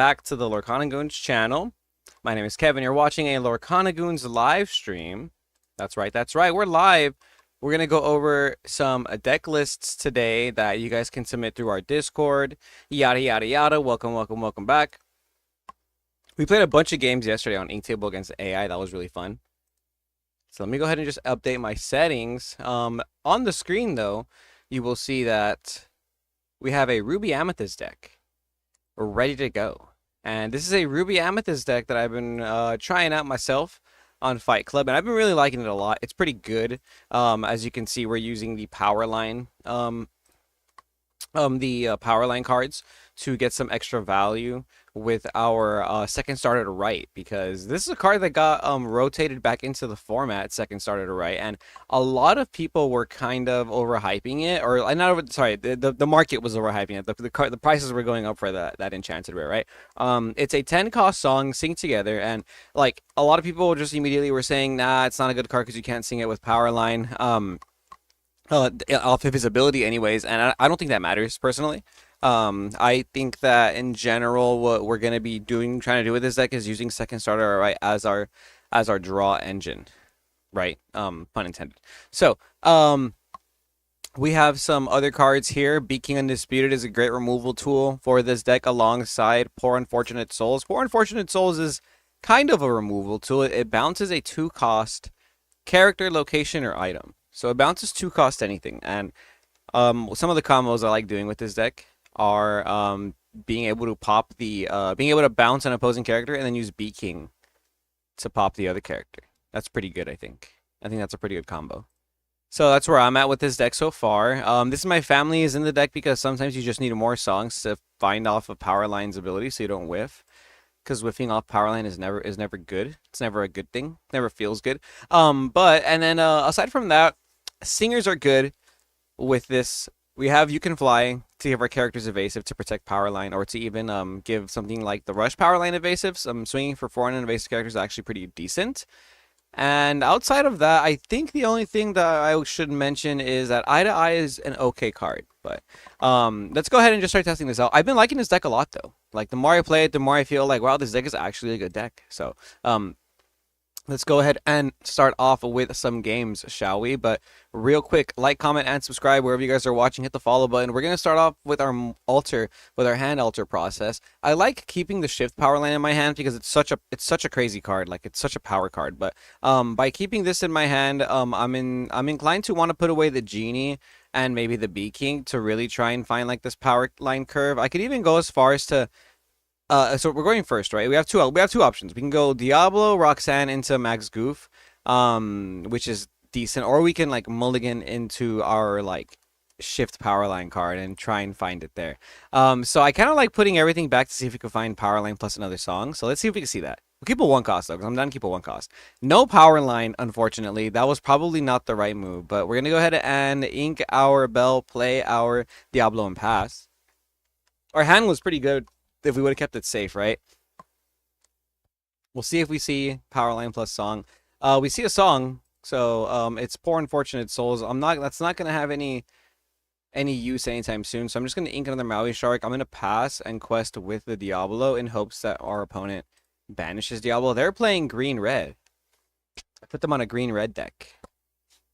back to the Lorcana Goons channel. My name is Kevin. You're watching a Lorcana Goons live stream. That's right. We're live. We're going to go over some deck lists today that you guys can submit through our Discord. Yada, yada, yada. Welcome back. We played a bunch of games yesterday on Inktable against AI. That was really fun. So let me go ahead and just update my settings. On the screen, though, you will see that we have a Ruby-Amethyst deck. We're ready to go. And this is a Ruby-Amethyst deck that I've been trying out myself on Fight Club, and I've been really liking it a lot. It's pretty good. As you can see, we're using the power line, power line cards to get some extra value with our second starter to right, because this is a card that got rotated back into the format, second starter to right, and a lot of people were kind of overhyping it, or not over, sorry, the market was overhyping it. The prices were going up for that enchanted rare, right? It's a 10 cost song, sing together, and like a lot of people just immediately were saying, nah, it's not a good card because you can't sing it with power line. Off of his ability anyways, and I don't think that matters personally. I think that in general what we're going to be trying to do with this deck is using second starter right as our draw engine, right? Pun intended. So we have some other cards here. Beaking Undisputed is a great removal tool for this deck alongside Poor Unfortunate Souls. Poor Unfortunate Souls is kind of a removal tool. It bounces a 2-cost character, location, or item. So it bounces 2-cost anything, and some of the combos I like doing with this deck are being able to bounce an opposing character and then use Beaking to pop the other character. That's pretty good, I think. I think that's a pretty good combo. So that's where I'm at with this deck so far. This is my family is in the deck because sometimes you just need more songs to find off of Powerline's ability so you don't whiff. Because whiffing off Powerline is never good. It's never a good thing. Never feels good. Aside from that, singers are good with this. We have You Can Fly to give our characters evasive to protect Powerline, or to even give something like the Rush Powerline evasive. Swinging for 4 evasive characters is actually pretty decent. And outside of that, I think the only thing that I should mention is that Eye to Eye is an okay card. But let's go ahead and just start testing this out. I've been liking this deck a lot, though. Like, the more I play it, the more I feel like, wow, this deck is actually a good deck. So let's go ahead and start off with some games, shall we? But real quick, like, comment, and subscribe wherever you guys are watching. Hit the follow button. We're going to start off with our hand alter process. I like keeping the shift power line in my hand because it's such a crazy card. Like, it's such a power card. But by keeping this in my hand, I'm inclined to want to put away the Genie and maybe the Beaking to really try and find like this power line curve. I could even go as far as to so we're going first, right? We have two options. We can go Diablo, Roxanne into Max Goof, which is decent, or we can like mulligan into our like shift powerline card and try and find it there. So I kind of like putting everything back to see if we can find powerline plus another song. So let's see if we can see that. We'll keep a 1 cost though, because I'm done keep a 1 cost. No power line, unfortunately. That was probably not the right move, but we're gonna go ahead and ink our Bell, play our Diablo, and pass. Our hand was pretty good if we would have kept it safe, right? We'll see if we see Powerline plus song. We see a song, so it's Poor Unfortunate Souls. That's not gonna have any use anytime soon. So I'm just gonna ink another Maui Shark. I'm gonna pass and quest with the Diablo in hopes that our opponent banishes Diablo. They're playing green-red. I put them on a green-red deck.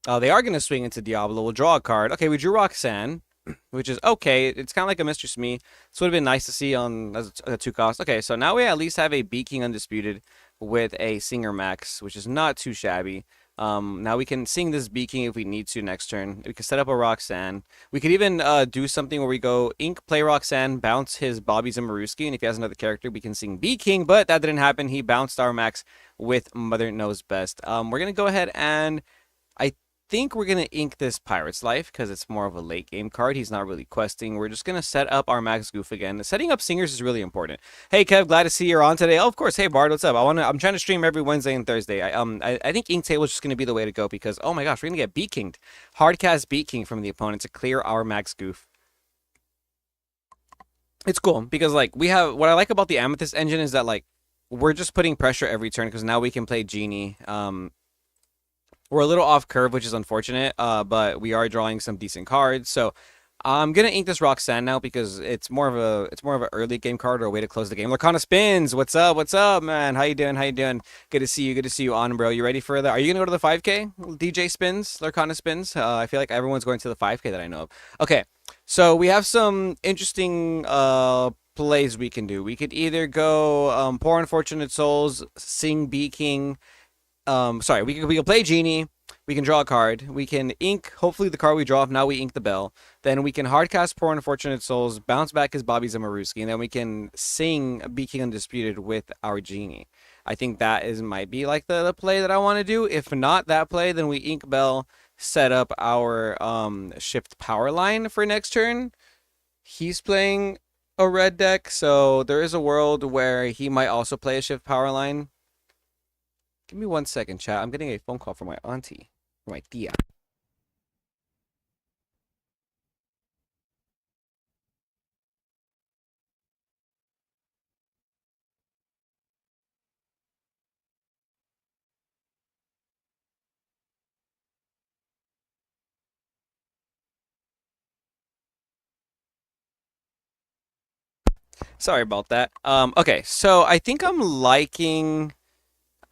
They are gonna swing into Diablo. We'll draw a card. Okay, we drew Roxanne, which is okay. It's kind of like a Mistress Me. This would have been nice to see on as a 2 cost. Okay, so now we at least have a Beaking Undisputed with a Singer Max, which is not too shabby. Now we can sing this Beaking if we need to next turn. We can set up a Roxanne. We could even do something where we go ink, play Roxanne, bounce his Bobby Zamaruski, and if he has another character, we can sing Beaking, but that didn't happen. He bounced our Max with Mother Knows Best. We're going to go ahead and I think we're going to ink this Pirate's Life because it's more of a late game card. He's not really questing. We're just going to set up our Max Goof again. Setting up singers is really important. Hey Kev, glad to see you're on today. Oh, of course. Hey Bard, what's up? I'm trying to stream every Wednesday and Thursday. I think ink table is just going to be the way to go because oh my gosh, we're going to get Beakinged. Hardcast Beaking from the opponent to clear our Max Goof. It's cool because like we have what I like about the Amethyst engine is that like we're just putting pressure every turn because now we can play Genie. We're a little off curve, which is unfortunate, but we are drawing some decent cards. So I'm gonna ink this Roxanne now because it's more of a early game card or a way to close the game. Lorcana spins. What's up? What's up, man? How you doing? How you doing? Good to see you. Good to see you on, bro. You ready for the? Are you gonna go to the 5K? DJ spins. Lorcana spins. I feel like everyone's going to the 5K that I know of. Okay, so we have some interesting plays we can do. We could either go Poor Unfortunate Souls, sing Bee King. Sorry, we can play Genie. We can draw a card. We can ink, hopefully the card we draw, if not we ink the bell. Then we can hardcast Poor Unfortunate Souls, bounce back his Bobby Zamaruski, and then we can sing Be King Undisputed with our Genie. I think that might be like the play that I want to do. If not that play, then we ink bell, set up our shift power line for next turn. He's playing a red deck, so there is a world where he might also play a shift power line. Give me 1 second, chat. I'm getting a phone call from my auntie, from my tia. Sorry about that. Okay, so I think I'm liking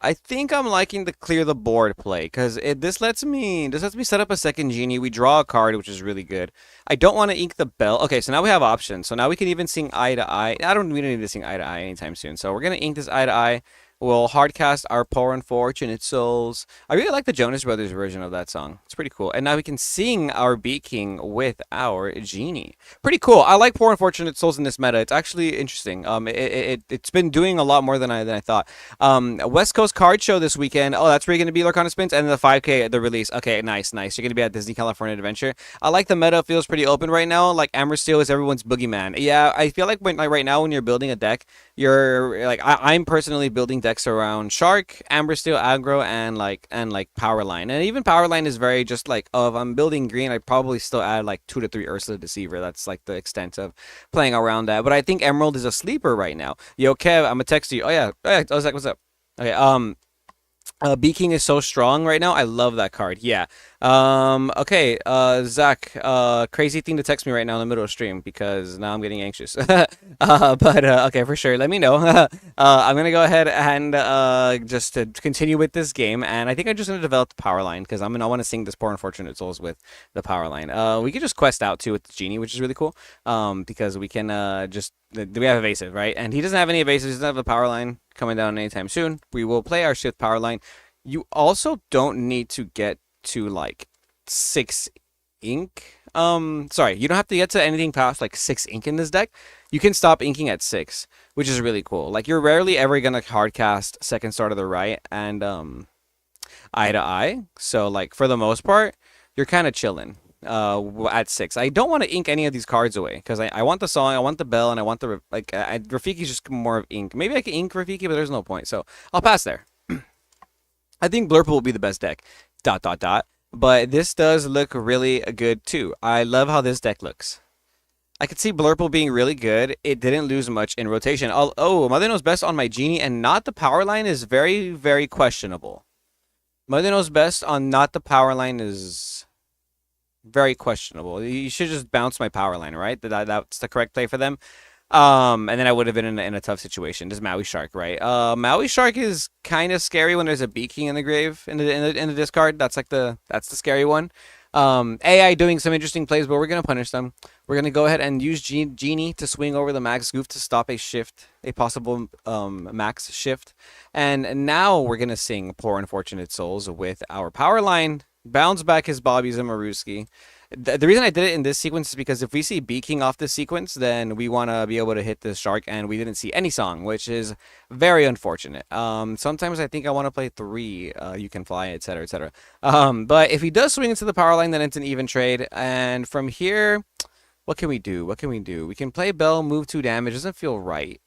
the clear the board play because this lets me set up a second Genie. We draw a card, which is really good. I don't want to ink the bell. Okay, so now we have options. So now we can even sing Eye to Eye. We don't need to sing Eye to Eye anytime soon. So we're gonna ink this Eye to Eye. We'll hardcast our Poor Unfortunate Souls. I really like the Jonas Brothers version of that song. It's pretty cool. And now we can sing our Bee King with our Genie. Pretty cool. I like Poor Unfortunate Souls in this meta. It's actually interesting. It's been doing a lot more than I thought. West Coast Card Show this weekend. Oh, that's where you're gonna be, Lorcana Spins, and the 5K the release. Okay, nice. You're gonna be at Disney California Adventure. I like the meta. Feels pretty open right now. Like Amber Steel is everyone's boogeyman. Yeah, I feel like right now when you're building a deck, you're like I'm personally building decks around Shark, Amber Steel, Aggro, and like Powerline. And even Powerline is very just like, oh, if I'm building green, I'd probably still add like 2 to 3 Ursula Deceiver. That's like the extent of playing around that. But I think Emerald is a sleeper right now. Yo, Kev, I'm gonna text you. Oh yeah. I was like, what's up? Okay, Bee King is so strong right now. I love that card. Yeah. Okay, Zach, crazy thing to text me right now in the middle of stream because now I'm getting anxious. Okay, for sure. Let me know. I'm gonna go ahead and just to continue with this game, and I think I'm just gonna develop the power line because I want to sing this Poor Unfortunate Souls with the power line. We could just quest out too with the Genie, which is really cool. Because we can just we have evasive, right? And he doesn't have any evasive. He doesn't have a power line coming down anytime soon. We will play our shift power line. You also don't need to get to like 6 ink. Sorry, you don't have to get to anything past like 6 ink in this deck. You can stop inking at 6, which is really cool. Like you're rarely ever gonna hardcast second star to the right and eye to eye. So like for the most part, you're kind of chilling at 6. I don't want to ink any of these cards away because I want the song, I want the bell, and I want the Rafiki's just more of ink. Maybe I can ink Rafiki, but there's no point. So I'll pass there. I think Blurple will be the best deck. ... But this does look really good too. I love how this deck looks. I could see Blurple being really good. It didn't lose much in rotation. Oh, Mother Knows Best on my Genie and not the power line is very, very questionable. Mother Knows Best on not the power line is very questionable. You should just bounce my power line, right? That's the correct play for them. And then I would have been in a tough situation. This Maui Shark, right? Maui Shark is kind of scary when there's a Bee King in the grave in the discard. That's the scary one. AI doing some interesting plays, but we're gonna punish them. We're gonna go ahead and use Genie to swing over the Max Goof to stop a shift, a possible Max shift. And now we're gonna sing Poor Unfortunate Souls with our power line. Bounce back his Bobby Zamaruski. The reason I did it in this sequence is because if we see Bee King off this sequence, then we want to be able to hit this shark, and we didn't see any song, which is very unfortunate. Sometimes I think I want to play 3, You Can Fly, etc., etc. But if he does swing into the power line, then it's an even trade. And from here, what can we do? We can play Bell, move 2 damage. Doesn't feel right.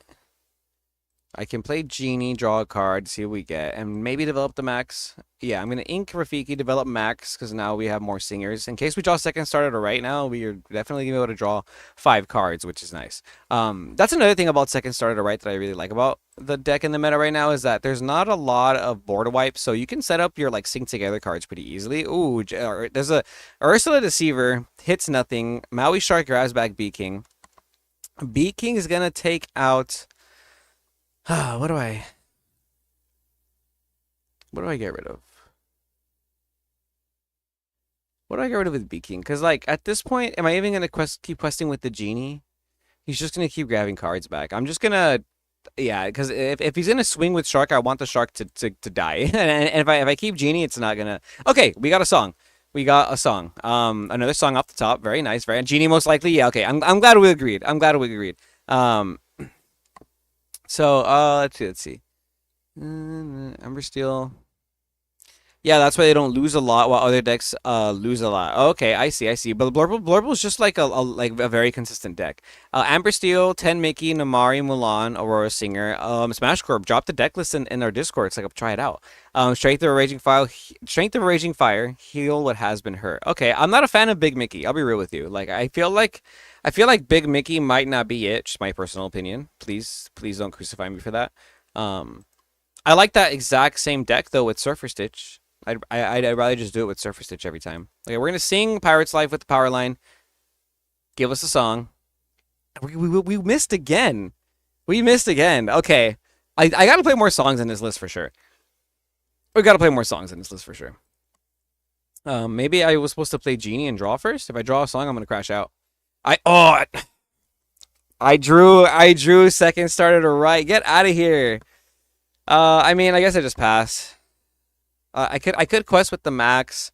I can play Genie, draw a card, see what we get, and maybe develop the Max. Yeah, I'm gonna ink Rafiki, develop Max, because now we have more singers. In case we draw second starter to right now, we are definitely gonna be able to draw 5 cards, which is nice. That's another thing about second starter to right that I really like about the deck in the meta right now is that there's not a lot of board wipes, so you can set up your like sync together cards pretty easily. Ooh, there's a Ursula Deceiver, hits nothing. Maui Shark grabs back B King. B King is gonna take out. What do I get rid of? What do I get rid of with B King? Because like at this point, am I even gonna keep questing with the Genie? He's just gonna keep grabbing cards back. I'm just gonna yeah, because if he's gonna swing with Shark, I want the Shark to die. and if I keep Genie, it's not gonna. Okay, we got a song. We got a song. Another song off the top. Very nice. Very Genie most likely. Yeah. Okay. I'm glad we agreed. I'm glad we agreed. So let's see. Ember Steel. Yeah, that's why they don't lose a lot while other decks lose a lot. Okay, I see. But Blurble is just like a very consistent deck. Amber Steel, Ten Mickey, Namari, Mulan, Aurora Singer, Smash Corp. Drop the deck list in our Discord. It's like try it out. Strength of a Raging Fire, heal what has been hurt. Okay, I'm not a fan of Big Mickey. I'll be real with you. Like I feel like Big Mickey might not be it. Just my personal opinion. Please don't crucify me for that. I like that exact same deck though with Surfer Stitch. I'd rather just do it with Surfer Stitch every time. Okay, we're gonna sing Pirate's Life with the power line. Give us a song. We missed again. We missed again. Okay, I gotta play more songs in this list for sure. We gotta play more songs in this list for sure. Maybe I was supposed to play Genie and draw first. If I draw a song, I'm gonna crash out. I drew second starter to right. Get out of here. I mean, I guess I just pass. I could quest with the Max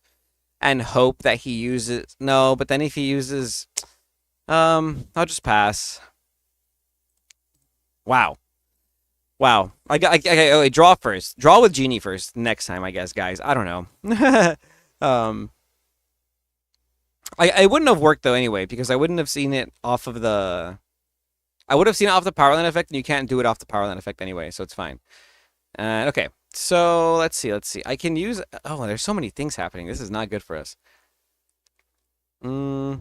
and hope that he uses no, but then if he uses I'll just pass. Wow. Okay, draw first. Draw with Genie first next time, I guess, guys. I don't know. I wouldn't have worked though anyway because I wouldn't have seen it off of the I would have seen it off the power line effect and you can't do it off the power line effect anyway, so it's fine. Okay. So let's see. I can use. Oh, there's so many things happening. This is not good for us. Is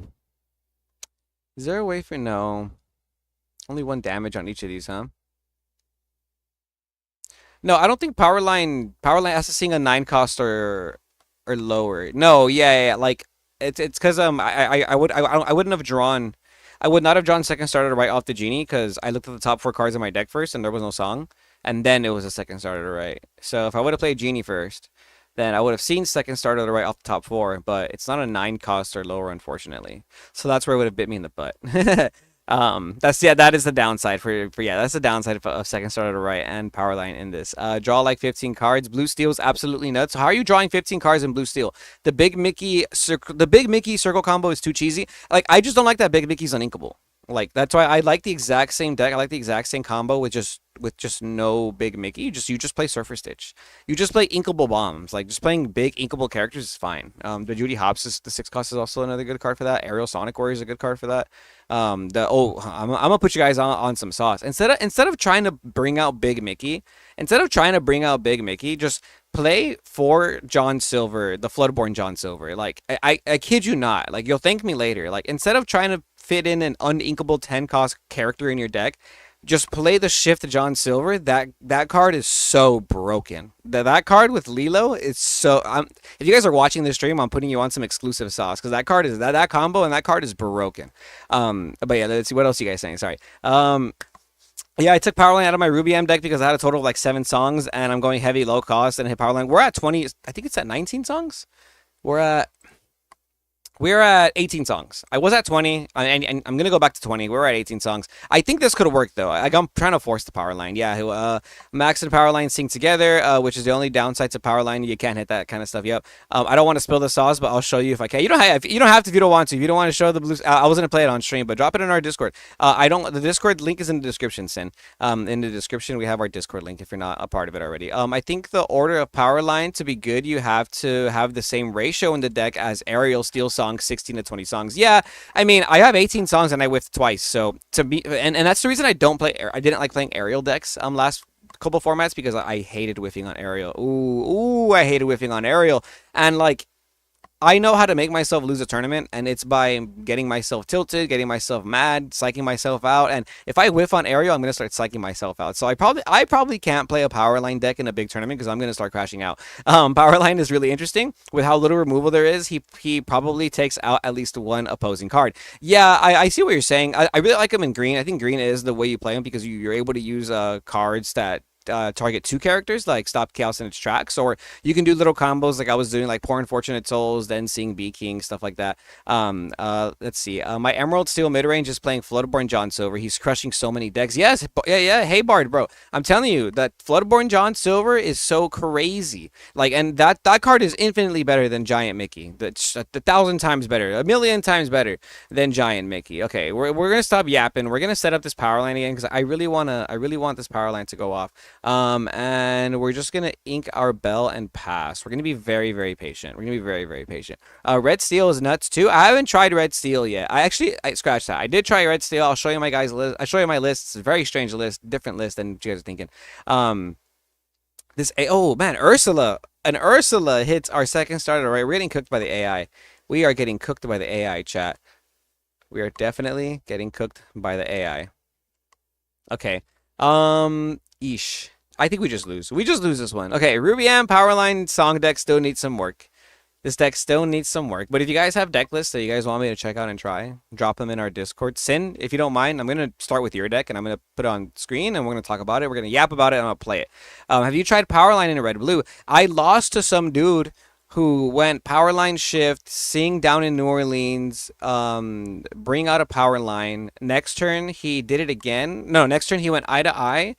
there a way for no? Only 1 damage on each of these, huh? No, I don't think power line has to sing a 9 cost or lower. No, yeah. Like it's because I wouldn't have drawn. I would not have drawn second starter right off the Genie because I looked at the top 4 cards in my deck first and there was no song. And then it was a second starter to right. So if I would have played Genie first, then I would have seen second starter to right off the top 4, but it's not a 9 cost or lower, unfortunately. So that's where it would have bit me in the butt. That is the downside that's the downside of second starter to right and power line in this. Draw like 15 cards. Blue Steel is absolutely nuts. How are you drawing 15 cards in Blue Steel? The Big Mickey circle combo is too cheesy. Like I just don't like that Big Mickey's uninkable. Like that's why I like the exact same deck. I like the exact same combo with just no Big Mickey. You just play Surfer Stitch. You just play inkable bombs. Like just playing big inkable characters is fine. The Judy Hopps the 6 cost is also another good card for that. Aerial Sonic Warrior is a good card for that. I'm gonna put you guys on some sauce. Instead of trying to bring out Big Mickey, just play for John Silver, the Floodborn John Silver. Like I kid you not. Like you'll thank me later. Like instead of trying to fit in an uninkable 10 cost character in your deck, just play the Shift John Silver. That card is so broken. That card with Lilo is so. If you guys are watching this stream, I'm putting you on some exclusive sauce because that card is that combo and that card is broken. But yeah, let's see what else you guys saying. Sorry. Yeah, I took Powerline out of my Ruby-Am deck because I had a total of like 7 songs, and I'm going heavy, low cost, and hit Powerline. We're at 20. I think it's at 19 songs. We're at 18 songs. I was at 20, and I'm going to go back to 20. We're at 18 songs. I think this could have worked, though. I'm trying to force the power line. Yeah, Max and power line sync together, which is the only downside to power line. You can't hit that kind of stuff. Yep. I don't want to spill the sauce, but I'll show you if I can. You don't have to if you don't want to. If you don't want to show the blue, I was going to play it on stream, but drop it in our Discord. The Discord link is in the description, Sin. In the description, we have our Discord link if you're not a part of it already. I think the order of power line to be good, you have to have the same ratio in the deck as Aerial, Steel, songs, 16 to 20 songs. Yeah, I mean, I have 18 songs and I whiffed twice. So to me, and that's the reason I don't play. I didn't like playing aerial decks last couple formats because I hated whiffing on aerial. I hated whiffing on aerial, and like I know how to make myself lose a tournament, and it's by getting myself tilted, getting myself mad, psyching myself out. And if I whiff on aerial, I'm gonna start psyching myself out. So I probably can't play a power line deck in a big tournament because I'm gonna start crashing out. Power line is really interesting with how little removal there is. He probably takes out at least one opposing card. Yeah, I see what you're saying. I really like him in green. I think green is the way you play him because you're able to use cards that target two characters, like stop chaos in its tracks, or you can do little combos like I was doing, like pouring fortunate souls, then seeing B King, stuff like that. Let's see. My Emerald Steel mid range is playing Floodborn John Silver. He's crushing so many decks. Yes, yeah. Hey Bard, bro, I'm telling you that Floodborn John Silver is so crazy. Like, and that card is infinitely better than Giant Mickey. That's 1,000 times better, 1,000,000 times better than Giant Mickey. Okay, we're gonna stop yapping. We're gonna set up this power line again because I really want this power line to go off. And we're just gonna ink our bell and pass. We're gonna be very, very patient. We're gonna be very, very patient. Red Steel is nuts too. I haven't tried Red Steel yet. I scratched that. I did try Red Steel. I'll show you my guys' list. I'll show you my list. It's a very strange list, different list than you guys are thinking. Oh man, Ursula. An Ursula hits our second starter. Right, we're getting cooked by the AI. We are getting cooked by the AI, chat. We are definitely getting cooked by the AI. Okay. Eesh. I think we just lose. We just lose this one. Okay, Ruby-Am Powerline Song deck still needs some work. This deck still needs some work. But if you guys have deck lists that you guys want me to check out and try, drop them in our Discord. Sin, if you don't mind, I'm going to start with your deck, and I'm going to put it on screen, and we're going to talk about it. We're going to yap about it, and I'll play it. Have you tried Powerline in Red-Blue? I lost to some dude who went Powerline Shift, Sing down in New Orleans, bring out a Powerline. Next turn, he did it again. No, next turn, he went eye to eye.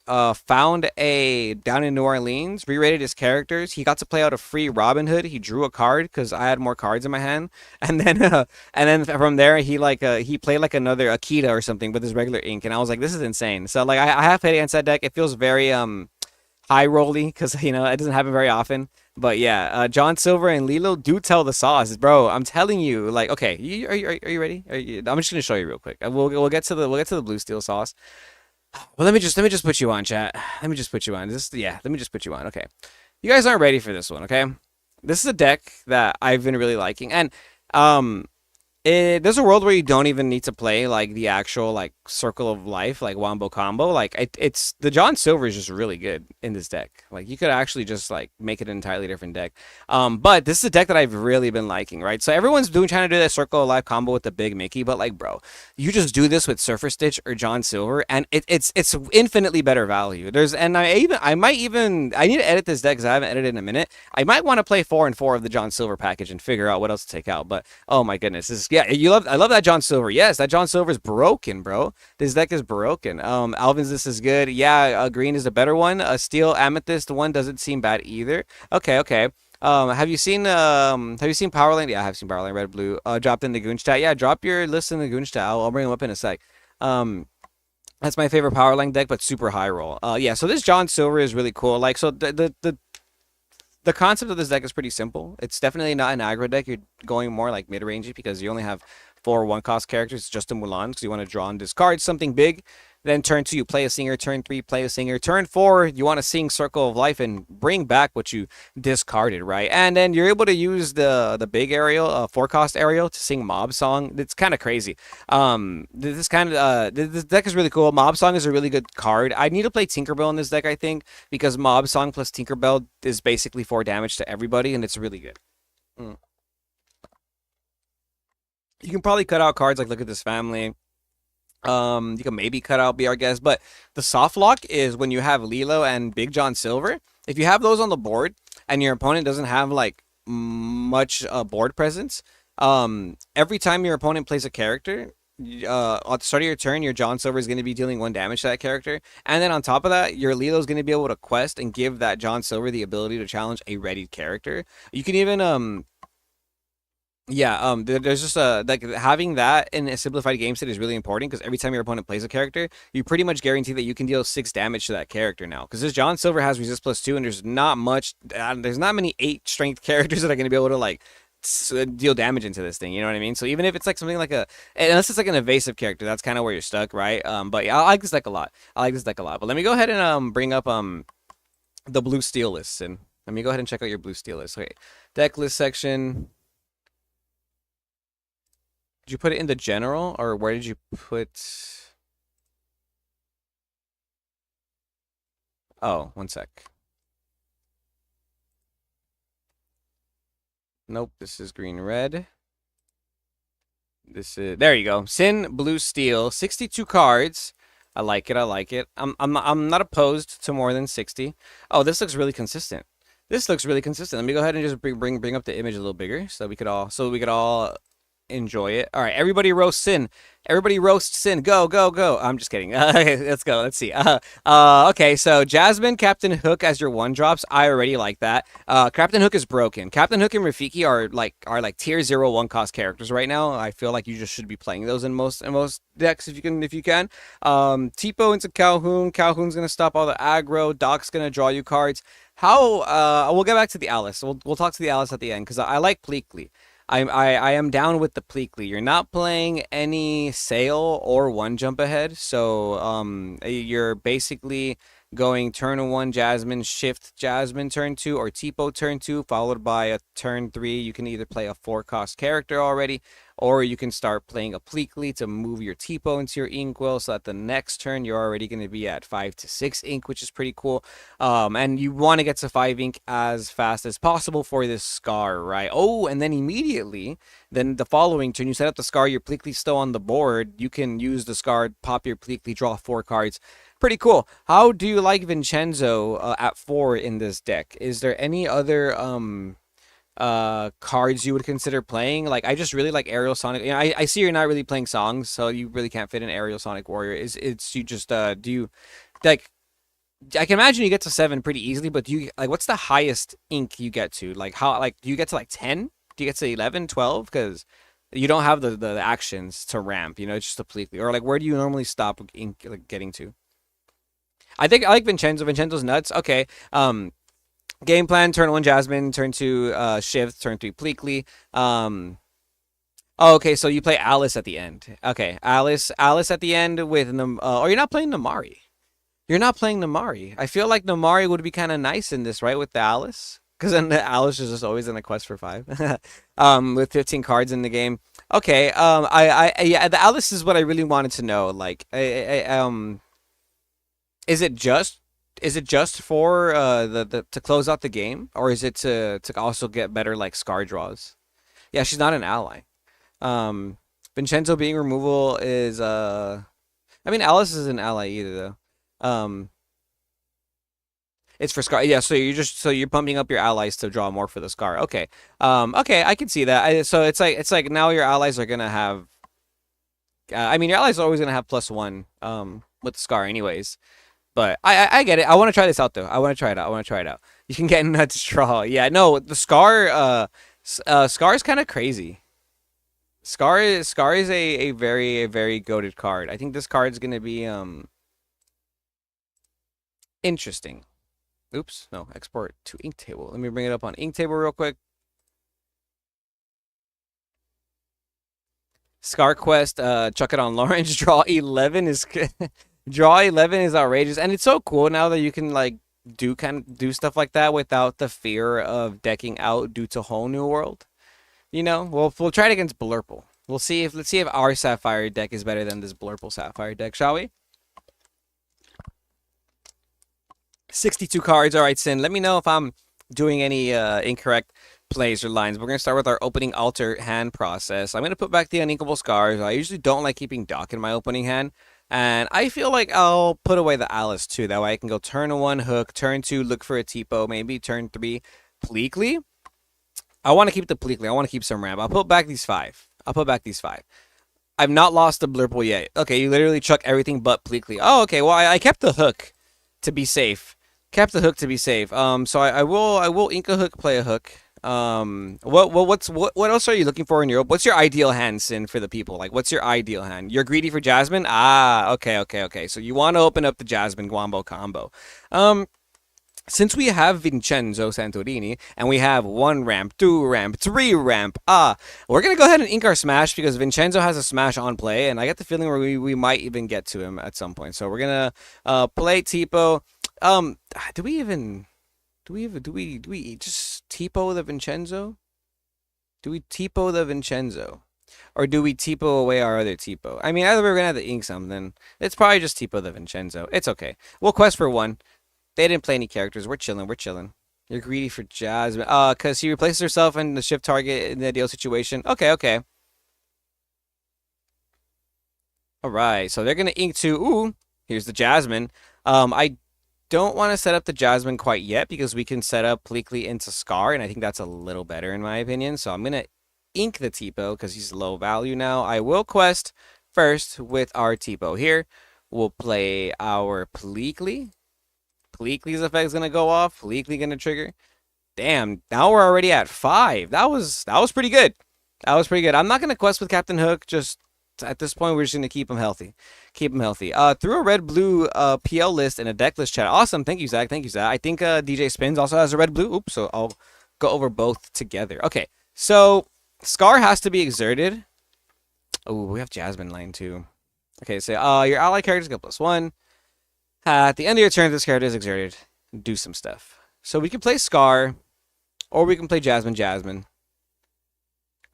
Found a down in New Orleans, re-rated his characters. He got to play out a free Robin Hood. He drew a card because I had more cards in my hand, and then from there he played like another Akita or something with his regular ink, and I was like, this is insane. So like I have played against that deck. It feels very high rolly because it doesn't happen very often. But yeah, John Silver and Lilo do tell the sauce, bro. I'm telling you, like, okay, are you ready? I'm just gonna show you real quick. We'll get to the blue steel sauce. Well, let me just put you on, chat. Let me just put you on. Let me just put you on. Okay. You guys aren't ready for this one, okay? This is a deck that I've been really liking. And there's a world where you don't even need to play like the actual like Circle of Life, like Wombo Combo. Like it's the John Silver is just really good in this deck. Like you could actually just like make it an entirely different deck. But this is a deck that I've really been liking, right? So everyone's trying to do that Circle of Life combo with the big Mickey, but like, bro, you just do this with Surfer Stitch or John Silver, and it's infinitely better value. I need to edit this deck because I haven't edited in a minute. I might want to play 4 and 4 of the John Silver package and figure out what else to take out. But oh my goodness, I love that John Silver. Yes, that John Silver is broken, bro. This deck is broken. Alvin's, this is good. Yeah, green is a better one. A steel amethyst one doesn't seem bad either. Okay. Have you seen Powerline? Yeah, I have seen Powerline Red Blue. Dropped in the Goon chat. Yeah, drop your list in the Goon chat. I'll bring them up in a sec. That's my favorite Powerline deck, but super high roll. Yeah, so this John Silver is really cool. Like, so the concept of this deck is pretty simple. It's definitely not an aggro deck. You're going more like mid-rangey because you only have 4 one-cost characters, just a Mulan, because you want to draw and discard something big. Then turn 2, you play a singer. Turn 3, play a singer. Turn 4, you want to sing Circle of Life and bring back what you discarded, right? And then you're able to use the big aerial, 4-cost aerial, to sing Mob Song. It's kind of crazy. This deck is really cool. Mob Song is a really good card. I need to play Tinkerbell in this deck, I think, because Mob Song plus Tinkerbell is basically 4 damage to everybody, and it's really good. You can probably cut out cards like Look at This Family. You can maybe cut out Be Our Guest, but the soft lock is when you have Lilo and Big John Silver. If you have those on the board and your opponent doesn't have like much board presence, every time your opponent plays a character, at the start of your turn, your John Silver is going to be dealing 1 damage to that character, and then on top of that, your Lilo is going to be able to quest and give that John Silver the ability to challenge a readied character. You can even yeah, there's just like having that in a simplified game state is really important because every time your opponent plays a character, you pretty much guarantee that you can deal 6 damage to that character now. Because this John Silver has resist +2, and there's not many 8 strength characters that are going to be able to like deal damage into this thing. You know what I mean? So even if it's like something like unless it's like an evasive character, that's kind of where you're stuck, right? But yeah, I like this deck a lot. I like this deck a lot. But let me go ahead and bring up the blue steel list, and let me go ahead and check out your blue steel list. Okay, deck list section. Did you put it in the general, or where did you put? Oh, one sec. Nope, this is green red. This is there you go. Sin blue steel, 62 cards. I like it. I like it. I'm not opposed to more than 60. Oh, this looks really consistent. This looks really consistent. Let me go ahead and just bring up the image a little bigger so we could all enjoy it. All right, everybody roast Sin. Everybody roast Sin. Go, go, go. I'm just kidding. Okay, let's go. Let's see. Okay, so Jasmine, Captain Hook as your one drops. I already like that. Captain Hook is broken. Captain Hook and Rafiki are like tier 0 1 cost characters right now. I feel like you just should be playing those in most decks if you can. Tipo into Calhoun. Calhoun's gonna stop all the aggro. Doc's gonna draw you cards. How we'll get back to the Alice. We'll talk to the Alice at the end because I like Pleakley. I am down with the Pleakley. You're not playing any sail or one jump ahead, so you're basically going turn 1 Jasmine, shift Jasmine turn 2, or Tipo turn 2, followed by a turn 3. You can either play a 4-cost character already, or you can start playing a Pleakley to move your Tipo into your Inkwell, so that the next turn you're already going to be at 5 to 6 ink, which is pretty cool. And you want to get to 5 ink as fast as possible for this Scar, right? Oh, and then immediately, then the following turn, you set up the Scar, your Pleakley's still on the board. You can use the Scar, pop your Pleakley, draw 4 cards. Pretty cool. How do you like Vincenzo at 4 in this deck? Is there any other cards you would consider playing? Like, I just really like Aerial Sonic. You know, I see you're not really playing songs, so you really can't fit in Aerial Sonic Warrior. It's you just do you like? I can imagine you get to 7 pretty easily, but do you like what's the highest ink you get to? Like how do you get to like 10? Do you get to 11, 12? Because you don't have the actions to ramp. You know, it's just a Pleakley. Or like where do you normally stop ink like getting to? I think I like Vincenzo. Vincenzo's nuts. Okay. Game plan: turn 1 Jasmine, turn 2 Shift, turn 3 Pleakley. Oh, okay, so you play Alice at the end. Okay, Alice at the end with or you're not playing Namari. You're not playing Namari. I feel like Namari would be kind of nice in this, right, with the Alice? Because then the Alice is just always in a quest for 5. With 15 cards in the game. Okay, yeah, the Alice is what I really wanted to know. Like, is it just for the to close out the game, or is it to also get better like Scar draws? Yeah, she's not an ally. Vincenzo being removal is I mean Alice is an ally either though. It's for Scar. Yeah, so you're pumping up your allies to draw more for the Scar. Okay. Okay, I can see that. So it's like now your allies are gonna have. I mean, your allies are always gonna have +1 with the Scar anyways. But I get it. I want to try this out though. I want to try it out. You can get nuts draw. Yeah, no, the Scar Scar is kind of crazy. Scar is a very goated card. I think this card is gonna be interesting. Oops, no, export to Inktable. Let me bring it up on Inktable real quick. Scar Quest, chuck it on Lawrence. Draw 11 is Draw 11 is outrageous, and it's so cool now that you can like do stuff like that without the fear of decking out due to whole new world. You know, we'll try it against Blurple. Let's see if our Sapphire deck is better than this Blurple Sapphire deck, shall we? 62 cards. All right, Sin. Let me know if I'm doing any incorrect plays or lines. We're gonna start with our opening altar hand process. I'm gonna put back the Uninkable Scars. I usually don't like keeping Doc in my opening hand. And I feel like I'll put away the Alice too. That way I can go turn 1 Hook, turn 2 look for a Tipo, maybe turn 3 Pleakley. I want to keep the Pleakley. I want to keep some ramp. I'll put back these 5. I've not lost the Blurple yet. Okay, you literally chuck everything but Pleakley. Oh, okay. Well, I kept the Hook to be safe. So I will ink a Hook, play a Hook. What else are you looking for in Europe? What's your ideal hand, Sin, for the people? Like, what's your ideal hand? You're greedy for Jasmine? Ah, okay. So you want to open up the Jasmine Guambo combo. Since we have Vincenzo Santorini and we have 1 ramp, 2 ramp, 3 ramp, we're gonna go ahead and ink our smash because Vincenzo has a smash on play, and I get the feeling where we might even get to him at some point. So we're gonna play Tipo. Do we even do we just Tipo the Vincenzo? Do we Tipo the Vincenzo? Or do we Tipo away our other Tipo? I mean, either we're gonna have to ink something. It's probably just Tipo the Vincenzo. It's okay. We'll quest for 1. They didn't play any characters. We're chilling. We're chilling. You're greedy for Jasmine. Because she replaces herself in the shift target in the ideal situation. Okay, okay. All right. So they're going to ink 2. Ooh, here's the Jasmine. I don't want to set up the Jasmine quite yet because we can set up Pleakley into Scar, and I think that's a little better in my opinion. So I'm going to ink the Tipo because he's low value now. I will quest first with our Tipo here. We'll play our Pleakley. Pleakley's effect is gonna go off. Pleakley gonna trigger. Damn, now we're already at 5. That was pretty good. That was pretty good. I'm not gonna quest with Captain Hook. Just at this point, we're just gonna keep him healthy. Keep him healthy. Through a red-blue PL list and a deck list chat. Awesome. Thank you, Zach. Thank you, Zach. I think DJ Spins also has a red-blue. Oops. So I'll go over both together. Okay. So Scar has to be exerted. Oh, we have Jasmine line too. Okay. So your ally characters get +1. At the end of your turn, this character is exerted. Do some stuff. So we can play Scar, or we can play Jasmine.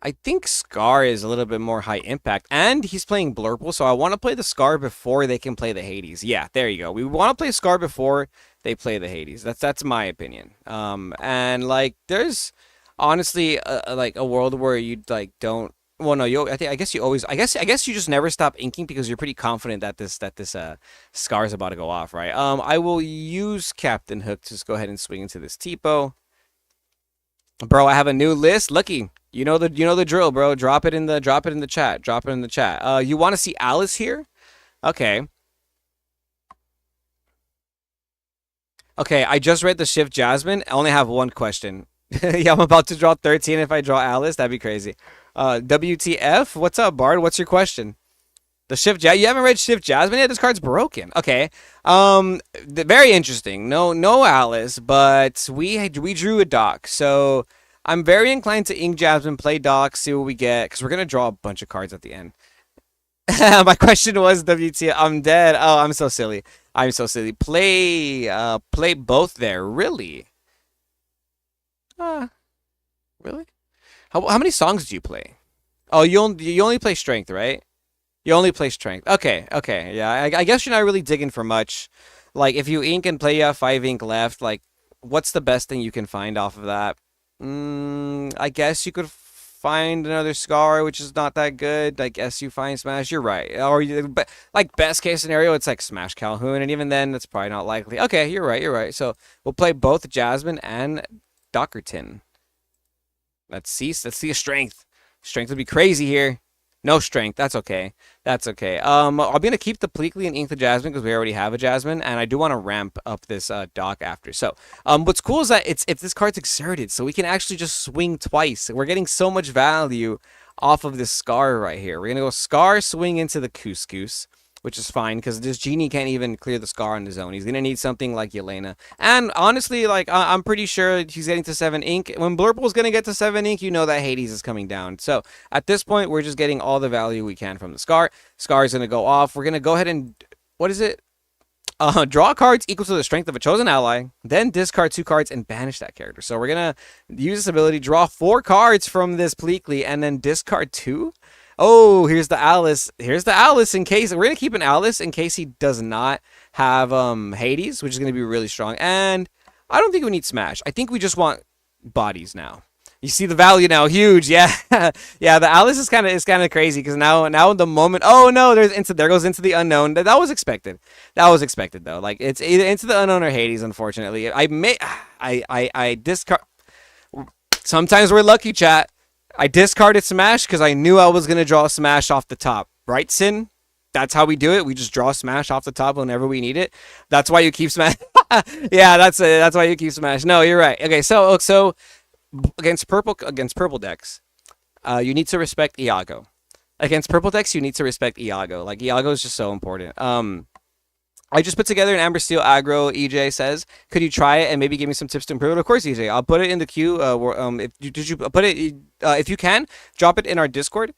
I think Scar is a little bit more high impact, and he's playing Blurple, so I want to play the Scar before they can play the Hades. Yeah, there you go. We want to play Scar before they play the Hades. That's my opinion. And like, there's honestly like a world where you like don't. Well, no, I guess you always. I guess you just never stop inking because you're pretty confident that this Scar is about to go off, right? I will use Captain Hook to just go ahead and swing into this Tipo. Bro, I have a new list. Lucky, you know the drill, bro. Drop it in the chat. Drop it in the chat. You want to see Alice here? Okay. Okay, I just read the shift Jasmine. I only have one question. Yeah, I'm about to draw 13 if I draw Alice. That'd be crazy. WTF? What's up, Bard? What's your question? The shift You haven't read shift Jasmine yet? This card's broken. Okay. Very interesting. No Alice, but we drew a dock. So I'm very inclined to ink Jasmine, play dock, see what we get, because we're gonna draw a bunch of cards at the end. My question was WTF. I'm dead. Oh, I'm so silly. I'm so silly. Play both there. Really? Really? How many songs do you play? Oh, you only play strength, right? You only play strength. Okay, okay, yeah. I guess you're not really digging for much. Like, if you ink and play, you have 5 ink left. Like, what's the best thing you can find off of that? I guess you could find another Scar, which is not that good. I guess you find Smash. You're right. Or but like best case scenario, it's like Smash Calhoun, and even then, that's probably not likely. Okay, you're right. You're right. So we'll play both Jasmine and Dockerton. Let's see a strength. Strength would be crazy here. No strength. That's okay. That's okay. I'm gonna keep the Pleakley and ink the Jasmine because we already have a Jasmine, and I do want to ramp up this dock after. So, what's cool is that it's this card's exerted, so we can actually just swing twice. We're getting so much value off of this Scar right here. We're gonna go Scar, swing into the Couscous, which is fine because this Genie can't even clear the Scar on his own. He's gonna need something like Yelena. And honestly, like I'm pretty sure he's getting to 7 ink. When Blurple's gonna get to 7 ink, you know that Hades is coming down. So at this point, we're just getting all the value we can from the Scar. Scar is gonna go off. We're gonna go ahead and what is it? Draw cards equal to the strength of a chosen ally, then discard 2 cards and banish that character. So we're gonna use this ability, draw 4 cards from this Pleakley, and then discard 2. Oh, here's the Alice. Here's the Alice in case we're gonna keep an Alice in case he does not have Hades, which is gonna be really strong. And I don't think we need Smash. I think we just want bodies now. You see the value now, huge. Yeah, yeah. The Alice is kind of crazy because now the moment. Oh no, there goes into the unknown. That was expected. That was expected though. Like it's either into the unknown or Hades. Unfortunately, I discard. Sometimes we're lucky, chat. I discarded Smash because I knew I was going to draw Smash off the top. Right, Sin? That's how we do it. We just draw Smash off the top whenever we need it. That's why you keep Smash. Yeah, that's it. That's why you keep Smash. No, you're right. Okay, so against purple decks, you need to respect Iago. Against purple decks, you need to respect Iago. Like, Iago is just so important. I just put together an Amber Steel aggro. EJ says, "Could you try it and maybe give me some tips to improve it?" Of course, EJ. I'll put it in the queue. If you did you put it, if you can, drop it in our Discord.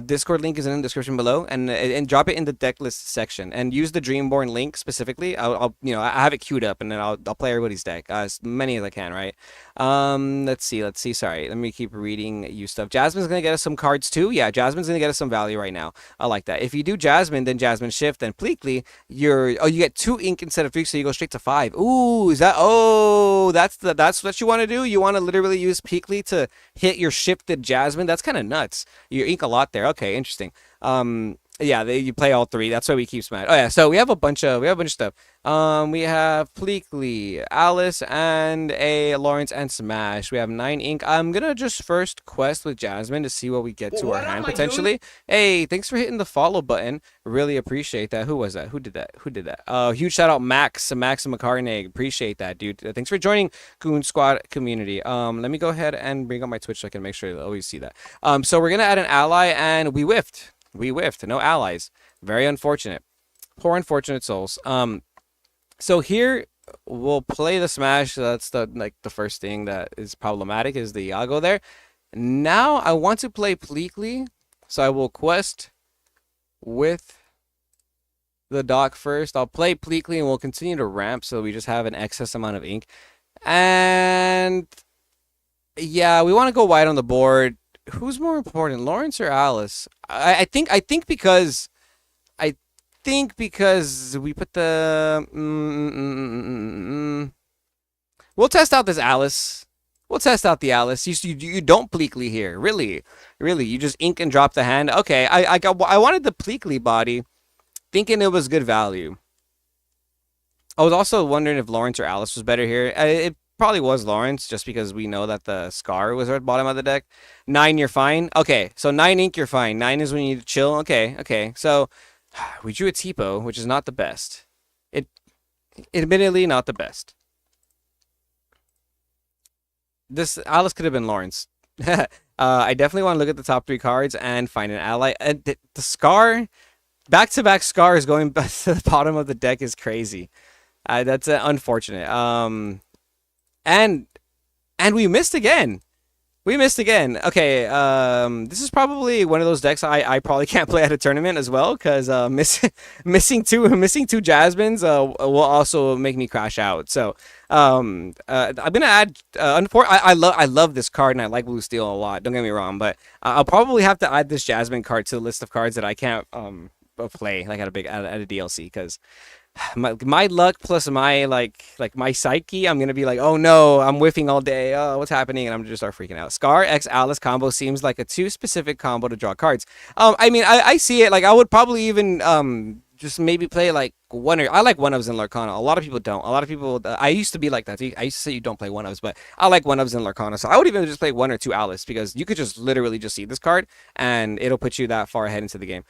Discord link is in the description below, and drop it in the deck list section. And use the Dreamborn link specifically. I have it queued up, and then I'll play everybody's deck as many as I can. Right. Let's see. Sorry, let me keep reading you stuff. Jasmine's gonna get us some cards too. Yeah, Jasmine's gonna get us some value right now. I like that. If you do Jasmine, then Jasmine Shift, then Pleekly, you get 2 ink instead of 3, so you go straight to 5. Ooh, is that? Oh, that's what you want to do. You want to literally use Pleekly to hit your shifted Jasmine. That's kind of nuts. You ink a lot there. Okay, interesting. Yeah, you play all 3. That's why we keep Smash. Oh yeah, so we have a bunch of stuff. We have Pleekly, Alice, and a Lawrence and Smash. We have 9 ink. I'm gonna just first quest with Jasmine to see what we get to our hand potentially. Hey, thanks for hitting the follow button. Really appreciate that. Who was that? Who did that? Huge shout out Max McCartney. Appreciate that, dude. Thanks for joining Goon Squad community. Let me go ahead and bring up my Twitch so I can make sure you always see that. So we're gonna add an ally, and we whiffed. No allies. Very unfortunate. Poor unfortunate souls. So here we'll play the Smash. That's the first thing that is problematic is the Iago there. Now I want to play Pleekly, so I will quest with the dock first. I'll play Pleekly and we'll continue to ramp so we just have an excess amount of ink. And yeah, we want to go wide on the board. Who's more important, Lawrence or Alice? I think because we put the we'll test out this Alice. We'll test out the Alice. You don't Pleekly here, really. You just ink and drop the hand. Okay, I wanted the Pleekly body, thinking it was good value. I was also wondering if Lawrence or Alice was better here. It probably was Lawrence, just because we know that the Scar was at the bottom of the deck. 9, you're fine. Okay, so 9 ink, you're fine. 9 is when you need to chill. Okay. So we drew a Tipo, which is not the best. Admittedly not the best. This Alice could have been Lawrence. I definitely want to look at the top 3 cards and find an ally. The Scar, back-to-back Scars going to the bottom of the deck is crazy. That's unfortunate. And we missed again. Okay, this is probably one of those decks I probably can't play at a tournament as well, because missing two Jasmines will also make me crash out. So I'm gonna add. I love this card and I like Blue Steel a lot. Don't get me wrong, but I'll probably have to add this Jasmine card to the list of cards that I can't play like at a DLC, because my luck plus my my psyche, I'm gonna be like, oh no, I'm whiffing all day. Oh, what's happening? And I'm just start freaking out. Scar X Alice combo seems like a too specific combo to draw cards. I mean, I see it. Like I would probably even just maybe play like I like one-ofs in Lorcana. A lot of people don't. A lot of people. I used to be like that. I used to say you don't play one-ofs, but I like one-ofs in Lorcana. So I would even just play 1 or 2 Alice, because you could just literally just see this card and it'll put you that far ahead into the game.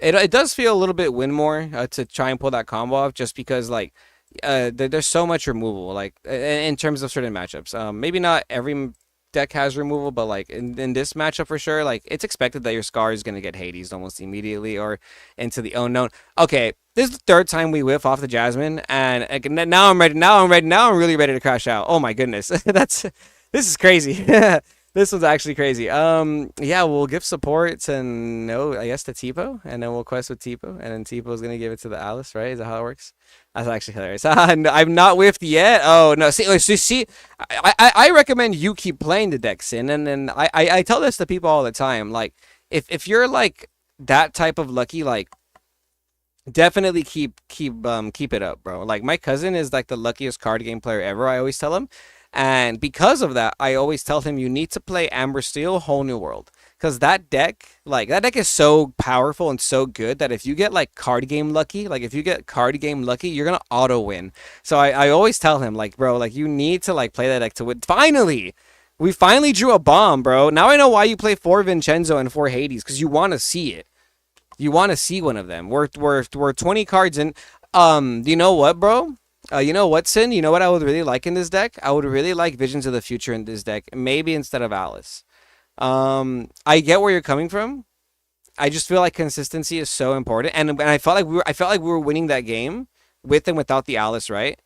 It does feel a little bit win more to try and pull that combo off, just because like there's so much removal like in terms of certain matchups. Maybe not every deck has removal, but like in this matchup for sure, like it's expected that your Scar is gonna get Hades almost immediately or into the unknown. Okay, this is the 3rd time we whiff off the Jasmine, and now I'm ready. Now I'm really ready to crash out. Oh my goodness, this is crazy. This one's actually crazy. Yeah, we'll give support to I guess to Tipo, and then we'll quest with Tipo, and then Tipo's gonna give it to the Alice, right? Is that how it works? That's actually hilarious. I'm not whiffed yet. Oh no, see, I recommend you keep playing the deck, Sin, and then I tell this to people all the time. Like, if you're like that type of lucky, like definitely keep it up, bro. Like my cousin is like the luckiest card game player ever. I always tell him. And because of that, I always tell him you need to play Amber Steel Whole New World, because that deck is so powerful and so good that if you get like card game lucky, you're gonna auto win. So I always tell him, like, bro, like you need to like play that deck to win. We finally drew a bomb, bro. Now I know why you play 4 Vincenzo and 4 Hades, because you want to see it. You want to see one of them. We're 20 cards in. You know what, bro? You know what, Sin? You know what I would really like in this deck? I would really like Visions of the Future in this deck, maybe instead of Alice. I get where you're coming from. I just feel like consistency is so important, and I felt like we were winning that game with and without the Alice, right?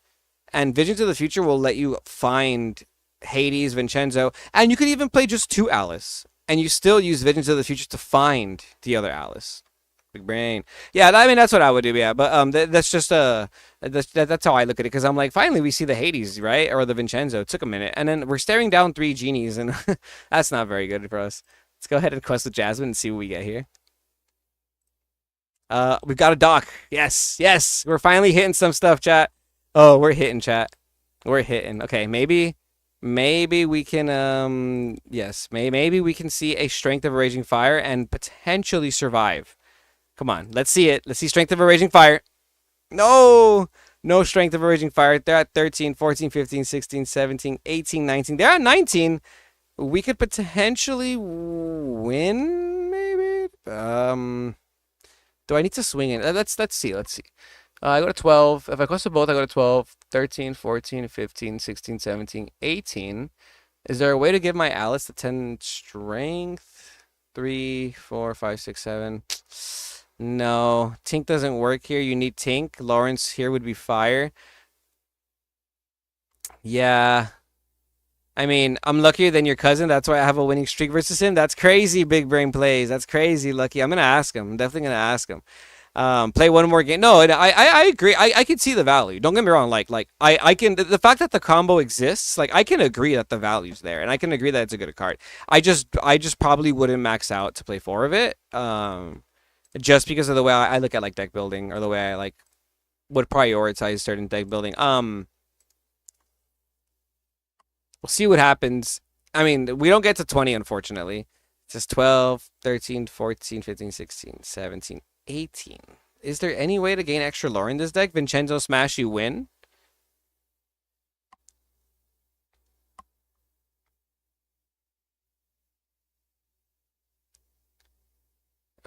And Visions of the Future will let you find Hades, Vincenzo, and you could even play just two Alice, and you still use Visions of the Future to find the other Alice. Big brain. Yeah, I mean that's what I would do. Yeah, but that's just that's how I look at it because I'm like, finally we see the Hades, right, or the Vincenzo. It took a minute, and then we're staring down three genies, and that's not very good for us. Let's go ahead and quest with Jasmine and see what we get here. We've got a dock. Yes, yes, we're finally hitting some stuff, chat. Oh, we're hitting, chat. We're hitting. Okay, maybe we can yes, maybe we can see a Strength of a Raging Fire and potentially survive. Come on, let's see it. Let's see Strength of a Raging Fire. No! No Strength of a Raging Fire. They're at 13, 14, 15, 16, 17, 18, 19. They're at 19. We could potentially win, maybe? Do I need to swing it? Let's see. Let's see. I go to 12. If I quest to both, I go to 12, 13, 14, 15, 16, 17, 18. Is there a way to give my Alice the 10 strength? 3, 4, 5, 6, 7. No. Tink doesn't work here. You need Tink. Lawrence here would be fire. Yeah. I mean, I'm luckier than your cousin. That's why I have a winning streak versus him. That's crazy, big brain plays. That's crazy, Lucky. I'm gonna ask him. I'm definitely gonna ask him. Play one more game. No, I agree. I can see the value. Don't get me wrong. I can the fact that the combo exists. Like I can agree that the value's there, and I can agree that it's a good card. I just probably wouldn't max out to play four of it. Just because of the way I look at like deck building or the way I like would prioritize certain deck building. We'll see what happens. I mean, we don't get to 20, unfortunately. It's just 12, 13, 14, 15, 16, 17, 18. Is there any way to gain extra lore in this deck? Vincenzo Smash, you win?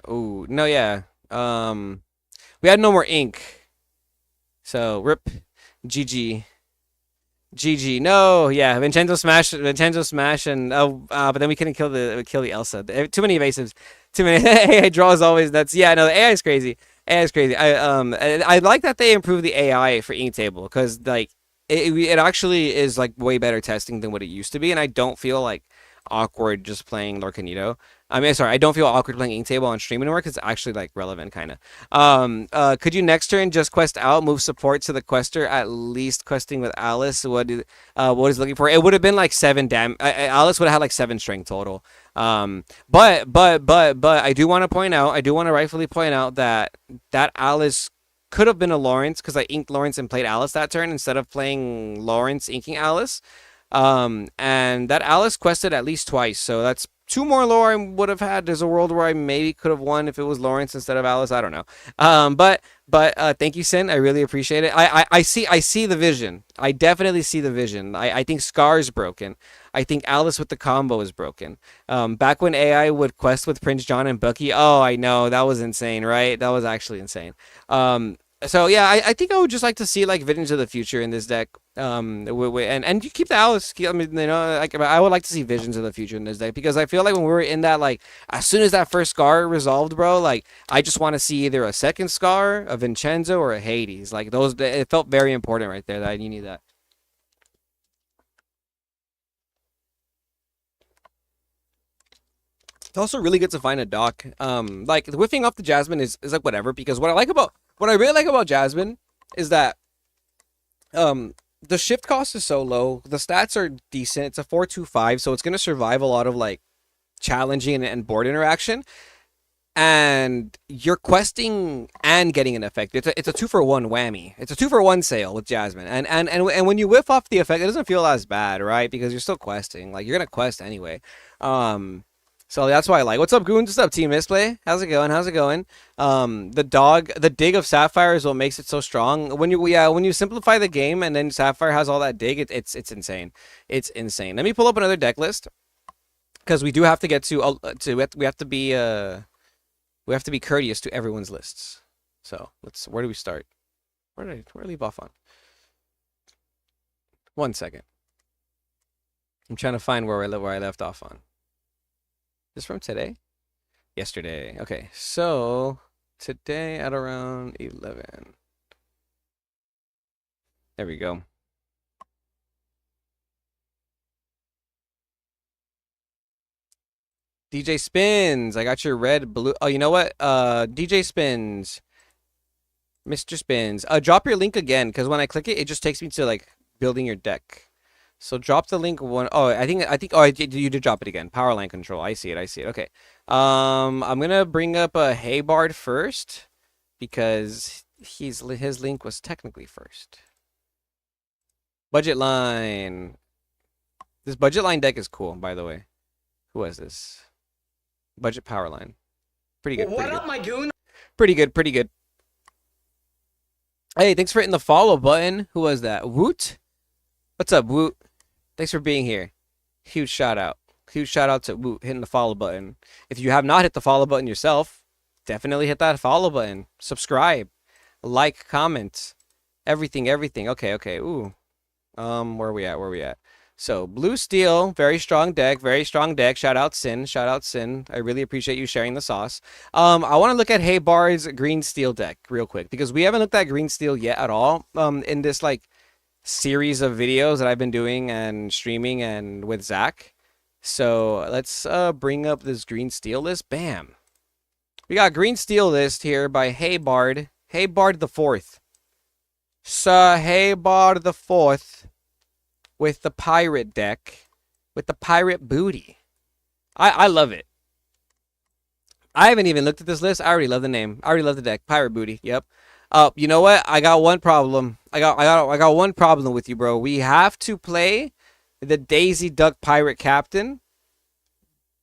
Oh, no, yeah. We had no more ink. So, rip. GG. GG. No, yeah, Vincenzo Smash, and but then we couldn't kill the Elsa. Too many evasives, too many AI draws always. That's yeah. No, the AI is crazy. AI is crazy. I like that they improved the AI for Ink Table because like it actually is like way better testing than what it used to be, and I don't feel like awkward just playing Lorcanito. I mean, sorry, I don't feel awkward playing Ink Table on stream anymore because it's actually like relevant, kind of. Could you next turn just quest out, move support to the quester, at least questing with Alice? What is looking for? It would have been like 7 Alice would have had like 7 strength total. But I do want to point out, I do want to rightfully point out that Alice could have been a Lawrence because I inked Lawrence and played Alice that turn instead of playing Lawrence inking Alice. And that Alice quested at least twice, so that's 2 more lore I would have had. There's a world where I maybe could have won if it was Lawrence instead of Alice. I don't know. But thank you, Sin. I really appreciate it. I see the vision. I definitely see the vision. I think Scar's broken. I think Alice with the combo is broken. Back when AI would quest with Prince John and Bucky, oh, I know that was insane, right? That was actually insane. So yeah, I think I would just like to see like Visions of the Future in this deck. And you keep the Alice. I mean, you know, like I would like to see Visions of the Future in this deck because I feel like when we were in that, like as soon as that first Scar resolved, bro, like I just want to see either a second Scar, a Vincenzo, or a Hades. Like those, it felt very important right there that you need that. It's also really good to find a dock. Like whiffing off the Jasmine is like whatever because what I really like about Jasmine is that the shift cost is so low. The stats are decent. It's a 4-2-5, so it's gonna survive a lot of like challenging and board interaction. And you're questing and getting an effect. It's a 2-for-1 whammy. It's a 2-for-1 sale with Jasmine. And when you whiff off the effect, it doesn't feel as bad, right? Because you're still questing. Like you're gonna quest anyway. So that's why I like. What's up, Goons? What's up, Team Misplay? How's it going? How's it going? The dig of Sapphire is what makes it so strong. When you simplify the game and then Sapphire has all that dig, it's insane. It's insane. Let me pull up another deck list because we do have to get we have to be courteous to everyone's lists. So where do we start? Where did I leave off on? 1 second. I'm trying to find where I left off on. This from today? Yesterday. Okay, so today at around 11. There we go. DJ Spins, I got your red, blue. Oh, you know what? DJ Spins, Mr. Spins. Drop your link again, because when I click it, it just takes me to like building your deck. So drop the link one. Oh, oh, you did drop it again. Power line control. I see it. I see it. Okay. I'm gonna bring up a Haybard first because his link was technically first. Budget line. This budget line deck is cool, by the way. Who has this? Budget power line. Pretty good. What up, my goon? Pretty good. Pretty good. Hey, thanks for hitting the follow button. Who was that? Woot? What's up, Woot? Thanks for being here. Huge shout out. Huge shout out to Woot hitting the follow button. If you have not hit the follow button yourself, definitely hit that follow button. Subscribe. Like, comment. Everything, everything. Okay, okay. Ooh. Where are we at? Where are we at? So, Blue Steel, very strong deck, very strong deck. Shout out Sin, shout out Sin. I really appreciate you sharing the sauce. I want to look at Haybard's Green Steel deck real quick because we haven't looked at Green Steel yet at all. In this like series of videos that I've been doing and streaming and with Zach. So let's bring up this Green Steel list. Bam. We got Green Steel list here by Haybard. Haybard the Fourth. Sir Haybard the Fourth. With the pirate deck, with the pirate booty. I love it. I haven't even looked at this list. I already love the name. I already love the deck. Pirate booty. Yep. You know what? I got one problem. I got one problem with you, bro. We have to play the Daisy Duck Pirate Captain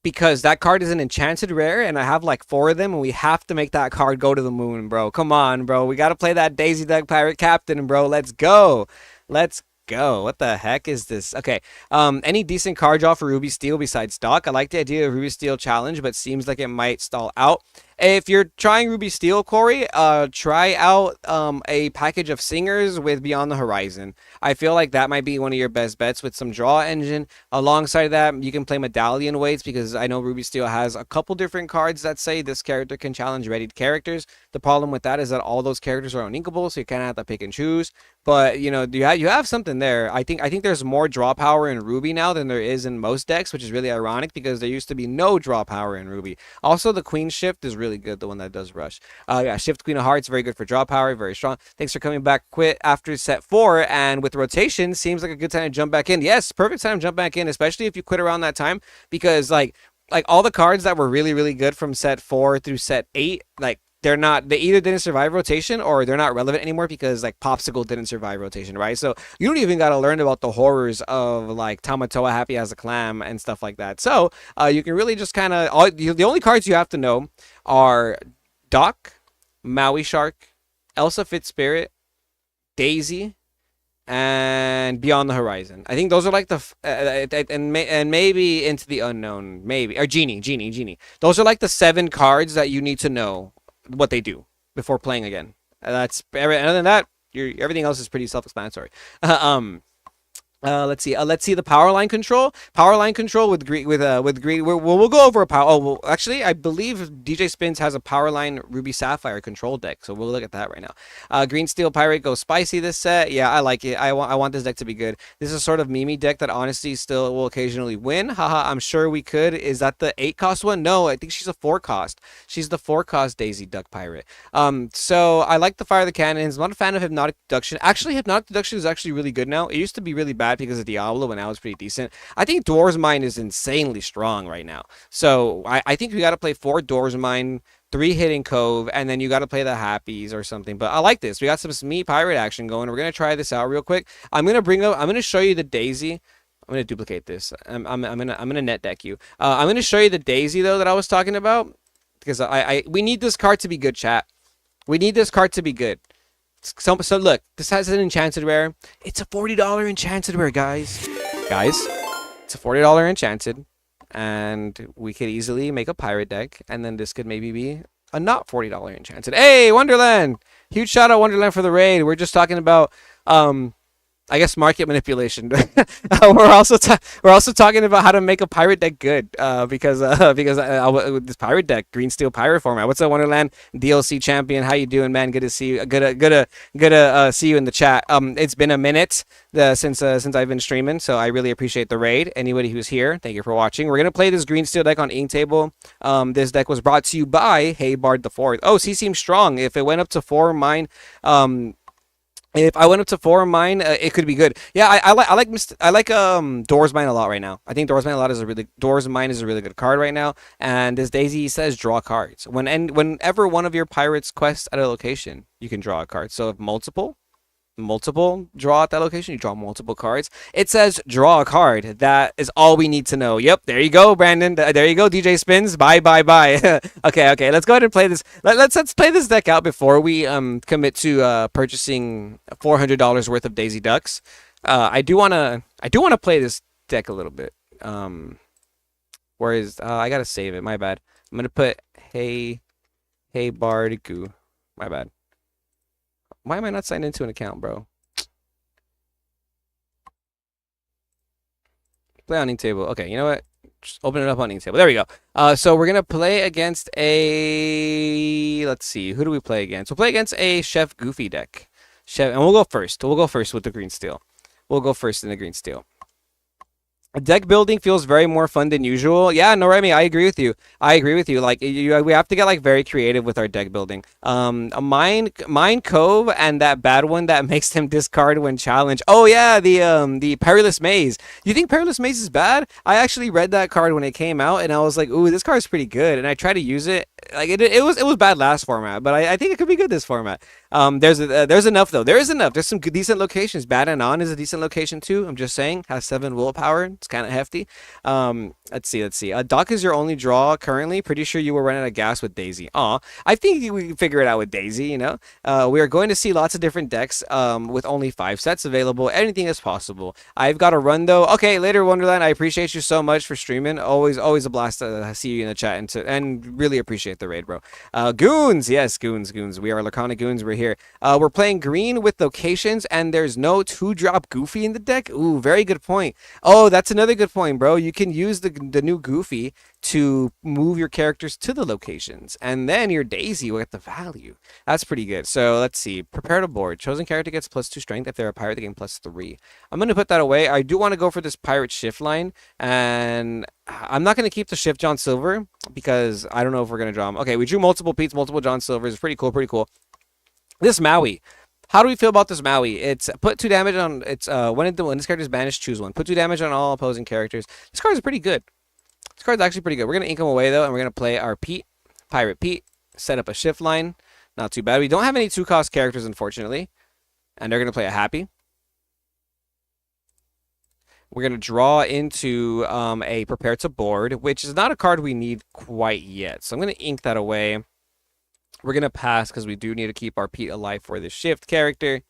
because that card is an enchanted rare, and I have like 4 of them, and we have to make that card go to the moon, bro. Come on, bro. We got to play that Daisy Duck Pirate Captain, bro. Let's go. Let's go. What the heck is this? Okay. Any decent card draw for Ruby Steel besides stock? I like the idea of Ruby Steel challenge, but seems like it might stall out. If you're trying Ruby Steel, Corey, try out a package of Singers with Beyond the Horizon. I feel like that might be one of your best bets with some draw engine. Alongside that, you can play Medallion Weights because I know Ruby Steel has a couple different cards that say this character can challenge readied characters. The problem with that is that all those characters are uninkable, so you kind of have to pick and choose. But you know, you have something there. I think there's more draw power in Ruby now than there is in most decks, which is really ironic because there used to be no draw power in Ruby. Also, the Queen Shift is really good, the one that does rush. Yeah, Shift Queen of Hearts, very good for draw power, very strong. Thanks for coming back quit after set 4, and with rotation, seems like a good time to jump back in. Yes, perfect time to jump back in, especially if you quit around that time, because like all the cards that were really, really good from set 4 through set 8, like they either didn't survive rotation or they're not relevant anymore because like Popsicle didn't survive rotation, right? So you don't even got to learn about the horrors of like Tamatoa Happy as a Clam and stuff like that. So you can really just kind of, the only cards you have to know are Doc, Maui Shark, Elsa Fitzspirit, Daisy, and Beyond the Horizon. I think those are like the and maybe Into the Unknown, maybe, or Genie. Those are like the 7 cards that you need to know what they do before playing again. Other than that, everything else is pretty self-explanatory. Let's see the power line control. Power line control with green. We'll go over a power. Oh, well, actually, I believe DJ Spins has a power line Ruby-Sapphire control deck, so we'll look at that right now. Green Steel Pirate goes spicy this set. Yeah, I like it. I want this deck to be good. This is a sort of Mimi deck that honestly still will occasionally win. Haha, I'm sure we could. Is that the 8-cost one? No, I think she's a 4-cost. She's the 4-cost Daisy Duck Pirate. So I like the Fire the Cannons. I'm not a fan of Hypnotic Deduction. Actually, Hypnotic Deduction is actually really good now. It used to be really bad because of Diablo, and now it's pretty decent. I think Door's Mine is insanely strong right now. So I think we got to play 4 Door's Mine, 3 Hidden Cove, and then you got to play the Happies or something. But I like this. We got some Smee Pirate action going. We're going to try this out real quick. I'm going to show you the Daisy. I'm going to duplicate this. I'm going to net deck you. I'm going to show you the Daisy, though, that I was talking about, because we need this card to be good, chat. We need this card to be good. So look, this has an enchanted rare. It's a $40 enchanted rare, guys. It's a $40 enchanted, and we could easily make a pirate deck, and then this could maybe be a not $40 enchanted. Hey, Wonderland! Huge shout out Wonderland for the raid. We're just talking about I guess market manipulation. We're also talking about how to make a pirate deck good. With this pirate deck, Green Steel Pirate format. What's up, Wonderland DLC champion? How you doing, man? Good to see you. Good to see you in the chat. It's been a minute since I've been streaming, so I really appreciate the raid. Anybody who's here, thank you for watching. We're gonna play this Green Steel deck on Inktable. This deck was brought to you by Hey Bard the Fourth. Oh, he seems strong. If it went up to 4 mine, if I went up to 4 mine, it could be good. Yeah, I like Doors Mine a lot right now. I think Doors Mine is a really good card right now. And as Daisy says, draw cards. Whenever one of your pirates quests at a location, you can draw a card. So if multiple draw at that location, you draw multiple cards. It says draw a card. That is all we need to know. Yep, there you go, Brandon. There you go, DJ Spins. Bye. Okay, let's go ahead and play this. Let's play this deck out before we commit to purchasing $400 worth of Daisy Ducks. I do wanna play this deck a little bit. Whereas I gotta save it. My bad. I'm gonna put hey Bard Goo. My bad. Why am I not signed into an account, bro? Play on Inktable. Okay, you know what? Just open it up on Inktable. There we go. So we're gonna play against a. Let's see. Who do we play against? We'll play against a Chef Goofy deck. And we'll go first. We'll go first with the Green Steel. We'll go first in the Green Steel. Deck building feels very more fun than usual. Yeah, no, Remy, I agree with you. Like, we have to get like very creative with our deck building. Mine Cove and that bad one that makes him discard when challenged. Oh yeah, the Perilous Maze. You think Perilous Maze is bad? I actually read that card when it came out, and I was like, ooh, this card is pretty good. And I tried to use it. Like it was bad last format, but I think it could be good this format. There's enough though. There is enough. There's some good, decent locations. Bad and On is a decent location too. I'm just saying, has 7 willpower. It's kind of hefty. Let's see. Doc is your only draw currently. Pretty sure you were running out of gas with Daisy. Aw, I think we can figure it out with Daisy. You know, we are going to see lots of different decks. With only 5 sets available. Anything is possible. I've got to run though. Okay, later Wonderland. I appreciate you so much for streaming. Always a blast to see you in the chat and really appreciate the raid, bro. Goons, yes, goons. We are Lorcana goons. We're here. We're playing green with locations, and there's no 2-drop Goofy in the deck. Ooh, very good point. Oh, that's another good point, bro. You can use the new Goofy to move your characters to the locations, and then your Daisy will get the value. That's pretty good. So let's see. Prepare to board. Chosen character gets +2 strength. If they're a pirate, they gain +3. I'm going to put that away. I do want to go for this pirate shift line, and I'm not going to keep the shift John Silver because I don't know if we're going to draw him. Okay, we drew multiple Pete's, multiple John Silvers. Pretty cool. This Maui. How do we feel about this Maui? It's put 2 damage on. It's when this character is banished, choose 1. Put 2 damage on all opposing characters. This card is pretty good. This card's actually pretty good. We're gonna ink him away though, and we're gonna play our Pete, Pirate Pete. Set up a shift line. Not too bad. We don't have any 2-cost characters, unfortunately, and they're gonna play a Happy. We're going to draw into a Prepare to Board, which is not a card we need quite yet. So I'm going to ink that away. We're going to pass because we do need to keep our Pete alive for the shift character.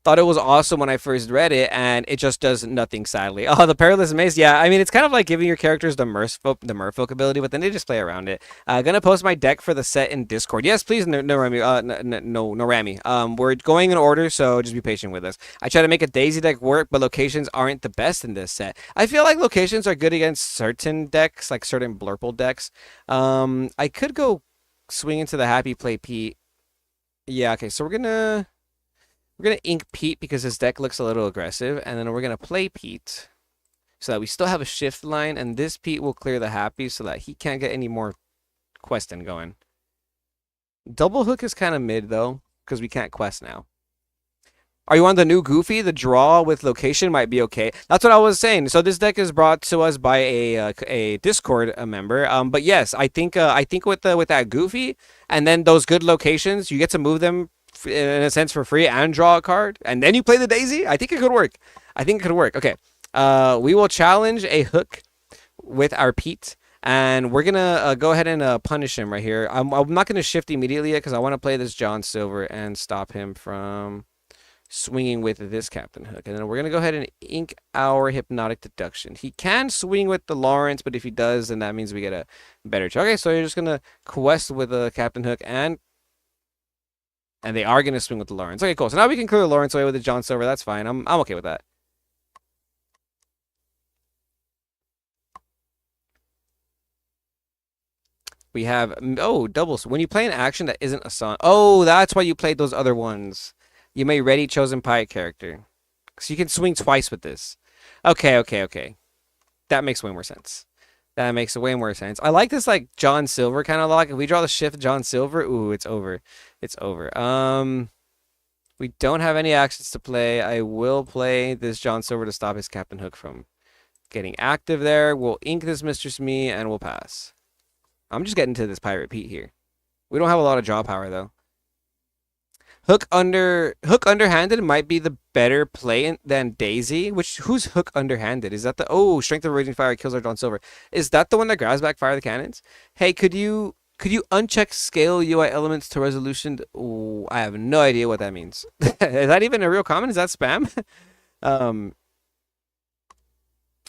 Thought it was awesome when I first read it, and it just does nothing, sadly. Oh, the Perilous Maze. Yeah, I mean, it's kind of like giving your characters the Merfolk ability, but then they just play around it. Gonna post my deck for the set in Discord. Yes, please, no, Rami. No, Rami. We're going in order, so just be patient with us. I try to make a Daisy deck work, but locations aren't the best in this set. I feel like locations are good against certain decks, like certain Blurple decks. I could go swing into the Happy, play Pete. Yeah, okay, so we're gonna ink Pete because his deck looks a little aggressive, and then we're gonna play Pete so that we still have a shift line, and this Pete will clear the Happy so that he can't get any more questing going. Double Hook is kind of mid though because we can't quest now. Are you on the new Goofy? The draw with location might be okay. That's what I was saying. So this deck is brought to us by a Discord member. But yes, I think with that Goofy and then those good locations, you get to move them in a sense for free and draw a card, and then you play the Daisy. I think it could work. Okay. We will challenge a hook with our Pete, and we're gonna go ahead and punish him right here. I'm not gonna shift immediately yet because I want to play this John Silver and stop him from swinging with this Captain Hook. And then we're gonna go ahead and ink our Hypnotic Deduction. He can swing with the Lawrence, but if he does, then that means we get a better check. Okay, so you're just gonna quest with a Captain Hook and And they are going to swing with the Lawrence. Okay, cool. So now we can clear the Lawrence away with the John Silver. That's fine. I'm okay with that. We have, oh, doubles. When you play an action that isn't a song. Oh, that's why you played those other ones. You may ready chosen pirate character. So you can swing twice with this. Okay, okay, okay. That makes way more sense. That makes way more sense. I like this like John Silver kind of lock. If we draw the shift John Silver, ooh, it's over. It's over. We don't have any actions to play. I will play this John Silver to stop his Captain Hook from getting active there. We'll ink this Mistress Me and we'll pass. I'm just getting to this Pirate Pete here. We don't have a lot of draw power though. Hook underhanded might be the better play than Daisy. Who's Hook underhanded? Is that the Strength of Raging Fire kills our John Silver? Is that the one that grabs back Fire the Cannons? Hey, could you uncheck scale UI elements to resolution? Oh, I have no idea what that means. Is that even a real comment? Is that spam?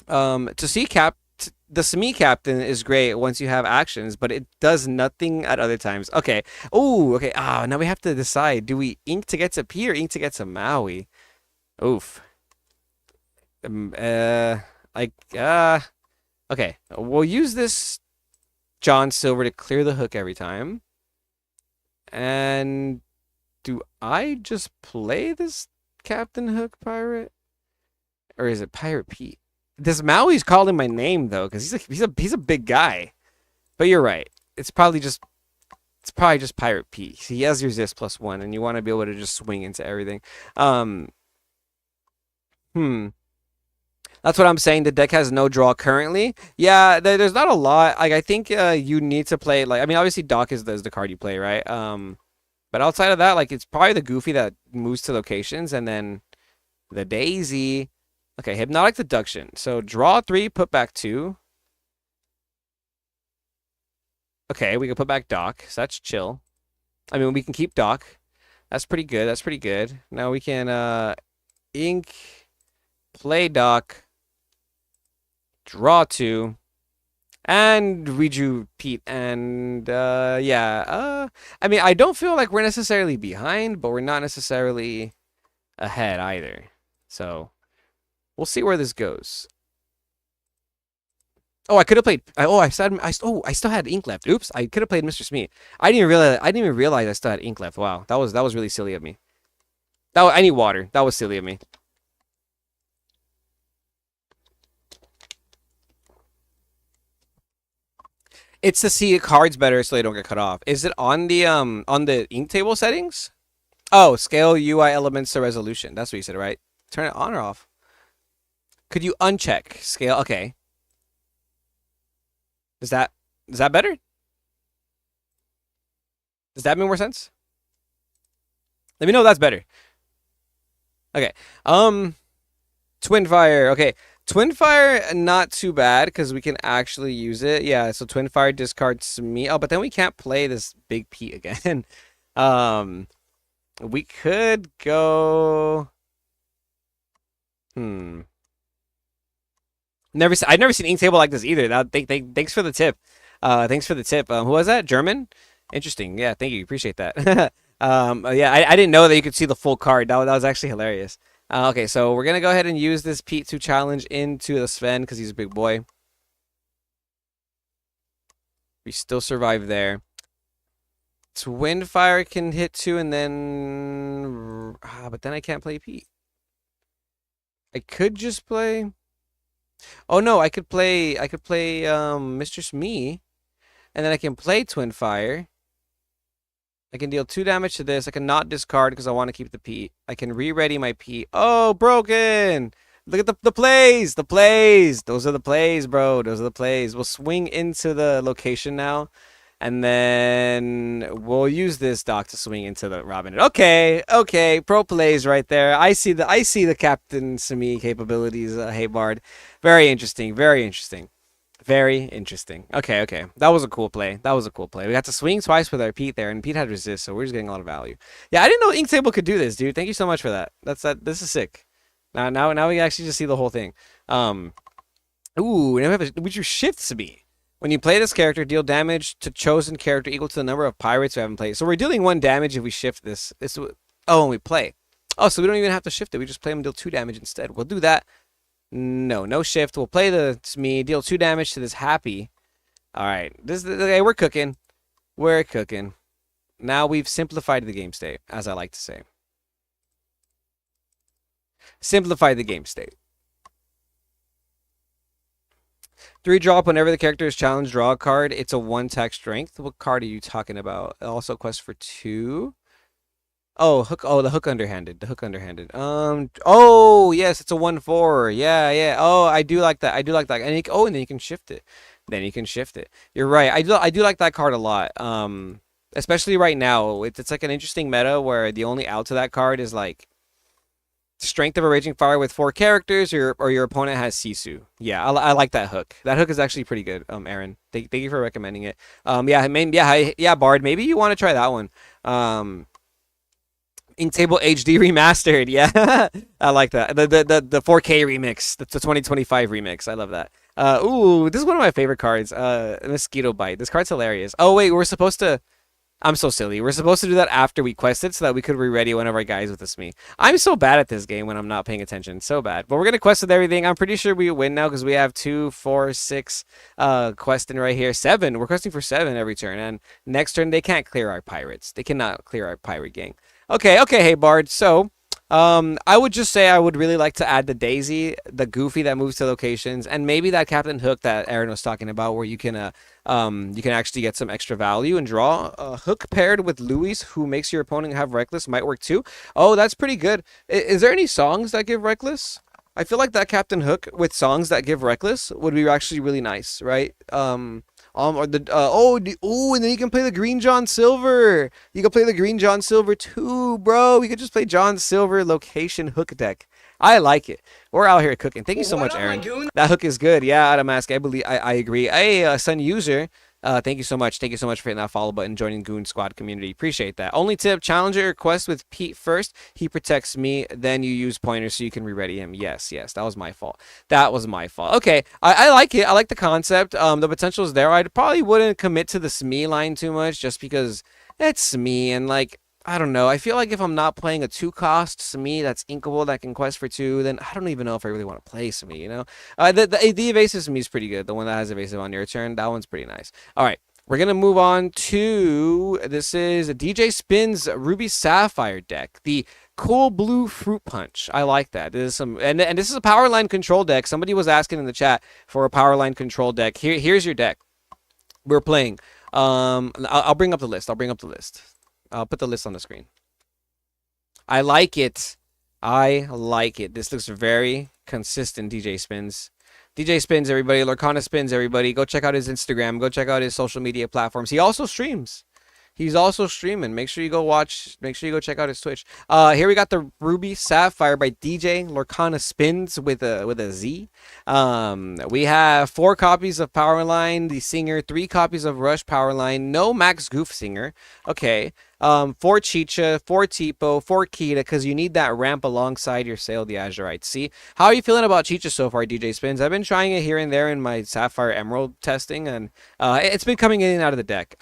To see the semi captain is great once you have actions, but it does nothing at other times. Okay. Oh, okay. Now we have to decide. Do we ink to get to P or ink to get to Maui? Oof. Okay. We'll use this John Silver to clear the hook every time. And do I just play this Captain Hook pirate? Or is it Pirate Pete? This Maui's calling my name though, because he's a big guy. But you're right. It's probably just Pirate Pete. He has resist +1, and you want to be able to just swing into everything. That's what I'm saying. The deck has no draw currently. Yeah, there's not a lot. Like I think you need to play like obviously Doc is the card you play, right? But outside of that, like it's probably the Goofy that moves to locations, and then the Daisy. Okay, Hypnotic Deduction. So draw 3, put back 2. Okay, we can put back Doc. So that's chill. We can keep Doc. That's pretty good. That's pretty good. Now we can ink, play Doc, draw 2, and redo Pete. And yeah. I don't feel like we're necessarily behind, but we're not necessarily ahead either. So we'll see where this goes. Oh, I could have played. I still had ink left. Oops, I could have played Mr. Smee. I didn't even realize I still had ink left. Wow, that was really silly of me. I need water. That was silly of me. It's to see cards better so they don't get cut off. Is it on the ink table settings? Oh, scale UI elements to resolution. That's what you said, right? Turn it on or off? Could you uncheck scale? Okay. Is that better? Does that make more sense? Let me know if that's better. Okay. Twin Fire. Okay. Twin Fire, not too bad because we can actually use it. Yeah, so Twin Fire discards me. Oh, but then we can't play this Big P again. We could go. I've never seen ink table like this either. Thanks for the tip. Thanks for the tip. Who was that? German? Interesting. Yeah, thank you. Appreciate that. Yeah, I didn't know that you could see the full card. That was actually hilarious. Okay, so we're gonna go ahead and use this Pete to challenge into the Sven because he's a big boy. We still survive there. Twin Fire can hit 2 and then but then I can't play Pete. I could just play. Oh no, I could play Mistress Me, and then I can play Twin Fire. I can deal 2 damage to this. I can not discard because I want to keep the Pete. I can re-ready my Pete. Oh, broken! Look at the plays! The plays! Those are the plays, bro. Those are the plays. We'll swing into the location now. And then we'll use this Doc to swing into the Robin. Okay, pro plays right there. I see the Captain Semi capabilities. Hey Bard, very interesting. Okay. That was a cool play. We got to swing twice with our Pete there, and Pete had resist, so we're just getting a lot of value. Yeah, I didn't know ink table could do this, dude. Thank you so much for that. This is sick. Now we actually just see the whole thing. Ooh, now we have would you shift Semi? When you play this character, deal damage to chosen character equal to the number of pirates who haven't played. So we're dealing 1 damage if we shift this. Oh, and we play. Oh, so we don't even have to shift it. We just play him, deal 2 damage instead. We'll do that. No shift. We'll play the Smee, deal 2 damage to this Happy. All right, okay, we're cooking. We're cooking. Now we've simplified the game state, as I like to say. Simplify the game state. 3 drop whenever the character is challenged, draw a card. It's a 1 tech strength. What card are you talking about? Also quest for 2. Oh, hook. Oh, the hook underhanded. The hook underhanded. Oh, yes, it's a 1/4. Yeah. Oh, I do like that. I do like that. And and then you can shift it. Then you can shift it. You're right. I do like that card a lot. Especially right now. It's like an interesting meta where the only out to that card is like strength of a raging fire with 4 characters, or your opponent has Sisu. Yeah, I like that hook. That hook is actually pretty good. Aaron, thank you for recommending it. Yeah, Bard. Maybe you want to try that one. Inktable HD remastered. Yeah, I like that. The 4K remix. The 2025 remix. I love that. Ooh, this is one of my favorite cards. Mosquito Bite. This card's hilarious. Oh wait, we're supposed to. I'm so silly. We're supposed to do that after we quested so that we could re-ready one of our guys with a Smee. I'm so bad at this game when I'm not paying attention. So bad. But we're going to quest with everything. I'm pretty sure we win now because we have 2, 4, 6 questing right here. 7. We're questing for 7 every turn. And next turn, they can't clear our pirates. They cannot clear our pirate gang. Okay, hey, Bard. So, I would just say I would really like to add the Daisy, the Goofy that moves to locations, and maybe that Captain Hook that Aaron was talking about, where you can actually get some extra value and draw. Hook paired with Louis, who makes your opponent have Reckless, might work too. Oh, that's pretty good. Is there any songs that give Reckless? I feel like that Captain Hook with songs that give Reckless would be actually really nice, right? And then you can play the Green John Silver. You can play the Green John Silver too, bro. We could just play John Silver location hook deck. I like it. We're out here cooking. Thank you so much, Aaron. That hook is good. Yeah, Adam Ask. I agree. Hey, Sun User. Thank you so much. Thank you so much for hitting that follow button, joining Goon Squad community. Appreciate that. Only tip, challenger quest with Pete first. He protects me. Then you use pointers so you can re-ready him. Yes. That was my fault. Okay. I like it. I like the concept. The potential is there. I probably wouldn't commit to the Smee line too much just because it's Smee and like, I don't know. I feel like if I'm not playing a 2-cost Smee that's inkable that can quest for 2, then I don't even know if I really want to play Smee, you know? The evasive Smee is pretty good. The one that has evasive on your turn, that one's pretty nice. All right. We're going to move on to, this is DJ Spin's Ruby-Sapphire deck. The cool blue fruit punch. I like that. This is some, and this is a power line control deck. Somebody was asking in the chat for a power line control deck. Here's your deck. We're playing. I'll bring up the list. I'll put the list on the screen. I like it. This looks very consistent, DJ Spins. DJ Spins, everybody. Lorcana Spins, everybody. Go check out his Instagram. Go check out his social media platforms. He also streams. He's also streaming. Make sure you go watch. Make sure you go check out his Twitch. Here we got the Ruby-Sapphire by DJ Lorcana Spins with a Z. We have 4 copies of Powerline, the Singer, 3 copies of Rush Powerline, no Max Goof Singer. Okay. 4 Chicha, 4 Tipo, 4 Kita, because you need that ramp alongside your Sail the Azurite. See? How are you feeling about Chicha so far, DJ Spins? I've been trying it here and there in my Sapphire Emerald testing, and it's been coming in and out of the deck.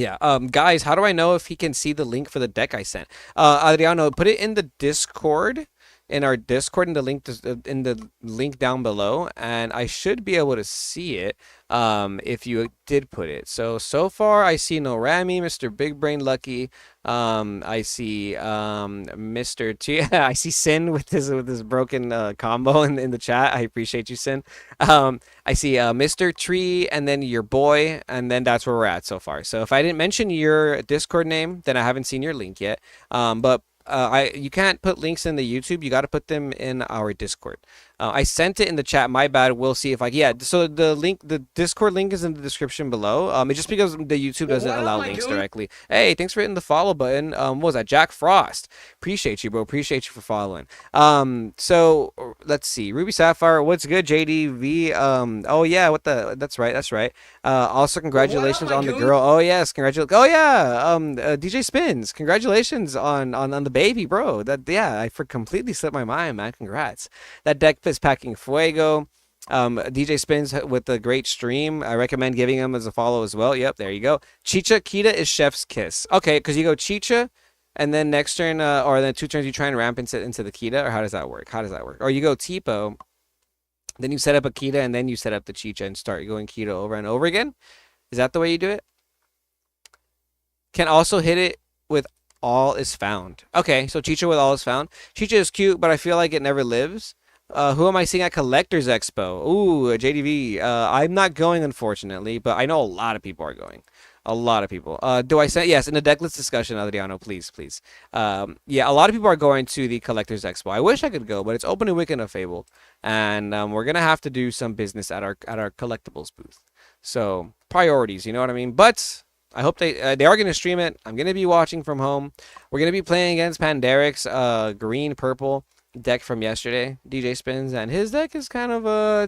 Guys, how do I know if he can see the link for the deck I sent? Adriano, put it in the Discord, in our Discord, in the link down below, and I should be able to see it if you did put it. So far I see no Rami, Mr. Big Brain Lucky. I see Mr. T. I see Sin with his broken combo in the chat. I appreciate you, Sin. I see Mr. Tree, and then your boy, and then that's where we're at so far. So if I didn't mention your Discord name, then I haven't seen your link yet. But you can't put links in the YouTube. You got to put them in our Discord. I sent it in the chat. My bad. We'll see if so the Discord link is in the description below. It's just because the YouTube doesn't allow links directly. Hey, thanks for hitting the follow button. What was that? Jack Frost. Appreciate you, bro. Appreciate you for following. So let's see. Ruby-Sapphire. What's good, JDV? Oh yeah. That's right. Also, congratulations on the girl. Oh yes, congratulations. Oh yeah. DJ Spins. Congratulations on the baby, bro. I completely slipped my mind, man. Congrats. That deck is packing Fuego. DJ Spins with the great stream. I recommend giving him as a follow as well. Yep, there you go. Chicha Kita is Chef's Kiss. Okay, because you go Chicha, and then next turn, or then 2 turns you try and ramp into the Kita, or how does that work? How does that work? Or you go Tipo, then you set up a Kita, and then you set up the Chicha and start going Kita over and over again? Is that the way you do it? Can also hit it with All Is Found. Okay, so Chicha with All Is Found. Chicha is cute, but I feel like it never lives. Who am I seeing at Collectors Expo? Ooh, JDV. I'm not going, unfortunately, but I know a lot of people are going. A lot of people. Do I say yes in the decklist discussion, Adriano? Please, please. Yeah, a lot of people are going to the Collectors Expo. I wish I could go, but it's opening weekend of Fabled, and we're gonna have to do some business at our collectibles booth. So priorities, you know what I mean? But I hope they are going to stream it. I'm going to be watching from home. We're going to be playing against Pandaric's green-purple deck from yesterday, DJ Spins, and his deck is kind of a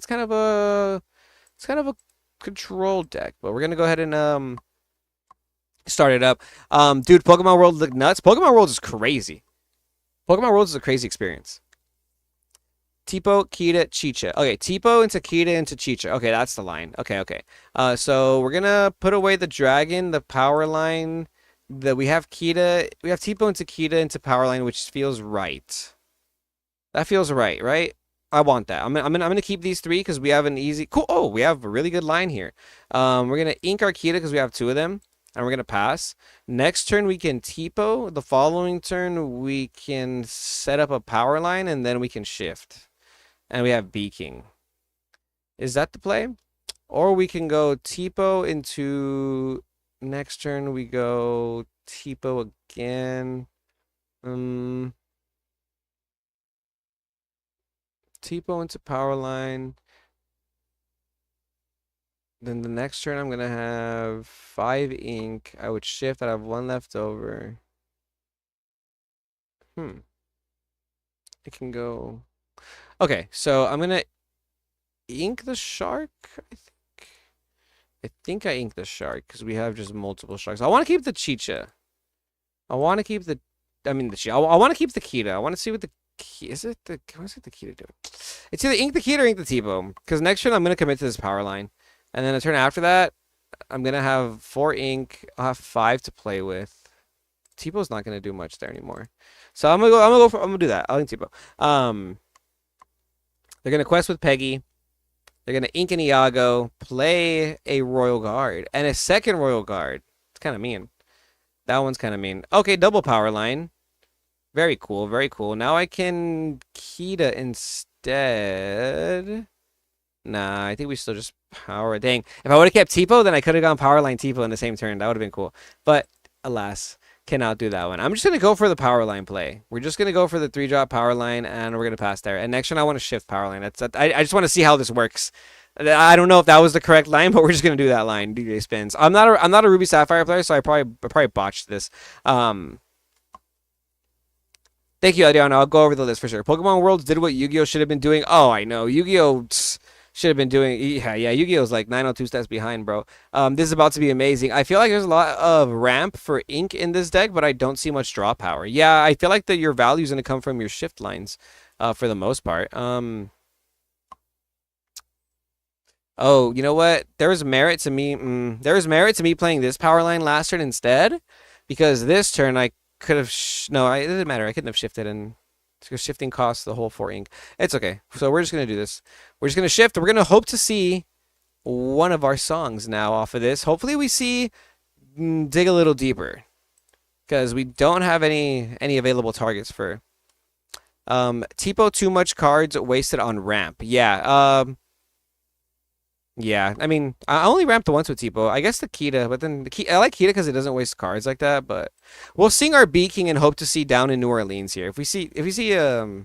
controlled deck. But we're going to go ahead and start it up. Dude, Pokemon World looked nuts. Pokemon World is crazy. Pokemon World is a crazy experience. Tipo, Kita, Chicha. Okay, Tipo into Kita into Chicha. Okay, that's the line. Okay, okay. So we're gonna put away the dragon, the power line. We have Kita. We have Tipo into Kita into power line, which feels right. That feels right, right? I want that. I'm gonna keep these 3 because we have an easy. Cool. Oh, we have a really good line here. We're gonna ink our Kita because we have 2 of them. And we're going to pass. Next turn, we can Tipo. The following turn, we can set up a power line, and then we can shift. And we have Beaking. Is that the play? Or we can go Tipo into... Next turn, we go Tipo again. Tipo into power line. Then the next turn, I'm going to have 5 ink. I would shift. I have 1 left over. It can go... Okay, so I'm going to ink the shark, I think. I think I ink the shark because we have just multiple sharks. I want to keep the Chicha. I want to keep the... I mean, the Chicha. I want to keep the Kita. I want to see what the... Is it the... What is it the Kita doing? It's either ink the Kita or ink the Tipo. Because next turn, I'm going to commit to this power line. And then a turn after that, I'm going to have 4 ink. I'll have 5 to play with. Tipo's not going to do much there anymore. So I'm going to do that. I'll ink Tipo. They're going to quest with Peggy. They're going to ink an Iago, play a Royal Guard, and a second Royal Guard. It's kind of mean. That one's kind of mean. Okay, double power line. Very cool, very cool. Now I can Kita instead. Nah, I think we still just power. Dang. If I would have kept Tipo, then I could have gone power line Tipo in the same turn. That would have been cool. But, alas, cannot do that one. I'm just going to go for the power line play. We're just going to go for the 3-drop power line, and we're going to pass there. And next turn, I want to shift power line. I just want to see how this works. I don't know if that was the correct line, but we're just going to do that line. DJ Spins. I'm not a Ruby-Sapphire player, so I probably botched this. Thank you, Adriano. I'll go over the list for sure. Pokemon Worlds did what Yu-Gi-Oh! Should have been doing. Oh, I know. Yu-Gi-Oh! Should have been doing. Yeah, Yu-Gi-Oh's like 902 steps behind, bro. This is about to be amazing. I feel like there's a lot of ramp for ink in this deck, but I don't see much draw power. Yeah, I feel like that your value is going to come from your shift lines for the most part. Oh, you know what? There was merit to me. There was merit to me playing this power line last turn instead, because this turn I could have. No, it didn't matter. I couldn't have shifted, and shifting costs the whole 4 ink. It's okay. So we're just gonna do this. We're just gonna shift. We're gonna hope to see one of our songs now off of this. Hopefully we see Dig a Little Deeper, because we don't have any available targets for Tipo. Too much cards wasted on ramp. Yeah. Yeah, I mean, I only ramped the once with Tipo. I guess the Kita, but then I like Kita because it doesn't waste cards like that. But we'll sing our Beaking and hope to see down in New Orleans here. If we see if we see Dig a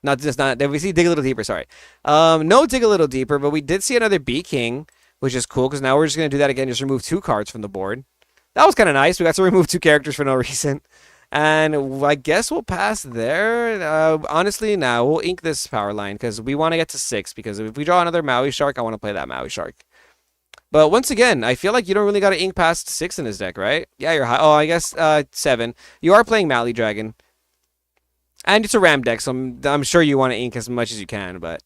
Little Deeper. Sorry, no Dig a Little Deeper, but we did see another Beaking, which is cool because now we're just gonna do that again. Just remove 2 cards from the board. That was kind of nice. We got to remove 2 characters for no reason. And I guess we'll pass there. Honestly, now we'll ink this power line because we want to get to 6. Because if we draw another Maui Shark, I want to play that Maui Shark. But once again, I feel like you don't really got to ink past 6 in this deck, right? Yeah, you're high. Oh, I guess 7. You are playing Mally Dragon. And it's a Ram deck, so I'm sure you want to ink as much as you can. But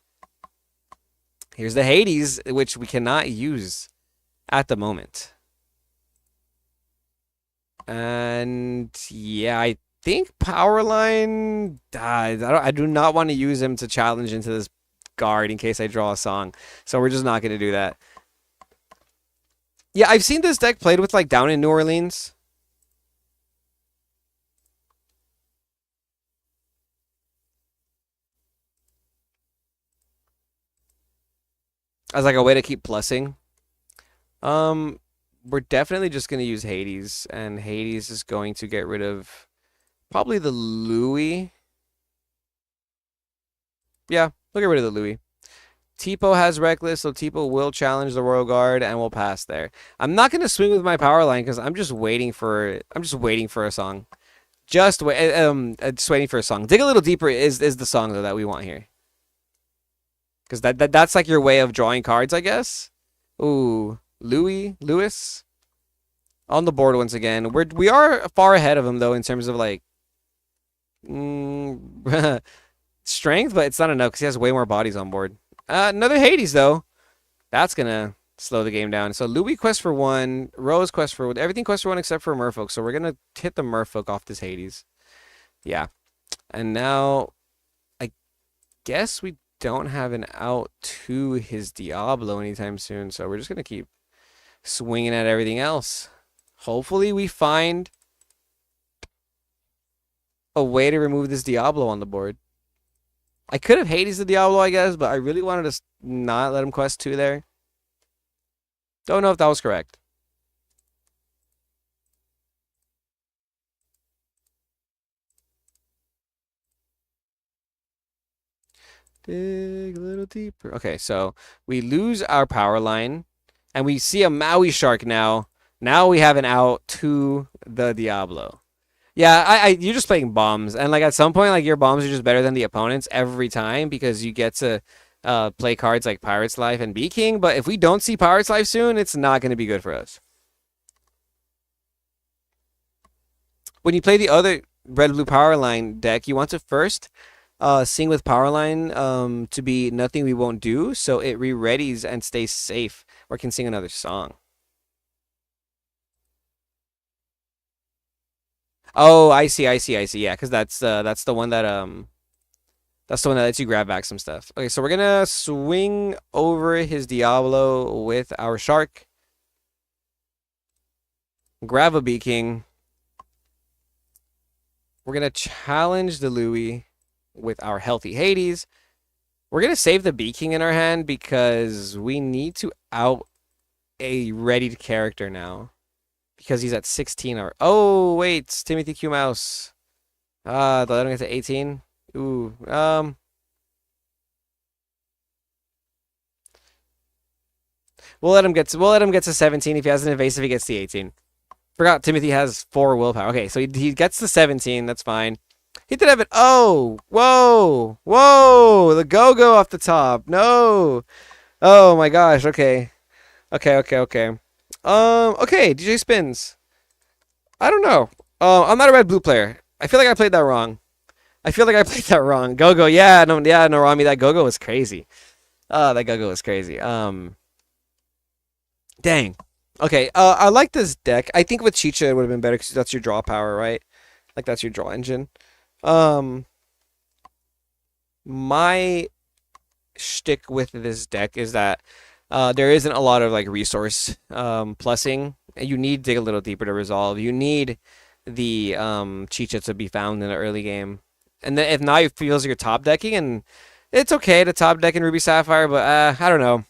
Here's the Hades, which we cannot use at the moment. And yeah, I think Powerline. I do not want to use him to challenge into this guard in case I draw a song. So we're just not going to do that. Yeah, I've seen this deck played with like down in New Orleans. As like a way to keep plussing. We're definitely just going to use Hades, and Hades is going to get rid of probably the Louis. Yeah, we'll get rid of the Louis. Tipo has Reckless, so Tipo will challenge the Royal Guard, and we'll pass there. I'm not going to swing with my power line because I'm just waiting for a song. Just waiting for a song. Dig a little deeper is the song though that we want here. Because that's like your way of drawing cards, I guess. Ooh, Lewis on the board once again. We are far ahead of him though in terms of like strength, but it's not enough because he has way more bodies on board. Another Hades though. That's gonna slow the game down. So Louis quest for 1, Rose quest for 1, everything quest for 1 except for Merfolk. So we're gonna hit the Merfolk off this Hades. Yeah, and now I guess we don't have an out to his Diablo anytime soon. So we're just gonna keep swinging at everything else. Hopefully we find a way to remove this Diablo on the board. I could have Hades the Diablo, I guess, but I really wanted to not let him quest 2 there. Don't know if that was correct. Dig a little deeper. Okay, so we lose our power line, and we see a Maui Shark now. Now we have an out to the Diablo. Yeah, you're just playing bombs, and like at some point, like your bombs are just better than the opponents every time because you get to play cards like Pirate's Life and Bee King. But if we don't see Pirate's Life soon, it's not going to be good for us. When you play the other red-blue power line deck, you want to first sing with power line to be nothing we won't do, so it re-readies and stays safe, or can sing another song. Oh, I see. Yeah, because that's the one that lets you grab back some stuff. Okay, so we're gonna swing over his Diablo with our Shark. Grab a Bee King. We're gonna challenge the Louis with our healthy Hades. We're gonna save the Bee King in our hand because we need to out a readied character now. Because he's at 16 or oh wait, it's Timothy Q Mouse. They'll let him get to 18. Ooh, we'll let him get to 17. If he has an evasive, he gets to 18. Forgot Timothy has 4 willpower. Okay, so he gets to 17. That's fine. He did have it. Oh, whoa, the go-go off the top. No. Oh my gosh. Okay. Okay, DJ Spins. I don't know. I'm not a red-blue player. I feel like I played that wrong. Go-go. Yeah, no, Rami, that go-go was crazy. That go-go was crazy. Dang. Okay, I like this deck. I think with Chicha it would have been better because that's your draw power, right? Like that's your draw engine. My shtick with this deck is that there isn't a lot of like resource plussing. You need to dig a little deeper to resolve. You need the Chicha to be found in the early game. And then if now you feels like you're top decking, and it's okay to top deck in Ruby-Sapphire, but I don't know.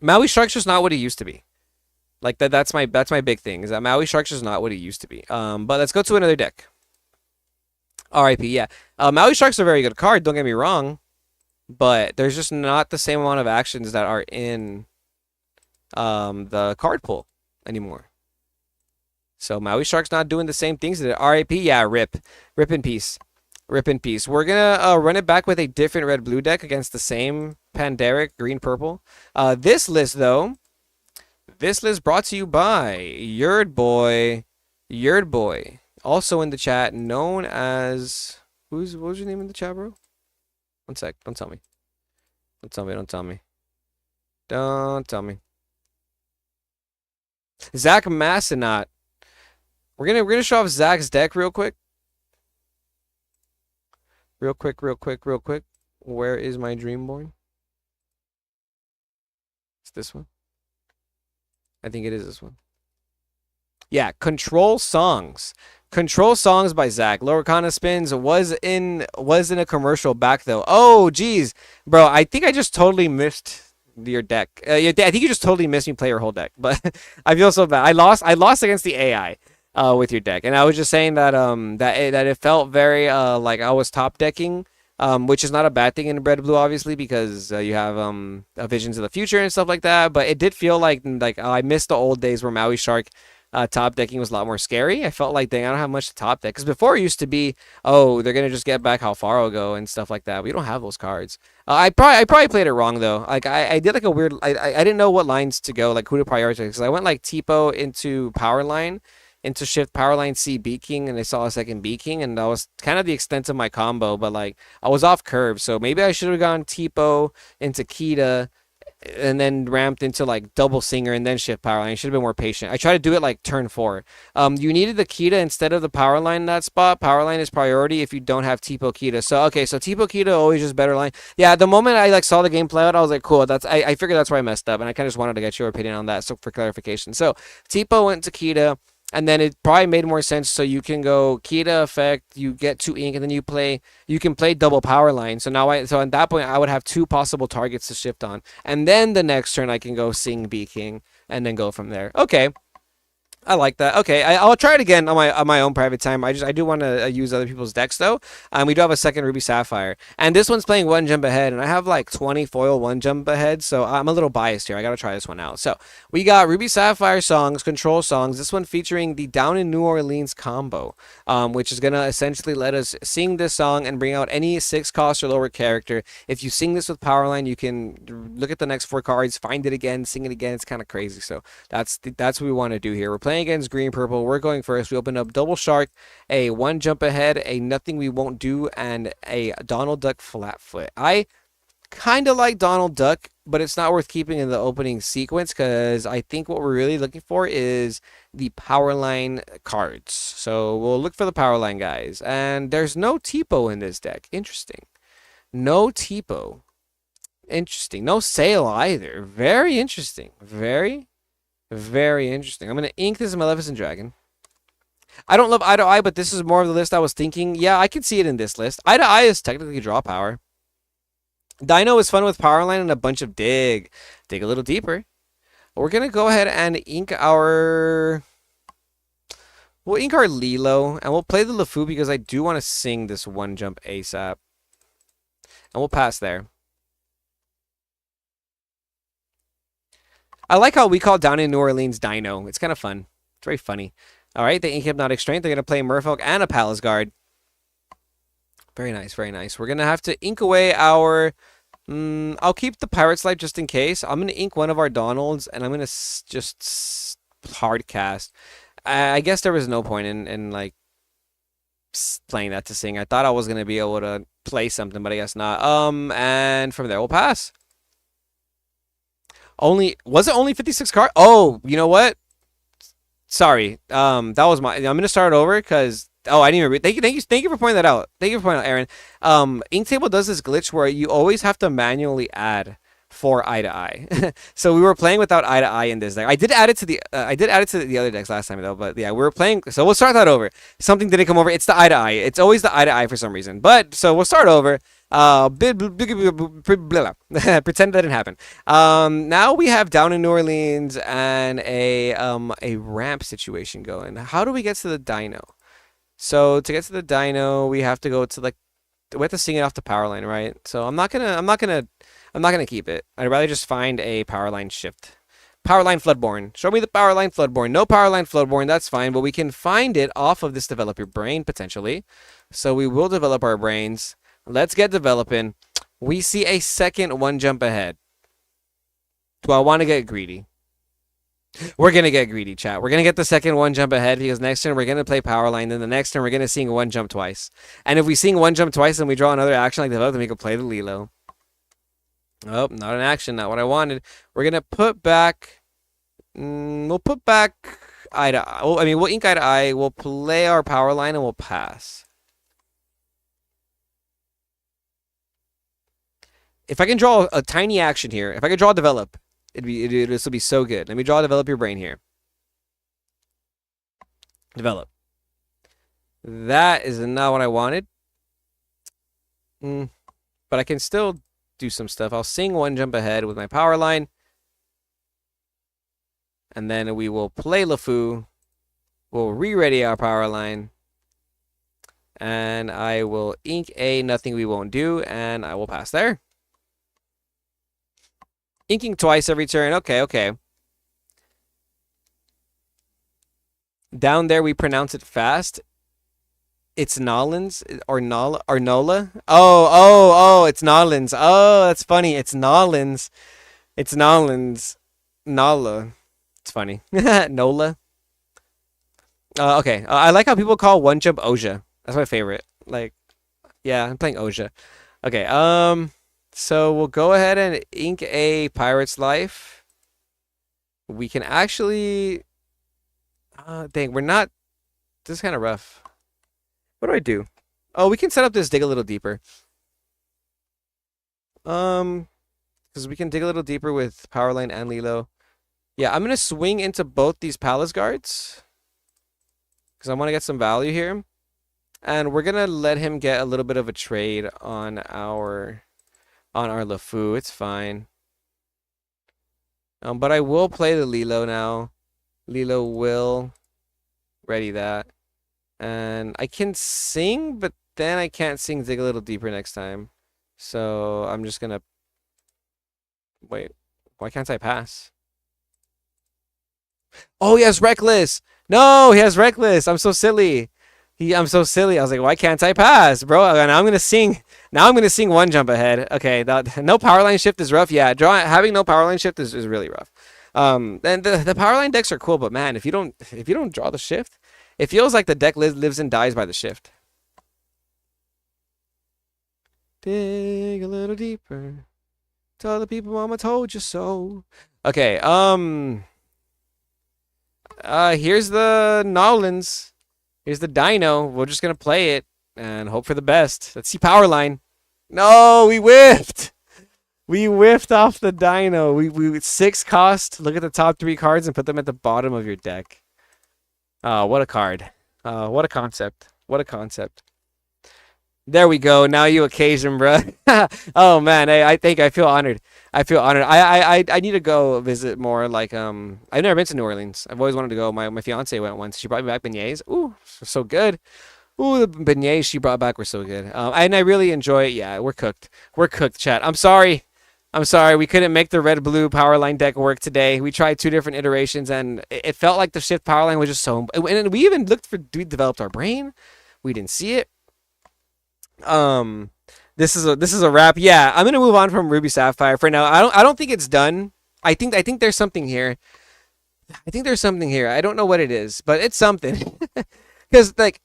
Maui Shark's just not what he used to be. Like that's my big thing, is that Maui Shark's just not what he used to be. But let's go to another deck. RIP, yeah. Maui Shark's a very good card, don't get me wrong. But there's just not the same amount of actions that are in the card pool anymore. So Maui Shark's not doing the same things that RIP, yeah, rip in peace. Rip in peace. We're gonna run it back with a different red-blue deck against the same Pandaric green-purple. This list brought to you by Yerd Boy, also in the chat, known as what was your name in the chat, bro? One sec, don't tell me. Don't tell me. Zach Massinot. We're gonna show off Zach's deck real quick. Real quick. Where is my Dreamborn? It's this one. I think it is this one. Yeah, Control Songs. Control Songs by Zach. Lorcana Spins was in a commercial back though. Oh, geez. Bro, I think I just totally missed your deck. I think you just totally missed me play your whole deck. But I feel so bad. I lost against the AI with your deck. And I was just saying that that it felt very like I was top decking. Which is not a bad thing in Red Blue, obviously, because you have visions of the future and stuff like that. But it did feel like I missed the old days where Maui Shark top decking was a lot more scary. I felt like, dang, I don't have much to top deck. Because before it used to be, oh, they're going to just get back how far I'll go and stuff like that. We don't have those cards. I probably played it wrong, though. Like, I did like a weird, I didn't know what lines to go, like who to prioritize. Because I went like Tipo into Power Line, into Shift Power Line C B King, and I saw a second B King, and that was kind of the extent of my combo. But like, I was off curve, so maybe I should have gone Tipo into Kita, and then ramped into like double Singer and then Shift Power Line. I should have been more patient. I tried to do it like turn 4. You needed the Kita instead of the Power Line in that spot. Power Line is priority if you don't have Tipo Kita. So okay, so Tipo Kita always just better line. Yeah, the moment I like saw the game play out, I was like, cool. I figured that's where I messed up, and I kind of just wanted to get your opinion on that. So for clarification, so Tipo went to Kita. And then it probably made more sense, so you can go Kita effect, you get 2 ink, and then you can play double Power Line. So so at that point I would have 2 possible targets to shift on. And then the next turn I can go Sing B King and then go from there. Okay. I like that. Okay, I'll try it again on my own private time. I do want to use other people's decks though. We do have a second Ruby-Sapphire, and this one's playing 1 jump ahead, and I have like 20 foil 1 jump ahead, so I'm a little biased here. I gotta try this one out. So we got Ruby-Sapphire songs, Control Songs. This one featuring the Down in New Orleans combo, which is gonna essentially let us sing this song and bring out any 6 cost or lower character. If you sing this with Powerline, you can look at the next 4 cards, find it again, sing it again. It's kind of crazy. So that's what we want to do here. We're playing against green purple. We're going first. We open up double shark, a 1 jump ahead, a nothing we won't do, and a Donald Duck flatfoot. I kind of like Donald Duck, but it's not worth keeping in the opening sequence because I think what we're really looking for is the power line cards. So we'll look for the power line guys, and there's no Tipo in this deck. Interesting. No Tipo. Interesting. No Sale either. Very interesting. Very interesting. I'm going to ink this Maleficent Dragon. I don't love Eye to Eye, but this is more of the list I was thinking. Yeah, I can see it in this list. Eye to Eye is technically draw power. Dino is fun with Powerline and a bunch of dig. Dig a little deeper. We're going to go ahead and ink our... We'll ink our Lilo, and we'll play the LeFou because I do want to sing this 1 jump ASAP. And we'll pass there. I like how we call Down in New Orleans Dino. It's kind of fun. It's very funny. All right, they ink Hypnotic Strength. They're going to play Merfolk and a Palace Guard. Very nice, very nice. We're going to have to ink away our... I'll keep the Pirate's Life just in case. I'm going to ink one of our Donalds, and I'm going to just hard cast. I guess there was no point in like, playing that to sing. I thought I was going to be able to play something, but I guess not. And from there, we'll pass. Was it only 56 cards? Oh, you know what? Sorry. That was my. I'm gonna start over because. Oh, I didn't even. Thank you for pointing that out. Thank you for pointing out, Aaron. Inktable does this glitch where you always have to manually add for Eye to Eye. So we were playing without Eye to Eye in this deck. I did add it to the other decks last time though. But yeah, we were playing. So we'll start that over. Something didn't come over. It's the Eye to Eye. It's always the Eye to Eye for some reason. But so we'll start over. Pretend that didn't happen. Now we have Down in New Orleans and a ramp situation going. How do we get to the Dino? So to get to the Dino, we have to go to like we have to sing it off the power line, right? So I'm not gonna keep it. I'd rather just find a power line shift. Powerline Floodborn. Show me the Powerline Floodborn. No Powerline Floodborn, that's fine, but we can find it off of this Develop Your Brain potentially. So we will develop our brains. Let's get developing. We see a second 1 jump ahead. Do I want to get greedy? We're going to get greedy, chat. We're going to get the second 1 jump ahead because next turn we're going to play Powerline. Then the next turn we're going to sing 1 jump twice. And if we sing 1 jump twice and we draw another action like develop, then we can play the Lilo. Oh, not an action. Not what I wanted. We're gonna put back. We'll put back eye to eye. Well, I mean, we'll ink eye to eye. We'll play our power line and we'll pass. If I can draw a tiny action here, if I could draw develop, this will be so good. Let me draw develop your brain here. Develop. That is not what I wanted. But I can still do some stuff. I'll sing one jump ahead with my power line. And then we will play LeFou. We'll re-ready our power line. And I will ink a nothing we won't do. And I will pass there. Inking twice every turn. Okay, okay. Down there we pronounce it fast. It's Nolans or Nola or Nola. Oh, it's Nolans. Oh, that's funny. It's Nolans. It's Nolans. Nala. It's funny. Nola. Okay. I like how people call one jump Oja. That's my favorite. Like, yeah, I'm playing Oja. Okay. So we'll go ahead and ink a Pirate's Life. We can actually. Dang, we're not. This is kind of rough. What do I do? Oh, we can set up this dig a little deeper. Because we can dig a little deeper with Powerline and Lilo. Yeah, I'm gonna swing into both these Palace Guards. Because I want to get some value here. And we're gonna let him get a little bit of a trade on our LeFou. It's fine. But I will play the Lilo now. Lilo will ready that. And I can sing, but then I can't sing dig a little deeper next time. So I'm just gonna wait. Why can't I pass? Oh, he has Reckless. No, he has Reckless. I'm so silly. I'm so silly. I was like, why can't I pass, bro? Now I'm gonna sing. Now I'm gonna sing one jump ahead. Okay, no power line shift is rough. Yeah, having no power line shift is really rough. And the power line decks are cool, but man, if you don't draw the shift, it feels like the deck lives and dies by the shift. Dig a little deeper. Tell the people mama told you so. Okay, here's the Nolans. Here's the Dino. We're just gonna play it and hope for the best. Let's see power line. No, we whiffed. We whiffed off the Dino. We 6 cost. Look at the top 3 cards and put them at the bottom of your deck. Oh, what a card. What a concept. What a concept. There we go. Now you occasion, bruh. Oh man, I think I feel honored. I feel honored. I need to go visit more. Like I've never been to New Orleans. I've always wanted to go. My fiance went once. She brought me back beignets. Ooh, so good. Ooh, the beignets she brought back were so good. And I really enjoy it. Yeah, we're cooked. We're cooked, chat. I'm sorry. I'm sorry. We couldn't make the red-blue power line deck work today. We tried 2 different iterations, and it felt like the shift power line was just so. And we even looked for. We developed our brain. We didn't see it. This is a wrap. Yeah, I'm gonna move on from Ruby-Sapphire for now. I don't think it's done. I think there's something here. I think there's something here. I don't know what it is, but it's something. Because like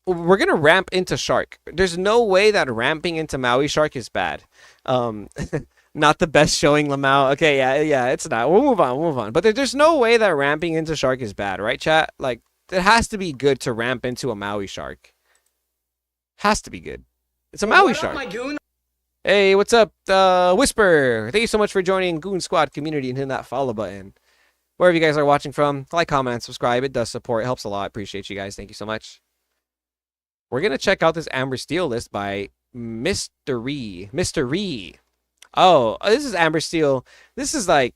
we're gonna ramp into Shark. There's no way that ramping into Maui Shark is bad. Not the best showing Lamau. Okay, yeah, it's not. We'll move on. But there's no way that ramping into Shark is bad, right, chat? Like it has to be good to ramp into a Maui Shark. Has to be good. It's a Maui Shark. Hey, what's up, Whisper? Thank you so much for joining Goon Squad community and hitting that follow button. Wherever you guys are watching from, like, comment, subscribe. It does support. It helps a lot. Appreciate you guys. Thank you so much. We're gonna check out this Amber Steel list by Mystery. Oh, this is Amber Steel. This is the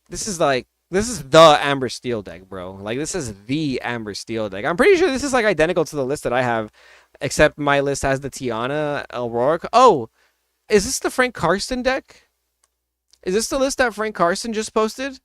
Amber Steel deck, bro. Like this is the Amber Steel deck. I'm pretty sure this is like identical to the list that I have. Except my list has the Tiana, Aurora. Oh, is this the Frank Karsten deck? Is this the list that Frank Karsten just posted?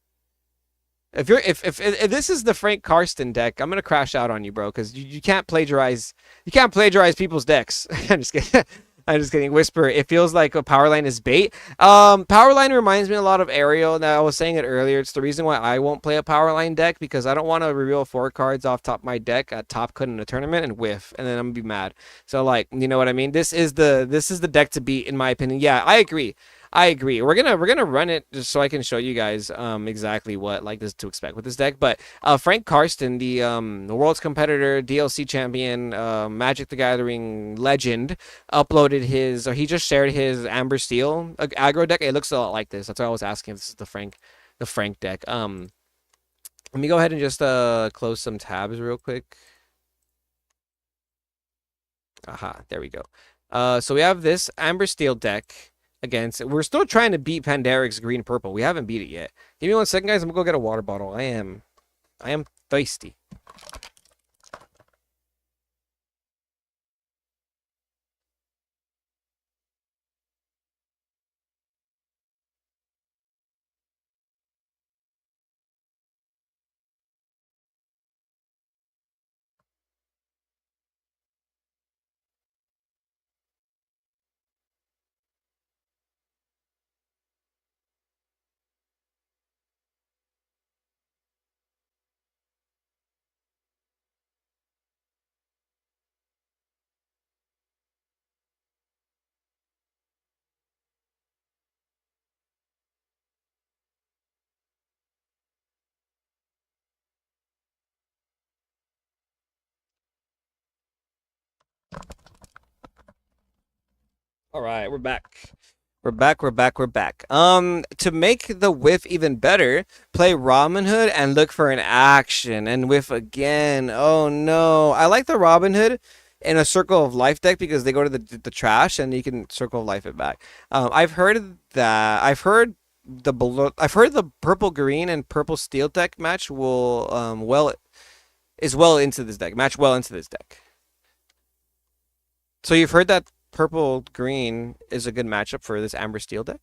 If this is the Frank Karsten deck, I'm gonna crash out on you, bro, because you can't plagiarize. You can't plagiarize people's decks. I'm just kidding. I'm just kidding. Whisper. It feels like a power line is bait. Power line reminds me a lot of Ariel. Now I was saying it earlier. It's the reason why I won't play a power line deck because I don't want to reveal 4 cards off top of my deck at top cut in a tournament and whiff, and then I'm gonna be mad. So like, you know what I mean? This is the deck to beat in my opinion. Yeah, I agree. I agree. We're gonna run it just so I can show you guys exactly what like this to expect with this deck. But Frank Karsten, the world's competitor, DLC champion, Magic the Gathering legend, uploaded his or he just shared his Amber Steel aggro deck. It looks a lot like this. That's why I was asking if this is the Frank deck. Let me go ahead and just close some tabs real quick. Aha, there we go. So we have this Amber Steel deck against. We're still trying to beat Pandaric's green purple. We haven't beat it yet. Give me 1 second, guys. I'm gonna go get a water bottle. I am thirsty. All right, we're back. We're back. To make the whiff even better, play Robin Hood and look for an action and whiff again. Oh no. I like the Robin Hood in a Circle of Life deck because they go to the trash and you can Circle of Life it back. I've heard that. I've heard the purple green and purple steel deck match will is well into this deck. Match well into this deck. So you've heard that purple green is a good matchup for this Amber Steel deck.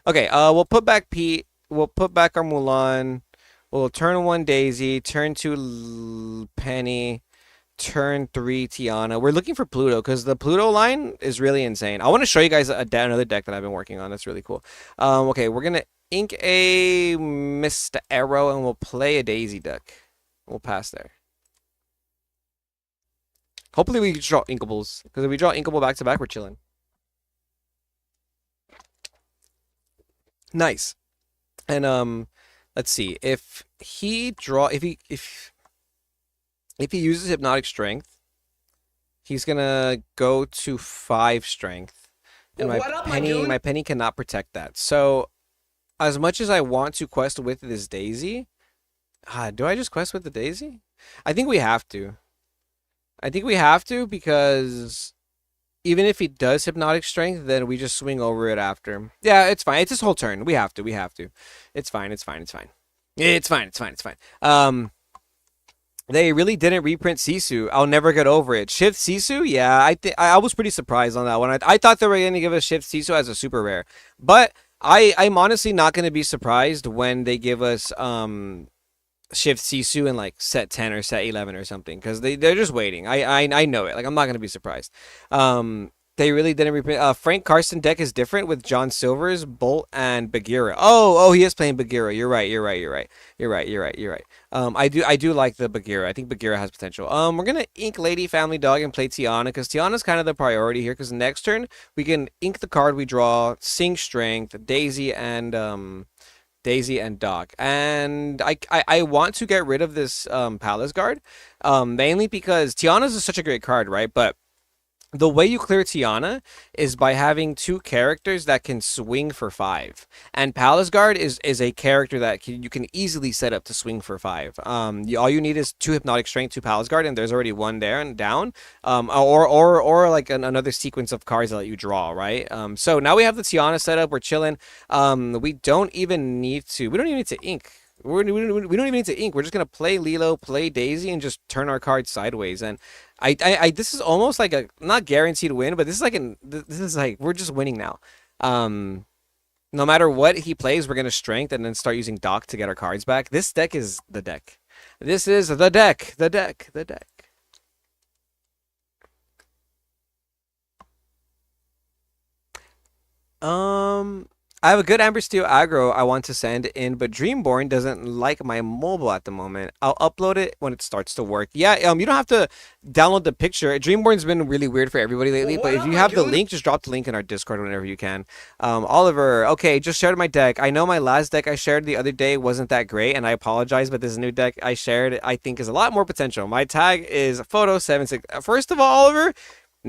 Okay, we'll put back Pete. We'll put back our Mulan. We'll turn 1 Daisy, turn 2 Penny, turn 3 Tiana. We're looking for Pluto because the Pluto line is really insane. I want to show you guys another deck that I've been working on. That's really cool. Okay, we're gonna ink a Mr. Arrow and we'll play a Daisy deck. We'll pass there. Hopefully we draw Inkables, because if we draw Inkable back to back, we're chilling. Nice. And let's see. If he uses Hypnotic Strength, he's gonna go to 5 Strength. And my penny cannot protect that. So as much as I want to quest with this Daisy, do I just quest with the Daisy? I think we have to. I think we have to because even if he does Hypnotic Strength, then we just swing over it after. Yeah, it's fine. It's his whole turn. We have to. We have to. It's fine. It's fine. It's fine. It's fine. It's fine. It's fine. They really didn't reprint Sisu. I'll never get over it. Shift Sisu? Yeah, I was pretty surprised on that one. I thought they were going to give us Shift Sisu as a super rare. But I'm honestly not going to be surprised when they give us Shift Sisu in like set 10 or set 11 or something because they're just waiting. I know it. Like I'm not gonna be surprised. They really didn't reprint. Frank Karsten deck is different with John Silver's Bolt and Bagheera. Oh, he is playing Bagheera. You're right. I do like the Bagheera. I think Bagheera has potential. We're gonna ink Lady Family Dog and play Tiana because Tiana's kind of the priority here. Because next turn we can ink the card we draw, Sing Strength, Daisy and Doc. And I want to get rid of this Palace Guard, mainly because Tiana's is such a great card, right? But the way you clear Tiana is by having 2 characters that can swing for 5. And Palace Guard is a character that you can easily set up to swing for 5. All you need is 2 Hypnotic Strength, 2 Palace Guard, and there's already 1 there and down. Or like another sequence of cards that let you draw, right? So now we have the Tiana set up. We're chilling. We don't even need to ink. We don't even need to ink. We're just gonna play Lilo, play Daisy, and just turn our cards sideways. And this is almost like a not guaranteed win, but this is like we're just winning now. No matter what he plays, we're gonna strength and then start using Doc to get our cards back. This deck is the deck. This is the deck. The deck. The deck. I have a good Amber Steel aggro I want to send in, but Dreamborn doesn't like my mobile at the moment. I'll upload it when it starts to work. Yeah, you don't have to download the picture. Dreamborn's been really weird for everybody lately, but if you have the link, just drop the link in our Discord whenever you can. Oliver, okay, just shared my deck. I know my last deck I shared the other day wasn't that great, and I apologize, but this new deck I shared I think is a lot more potential. My tag is photo76. First of all, Oliver,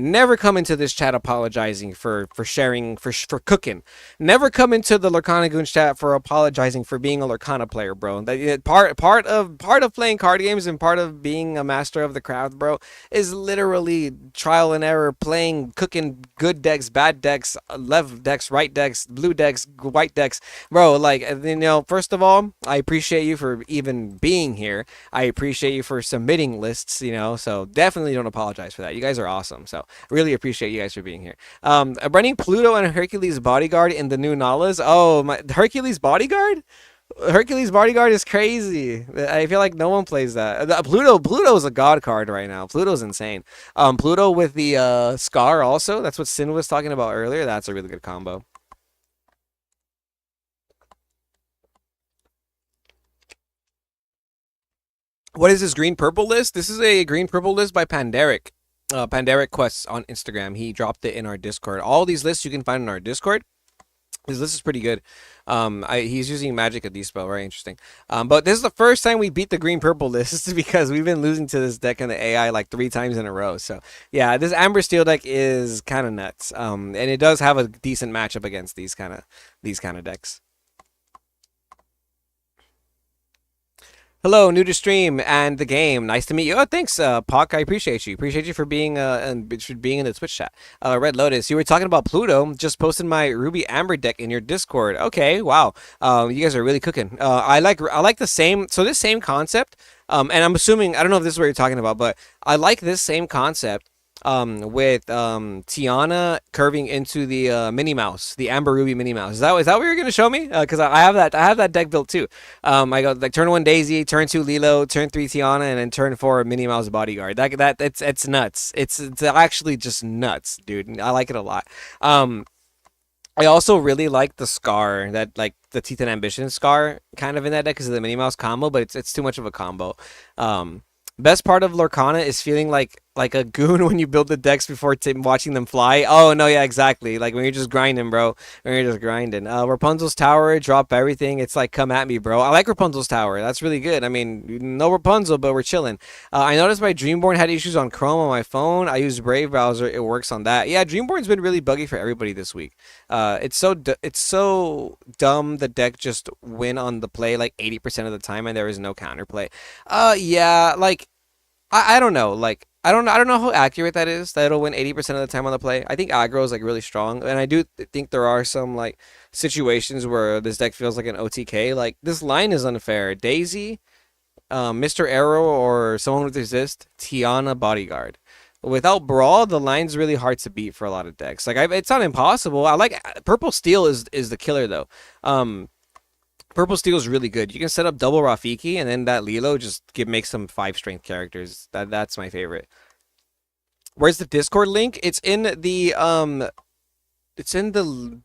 never come into this chat apologizing for sharing for cooking. Never come into the Lorcana Goons chat for apologizing for being a Lorcana player, bro. That part of playing card games and part of being a master of the craft, bro, is literally trial and error, playing, cooking good decks, bad decks, left decks, right decks, blue decks, white decks, bro. Like, first of all, I appreciate you for even being here. I appreciate you for submitting lists, so definitely don't apologize for that. You guys are awesome. So really appreciate you guys for being here. Running Pluto and Hercules Bodyguard in the new Nalas. Oh, my Hercules Bodyguard? Hercules Bodyguard is crazy. I feel like no one plays that. Pluto's a god card right now. Pluto's insane. Pluto with the Scar also. That's what Sin was talking about earlier. That's a really good combo. What is this green-purple list? This is a green-purple list by Pandaric. Pandaric Quests on Instagram. He dropped it in our Discord. All these lists you can find in our Discord. This list is pretty good. He's using Magic at Dispel. Very interesting. But this is the first time we beat the green-purple list because we've been losing to this deck in the AI like 3 times in a row. So, yeah, this Amber Steel deck is kind of nuts. And it does have a decent matchup against these kind of decks. Hello, new to stream and the game. Nice to meet you. Oh, thanks, Puck. I appreciate you. Appreciate you for being and for being in the Twitch chat. Red Lotus, you were talking about Pluto. Just posted my Ruby Amber deck in your Discord. Okay, wow. You guys are really cooking. I like the same. So this same concept. And I'm assuming I don't know if this is what you're talking about, but I like this same concept. With Tiana curving into the Minnie Mouse, the Amber Ruby Minnie Mouse. Is that what you're gonna show me? Because I have that deck built too. I go like turn 1 Daisy, turn 2 Lilo, turn 3 Tiana, and then turn 4 Minnie Mouse Bodyguard. It's nuts. It's actually just nuts, dude. I like it a lot. I also really like the Scar, that like the Teeth and Ambition Scar kind of in that deck because of the Minnie Mouse combo, but it's too much of a combo. Best part of Lorcana is feeling like a goon when you build the decks before watching them fly. Oh, no, yeah, exactly. Like when you're just grinding, bro. When you're just grinding. Rapunzel's Tower, drop everything. It's like, come at me, bro. I like Rapunzel's Tower. That's really good. I mean, no Rapunzel, but we're chilling. I noticed my Dreamborn had issues on Chrome on my phone. I use Brave browser. It works on that. Yeah, Dreamborn's been really buggy for everybody this week. It's so dumb the deck just win on the play like 80% of the time and there is no counterplay. Yeah, like I don't know. Like I don't know how accurate that is. That it'll win 80% of the time on the play. I think aggro is like really strong, and I do think there are some like situations where this deck feels like an OTK. Like this line is unfair. Daisy, Mr. Arrow, or someone with resist, Tiana Bodyguard. Without Brawl, the line's really hard to beat for a lot of decks. Like it's not impossible. I like Purple Steel is the killer though. Purple Steel is really good. You can set up double Rafiki, and then that Lilo just make some 5 strength characters. That's my favorite. Where's the Discord link? It's in the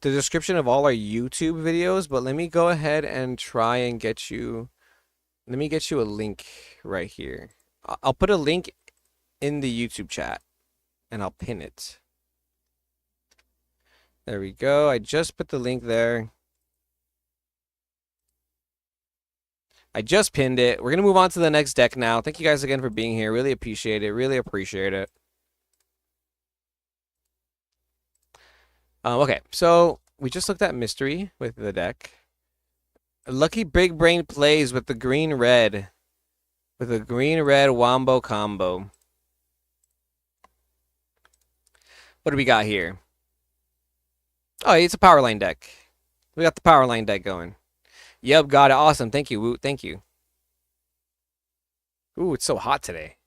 description of all our YouTube videos. But let me go ahead and try and get you. Let me get you a link right here. I'll put a link in the YouTube chat, and I'll pin it. There we go. I just put the link there. I just pinned it. We're going to move on to the next deck now. Thank you guys again for being here. Really appreciate it. Really appreciate it. Okay, so we just looked at Mystery with the deck. Lucky Big Brain plays with the green-red. With a green-red Wombo combo. What do we got here? Oh, it's a power line deck. We got the power line deck going. Yep, got it. Awesome. Thank you, Woot. Thank you. Ooh, it's so hot today.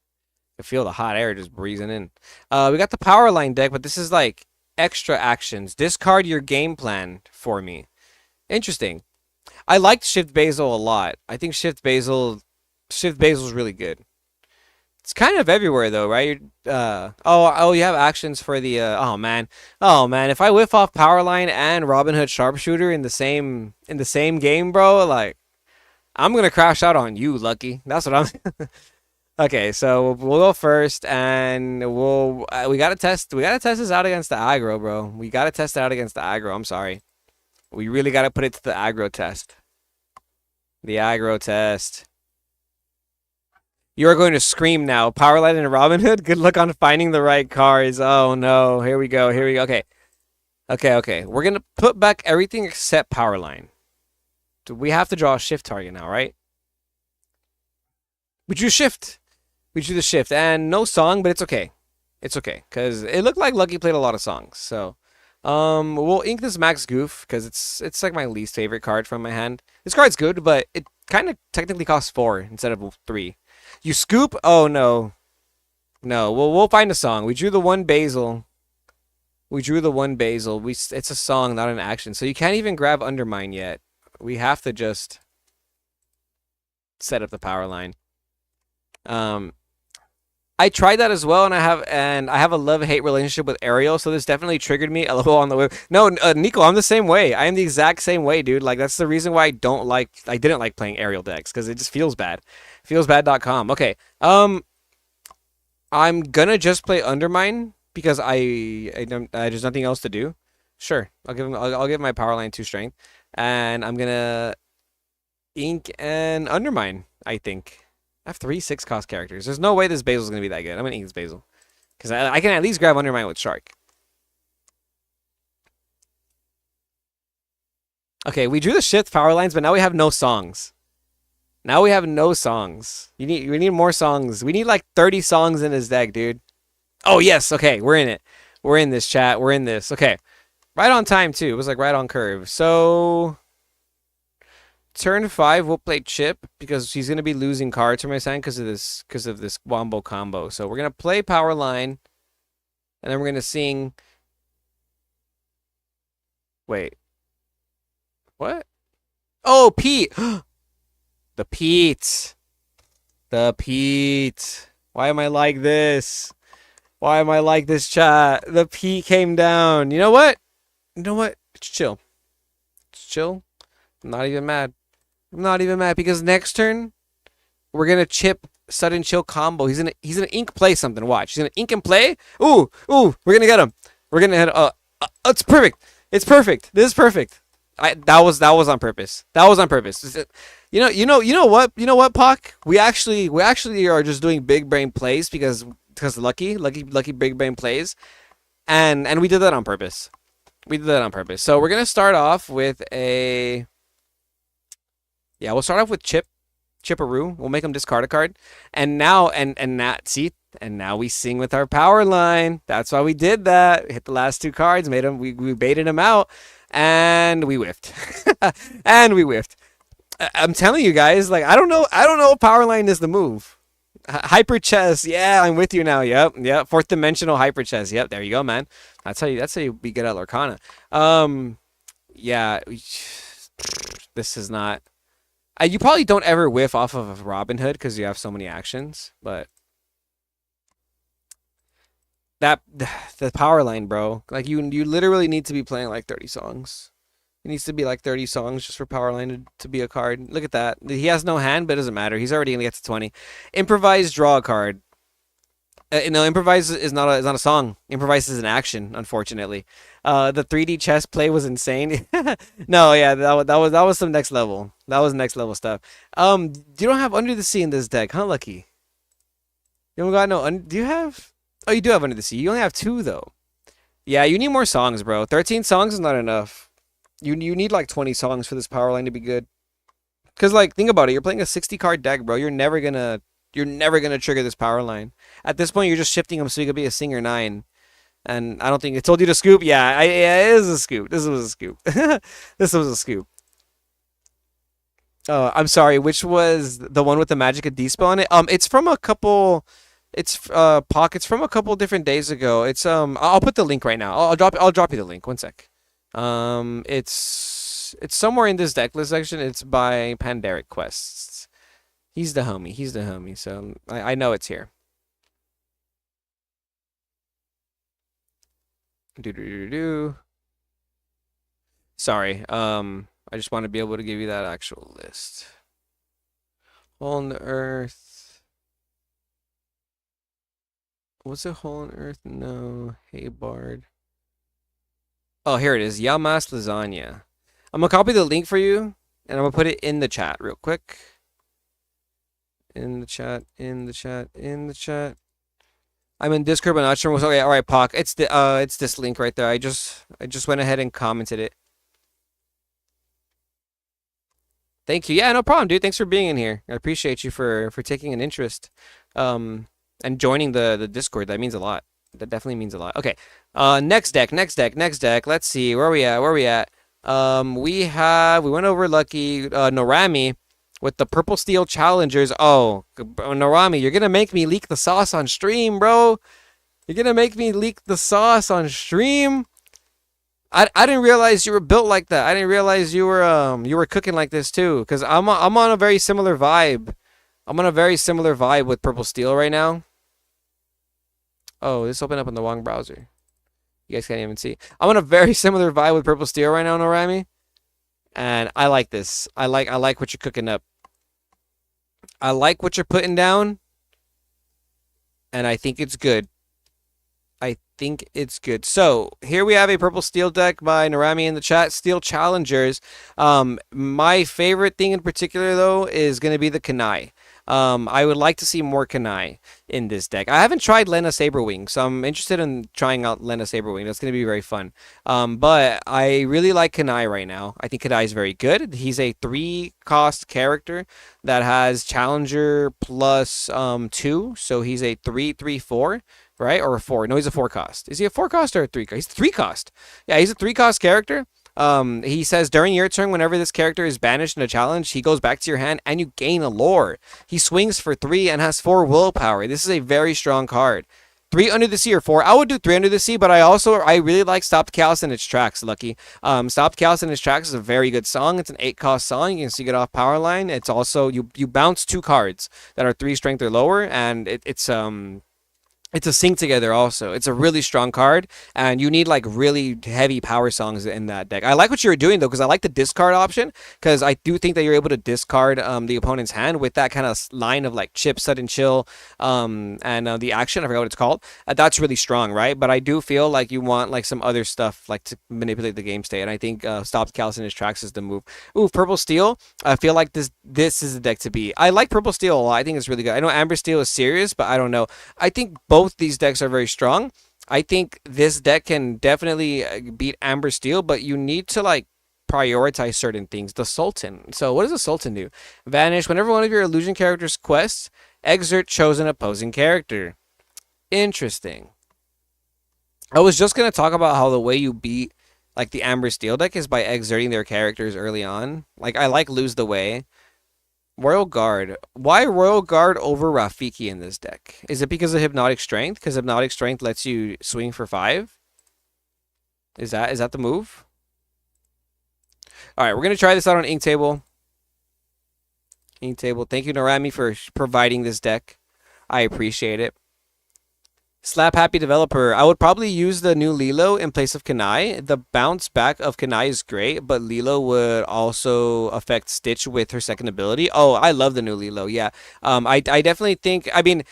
I feel the hot air just breezing in. We got the power line deck, but this is like extra actions. Discard your game plan for me. Interesting. I liked Shift Basil a lot. I think Shift Basil's really good. It's kind of everywhere though, right? Oh, you have actions for the oh man, if I whiff off Powerline and Robin Hood Sharpshooter in the same game, bro, like I'm gonna crash out on you, Lucky. That's what I'm. Okay, so we'll go first, and we gotta test this out against the aggro, bro. We gotta test it out against the aggro. I'm sorry, we really gotta put it to the aggro test. The aggro test. You are going to scream now. Powerlight and Robin Hood. Good luck on finding the right cards. Oh no, here we go. Here we go. Okay, okay. We're gonna put back everything except Powerline. We have to draw a shift target now, right? We drew shift. We drew the shift, and no song, but it's okay. It's okay, because it looked like Lucky played a lot of songs. So, we'll ink this Max Goof, because it's like my least favorite card from my hand. This card's good, but it kind of technically costs 4 instead of 3. You scoop? Oh, no. No, we'll find a song. We drew the one Basil. We drew the one Basil. It's a song, not an action. So you can't even grab Undermine yet. We have to just set up the power line. I tried that as well, and I have a love-hate relationship with Ariel, so this definitely triggered me a little on the way. No, Nico, I'm the same way. I am the exact same way, dude. Like that's the reason why I didn't like playing Ariel decks because it just feels bad. Feelsbad.com. Okay. I'm gonna just play Undermine because there's nothing else to do. Sure, I'll give my power line 2 strength, and I'm gonna ink and Undermine. I think. I have 3 6-cost characters. There's no way this Basil's going to be that good. I'm going to ink this Basil. Because I can at least grab Undermine with Shark. Okay, we drew the shift power lines, but now we have no songs. Now we have no songs. We need more songs. We need like 30 songs in this deck, dude. Oh, yes. Okay, we're in it. We're in this, chat. We're in this. Okay. Right on time, too. It was like right on curve. So... Turn 5, we'll play Chip because he's gonna be losing cards from my hand because of this wombo combo. So we're gonna play Power Line, and then we're gonna sing. Wait, what? Oh, Pete, the Pete, the Pete. Why am I like this? Why am I like this, chat? The Pete came down. You know what? You know what? It's chill. It's chill. I'm not even mad. I'm not even mad because next turn we're gonna chip sudden chill combo. He's gonna ink play something. Watch. He's gonna ink and play. Ooh, we're gonna get him. We're gonna hit. It's perfect. It's perfect. This is perfect. That was on purpose. That was on purpose. You know what, Pac? We actually are just doing big brain plays because lucky big brain plays, and we did that on purpose. We did that on purpose. So we're gonna start off with a. Yeah, we'll start off with Chipperoo. We'll make him discard a card. And now, and now we sing with our power line. That's why we did that. Hit the last 2 cards, we baited him out, and we whiffed. And we whiffed. I'm telling you guys, like, I don't know if power line is the move. Hyper chess, yeah, I'm with you now. Yep, 4th dimensional hyper chess. Yep, there you go, man. That's how you be good at Lorcana. Yeah, this is not. You probably don't ever whiff off of Robin Hood because you have so many actions, but the power line, bro. Like you literally need to be playing like 30 songs. It needs to be like 30 songs just for power line to be a card. Look at that. He has no hand, but it doesn't matter. He's already gonna get to 20. Improvise, draw a card. No, improvise is not a song. Improvise is an action, unfortunately. The 3D chess play was insane. No, yeah, that was some next level. That was next level stuff. You don't have Under the Sea in this deck, huh, Lucky? You don't got no. Do you have? Oh, you do have Under the Sea. You only have 2 though. Yeah, you need more songs, bro. 13 songs is not enough. You need like 20 songs for this power line to be good. Cause like think about it, you're playing a 60 card deck, bro. You're never gonna trigger this power line. At this point, you're just shifting him so he could be a Singer 9. And I don't think it told you to scoop. Yeah, it is a scoop. This was a scoop. This was a scoop. I'm sorry. Which was the one with the Magic of D-spell on it? It's from a couple. It's pockets from a couple different days ago. It's I'll put the link right now. I'll drop you the link. One sec. It's somewhere in this deck list section. It's by Pandaric Quests. He's the homie. So I know it's here. Do do do do. Sorry. I just want to be able to give you that actual list. Hole in the Earth. Was it Hole in Earth? No. Hey Bard. Oh, here it is. Yamas Lasagna. I'm gonna copy the link for you, and I'm gonna put it in the chat real quick. In the chat. In the chat. In the chat. I'm in Discord, but not sure what's okay. All right, Pock. It's this link right there. I just went ahead and commented it. Thank you. Yeah, no problem, dude. Thanks for being in here. I appreciate you for taking an interest, and joining the Discord. That means a lot. That definitely means a lot. Okay. Next deck. Let's see. Where are we at? We went over Lucky Norami with the Purple Steel Challengers. Oh, Norami, you're gonna make me leak the sauce on stream, bro. You're gonna make me leak the sauce on stream. I didn't realize you were built like that. I didn't realize you were cooking like this too. Cause I'm on a very similar vibe. I'm on a very similar vibe with Purple Steel right now. Oh, this opened up in the wrong browser. You guys can't even see. I'm on a very similar vibe with Purple Steel right now, Norami. And I like this. I like what you're cooking up. I like what you're putting down. And I think it's good. I think it's good. So here we have a Purple Steel deck by Narami in the chat. Steel Challengers. My favorite thing in particular though is going to be the Kanai. I would like to see more Kanai in this deck. I haven't tried Lena Saberwing, so I'm interested in trying out Lena Saberwing. That's going to be very fun. But I really like Kanai right now. I think Kanai is very good. He's a 3-cost character that has Challenger plus 2, so he's a 3/3/4. Right? Or a 4. No, he's a 4-cost. Is he a 4-cost or a 3-cost? He's a 3-cost. Yeah, he's a 3-cost character. He says during your turn, whenever this character is banished in a challenge, he goes back to your hand and you gain a lore. He swings for 3 and has 4 willpower. This is a very strong card. 3 Under the Sea or 4. I would do 3 Under the Sea, but I really like Stopped Chaos in its tracks, Lucky. Stopped Chaos in its tracks is a very good song. It's an 8-cost song. You can see it off power line. It's also you bounce 2 cards that are 3 strength or lower, and it's a sync together also. It's a really strong card, and you need like really heavy power songs in that deck. I like what you were doing though, because I like the discard option, because I do think that you're able to discard the opponent's hand with that kind of line of like chip, sudden chill, and the action. I forgot what it's called. That's really strong, right? But I do feel like you want like some other stuff like to manipulate the game state, and I think Stops Callus in his tracks is the move. Ooh, Purple Steel. I feel like this is the deck to be. I like Purple Steel a lot. I think it's really good. I know Amber Steel is serious, but I don't know. I think both these decks are very strong. I think this deck can definitely beat Amber Steel, but you need to like prioritize certain things. The Sultan. So what does the Sultan do? Vanish. Whenever one of your illusion characters quests, exert chosen opposing character. Interesting. I was just going to talk about how the way you beat like the Amber Steel deck is by exerting their characters early on. Like I like Lose the Way. Royal Guard. Why Royal Guard over Rafiki in this deck? Is it because of Hypnotic Strength? Because Hypnotic Strength lets you swing for 5? Is that the move? Alright, we're going to try this out on Ink Table. Ink Table. Thank you, Narami, for providing this deck. I appreciate it. Slap Happy Developer. I would probably use the new Lilo in place of Kanai. The bounce back of Kanai is great, but Lilo would also affect Stitch with her second ability. Oh, I love the new Lilo. Yeah. I definitely think, I mean,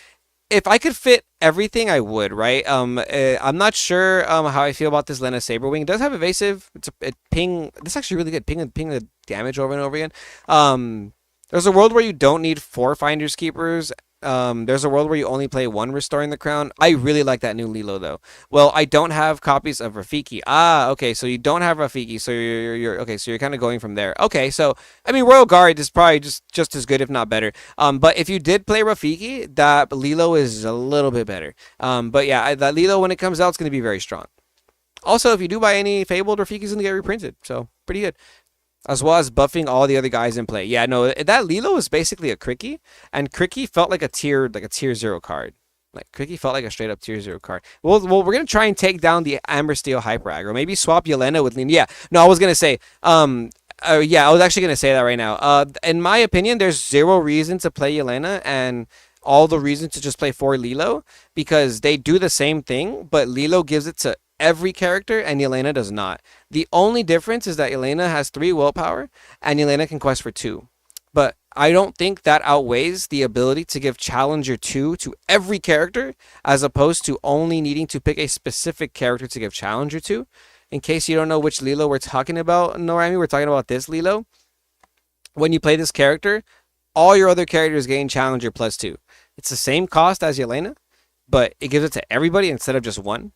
if I could fit everything, I would, right? I'm not sure how I feel about this Lena Saberwing. It does have evasive. It's a ping. This is actually really good. Ping the damage over and over again. There's a world where you don't need 4 Finders Keepers. There's a world where you only play 1 Restoring the Crown. I really like that new Lilo though. Well, I don't have copies of Rafiki. Ah, okay, so you don't have Rafiki, so you're okay, so you're kind of going from there. Okay, so I mean Royal Guard is probably just as good, if not better. But if you did play Rafiki, that Lilo is a little bit better. But yeah, that Lilo when it comes out, it's going to be very strong. Also, if you do buy any Fabled, Rafiki's going to get reprinted, so pretty good. As well as buffing all the other guys in play. Yeah, no, that Lilo is basically a Cricky, and Cricky felt like a tier 0 card. Like Cricky felt like a straight up tier 0 card. Well, we're gonna try and take down the Amber Steel Hyper Aggro. Maybe swap Yelena with Lena. Yeah, no, I was gonna say, yeah, I was actually gonna say that right now. In my opinion, there's 0 reason to play Yelena and all the reason to just play 4 Lilo, because they do the same thing, but Lilo gives it to every character, and Yelena does not. The only difference is that Yelena has 3 willpower, and Yelena can quest for 2. But I don't think that outweighs the ability to give Challenger 2 to every character, as opposed to only needing to pick a specific character to give Challenger to. In case you don't know which Lilo we're talking about, Norami, we're talking about this Lilo. When you play this character, all your other characters gain Challenger +2. It's the same cost as Yelena, but it gives it to everybody instead of just one.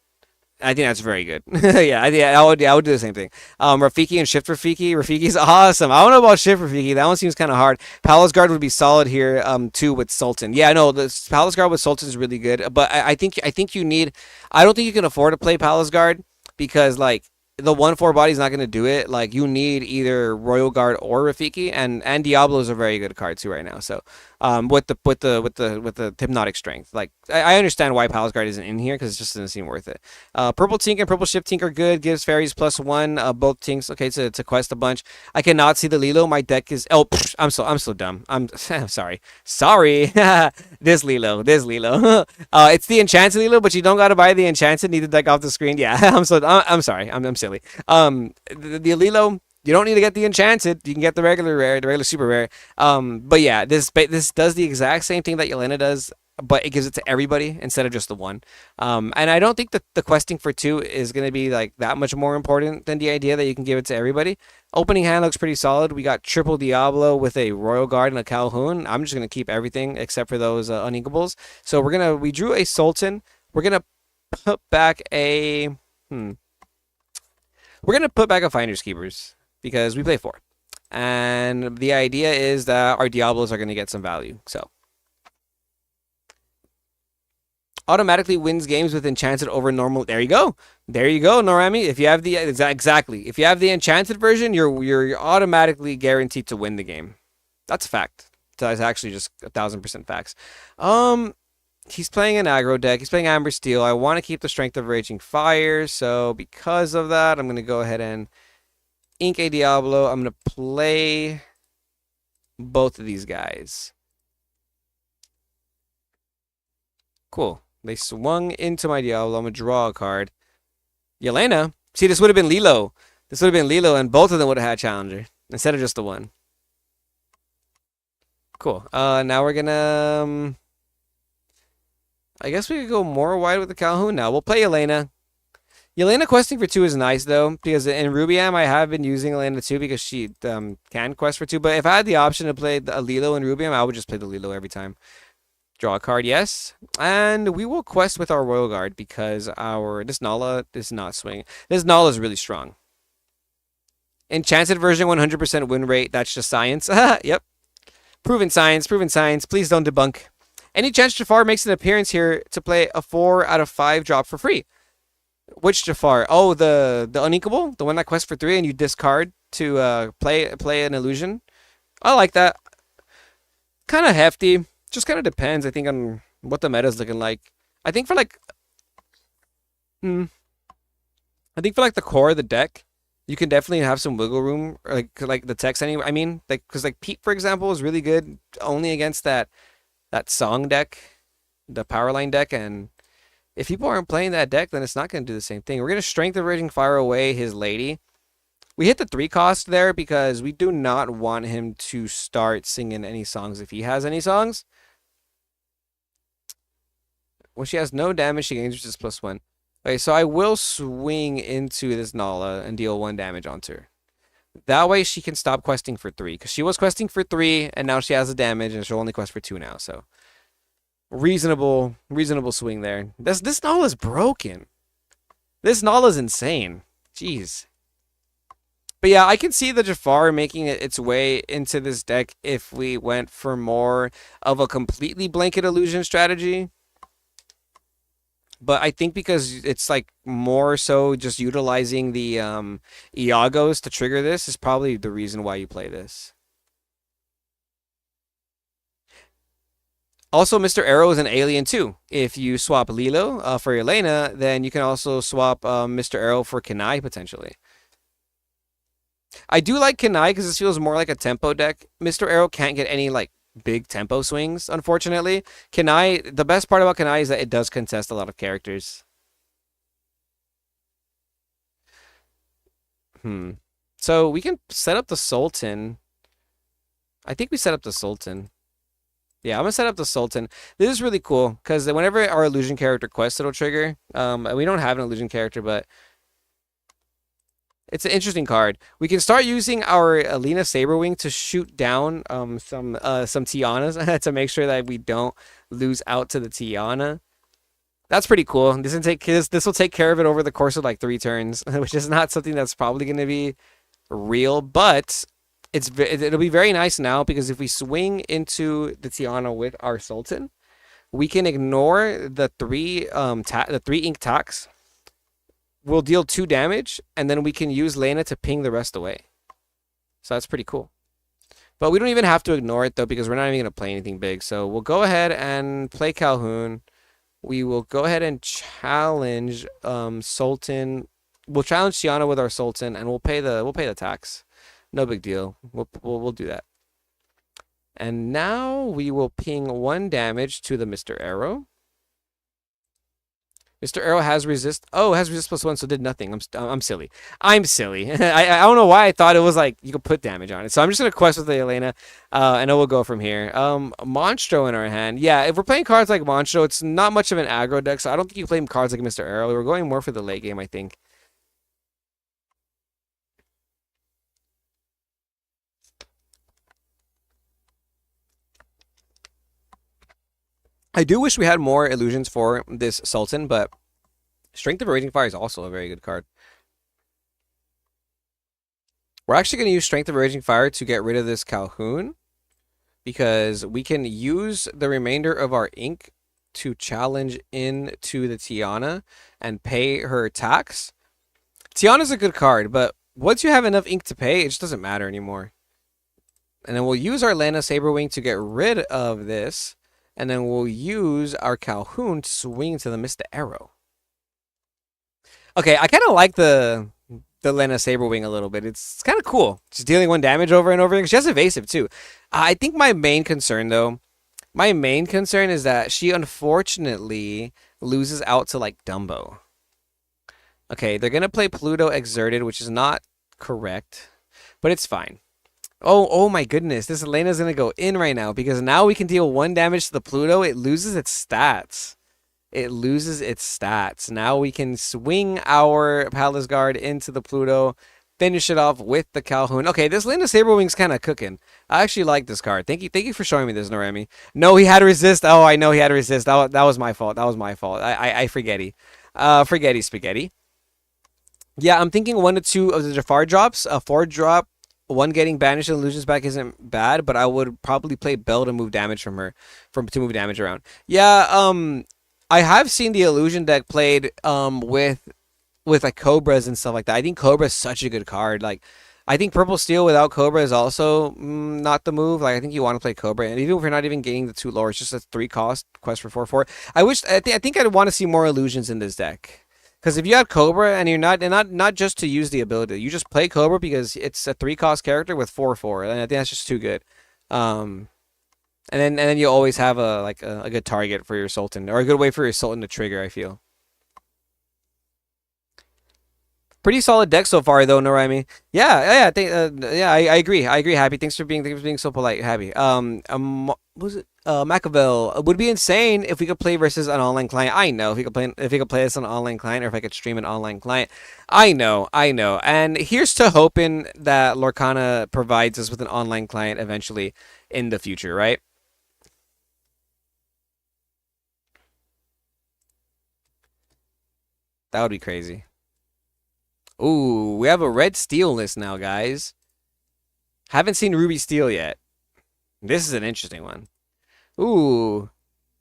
I think that's very good. Yeah, I would do the same thing. Rafiki and Shift Rafiki. Rafiki's awesome. I don't know about Shift Rafiki. That one seems kind of hard. Palace Guard would be solid here. Too with Sultan. Yeah, no, the Palace Guard with Sultan is really good. But I think you need. I don't think you can afford to play Palace Guard because like the 1/4 body is not going to do it. Like you need either Royal Guard or Rafiki, and Diablo is a very good card too right now. So with the hypnotic strength, like I understand why Palace Guard isn't in here because it just doesn't seem worth it. Purple Tink and Purple Shift Tink are good. Gives fairies +1. Both Tinks okay to quest a bunch. I cannot see the Lilo. My deck is I'm so dumb. I'm sorry. This Lilo. It's the enchanted Lilo, but you don't gotta buy the enchanted. Need the deck off the screen. Yeah, I'm sorry. I'm silly. The Lilo. You don't need to get the enchanted. You can get the regular rare, the regular super rare. But yeah, this does the exact same thing that Yelena does, but it gives it to everybody instead of just the one. And I don't think that the questing for 2 is going to be like that much more important than the idea that you can give it to everybody. Opening hand looks pretty solid. We got triple Diablo with a Royal Guard and a Calhoun. I'm just going to keep everything except for those unequables. So we drew a Sultan. We're going to put back a Finders Keepers because we play 4. And the idea is that our Diablos are going to get some value. So automatically wins games with enchanted over normal. There you go, Norami. If you have the exactly, if you have the enchanted version, you're automatically guaranteed to win the game. That's a fact. That's actually just 1000% facts. He's playing an aggro deck. He's playing Amber Steel. I want to keep the strength of Raging Fire, so because of that, I'm going to go ahead and ink a Diablo. I'm going to play both of these guys. Cool. They swung into my Diablo. I'm going to draw a card. Yelena. See, this would have been Lilo. And both of them would have had Challenger instead of just the one. Cool. Now we're going to... I guess we could go more wide with the Calhoun now. We'll play Yelena. Yelena questing for 2 is nice, though, because in Ruby-Am, I have been using Yelena too because she can quest for 2. But if I had the option to play a Lilo in Ruby-Am, I would just play the Lilo every time. Draw a card, yes. And we will quest with our Royal Guard because this Nala is not swinging. This Nala is really strong. Enchanted version, 100% win rate. That's just science. Yep. Proven science. Please don't debunk. Any chance Jafar makes an appearance here to play a 4 out of 5 drop for free? Which Jafar? Oh, the unequable? The one that quests for 3 and you discard to play an illusion? I like that. Kind of hefty. Just kind of depends, I think, on what the meta is looking like. I think for like... the core of the deck, you can definitely have some wiggle room. Or like the text anyway. I mean, because Pete, for example, is really good only against that song deck, the Powerline deck, and if people aren't playing that deck, then it's not going to do the same thing. We're going to Strength of Raging Fire away his lady. We hit the 3 cost there because we do not want him to start singing any songs if he has any songs. When she has no damage, she gains just +1. Okay, so I will swing into this Nala and deal 1 damage onto her. That way she can stop questing for 3. Because she was questing for 3, and now she has the damage, and she'll only quest for 2 now. So, reasonable swing there. This Nala is broken. This Nala is insane. Jeez. But yeah, I can see the Jafar making its way into this deck if we went for more of a completely blanket illusion strategy. But I think because it's like more so just utilizing the Iagos to trigger this is probably the reason why you play this. Also, Mr. Arrow is an alien too. If you swap Lilo for Yelena, then you can also swap Mr. Arrow for Kenai potentially. I do like Kenai because this feels more like a tempo deck. Mr. Arrow can't get any like big tempo swings, unfortunately. Kenai, the best part about Kenai is that it does contest a lot of characters. So we can set up the Sultan. I think we set up the Sultan. Yeah, I'm gonna set up the Sultan. This is really cool because whenever our illusion character quest, it'll trigger. We don't have an illusion character, but it's an interesting card. We can start using our Alina Saberwing to shoot down some Tianas to make sure that we don't lose out to the Tiana. That's pretty cool. This will take care of it over the course of like 3 turns, which is not something that's probably going to be real, but it'll be very nice now because if we swing into the Tiana with our Sultan, we can ignore the 3 ink tax. We'll deal 2 damage, and then we can use Lena to ping the rest away. So that's pretty cool. But we don't even have to ignore it though because we're not even going to play anything big. So we'll go ahead and play Calhoun. We will go ahead and challenge Sultan. We'll challenge Tiana with our Sultan, and we'll pay the tax. No big deal. We'll do that. And now we will ping 1 damage to the Mr. Arrow. Mr. Arrow has resist. Oh, has resist +1, so did nothing. I'm silly. I'm silly. I don't know why I thought it was like you could put damage on it. So I'm just gonna quest with the Elena, and then we'll go from here. Monstro in our hand. Yeah, if we're playing cards like Monstro, it's not much of an aggro deck, so I don't think you play cards like Mr. Arrow. We're going more for the late game, I think. I do wish we had more illusions for this Sultan, but Strength of Raging Fire is also a very good card. We're actually going to use Strength of Raging Fire to get rid of this Calhoun because we can use the remainder of our ink to challenge into the Tiana and pay her tax. Tiana's a good card, but once you have enough ink to pay, it just doesn't matter anymore. And then we'll use our Lena Saberwing to get rid of this. And then we'll use our Calhoun to swing to the Mr. Arrow. Okay, I kind of like the Lena Saberwing a little bit. It's kind of cool. Just dealing 1 damage over and over again. She has evasive too. I think my main concern though, is that she unfortunately loses out to like Dumbo. Okay, they're going to play Pluto Exerted, which is not correct, but it's fine. Oh my goodness. This Elena's going to go in right now because now we can deal 1 damage to the Pluto. It loses its stats. Now we can swing our Palace Guard into the Pluto, finish it off with the Calhoun. Okay, this Lena Saberwing's kind of cooking. I actually like this card. Thank you for showing me this, Noremi. No, he had to resist. Oh, I know he had to resist. That was my fault. I forgetty. Forgetty spaghetti. Yeah, I'm thinking 1 to 2 of the Jafar drops. A 4 drop. 1 getting banished and illusions back isn't bad, but I would probably play Bell to move damage from her, to move damage around. Yeah, I have seen the illusion deck played with like Cobras and stuff like that. I think Cobra is such a good card. Like, I think Purple Steel without Cobra is also not the move. Like, I think you want to play Cobra, and even if you're not even getting the 2 lore, it's just a 3 cost quest for 4/4. I think I'd want to see more illusions in this deck. Because if you have Cobra and you're not just to use the ability, you just play Cobra because it's a 3 cost character with 4/4, and I think that's just too good. And then you always have a good target for your Sultan, or a good way for your Sultan to trigger, I feel. Pretty solid deck so far, though, Norami. Yeah, I agree. Happy. Thanks for being so polite, Happy. What was it? Machiavel. It would be insane if we could play versus an online client. I know if we could play this on an online client, or if I could stream an online client. I know. And here's to hoping that Lorcana provides us with an online client eventually in the future, right? That would be crazy. Ooh, we have a red steel list now, guys. Haven't seen Ruby Steel yet. This is an interesting one. Ooh,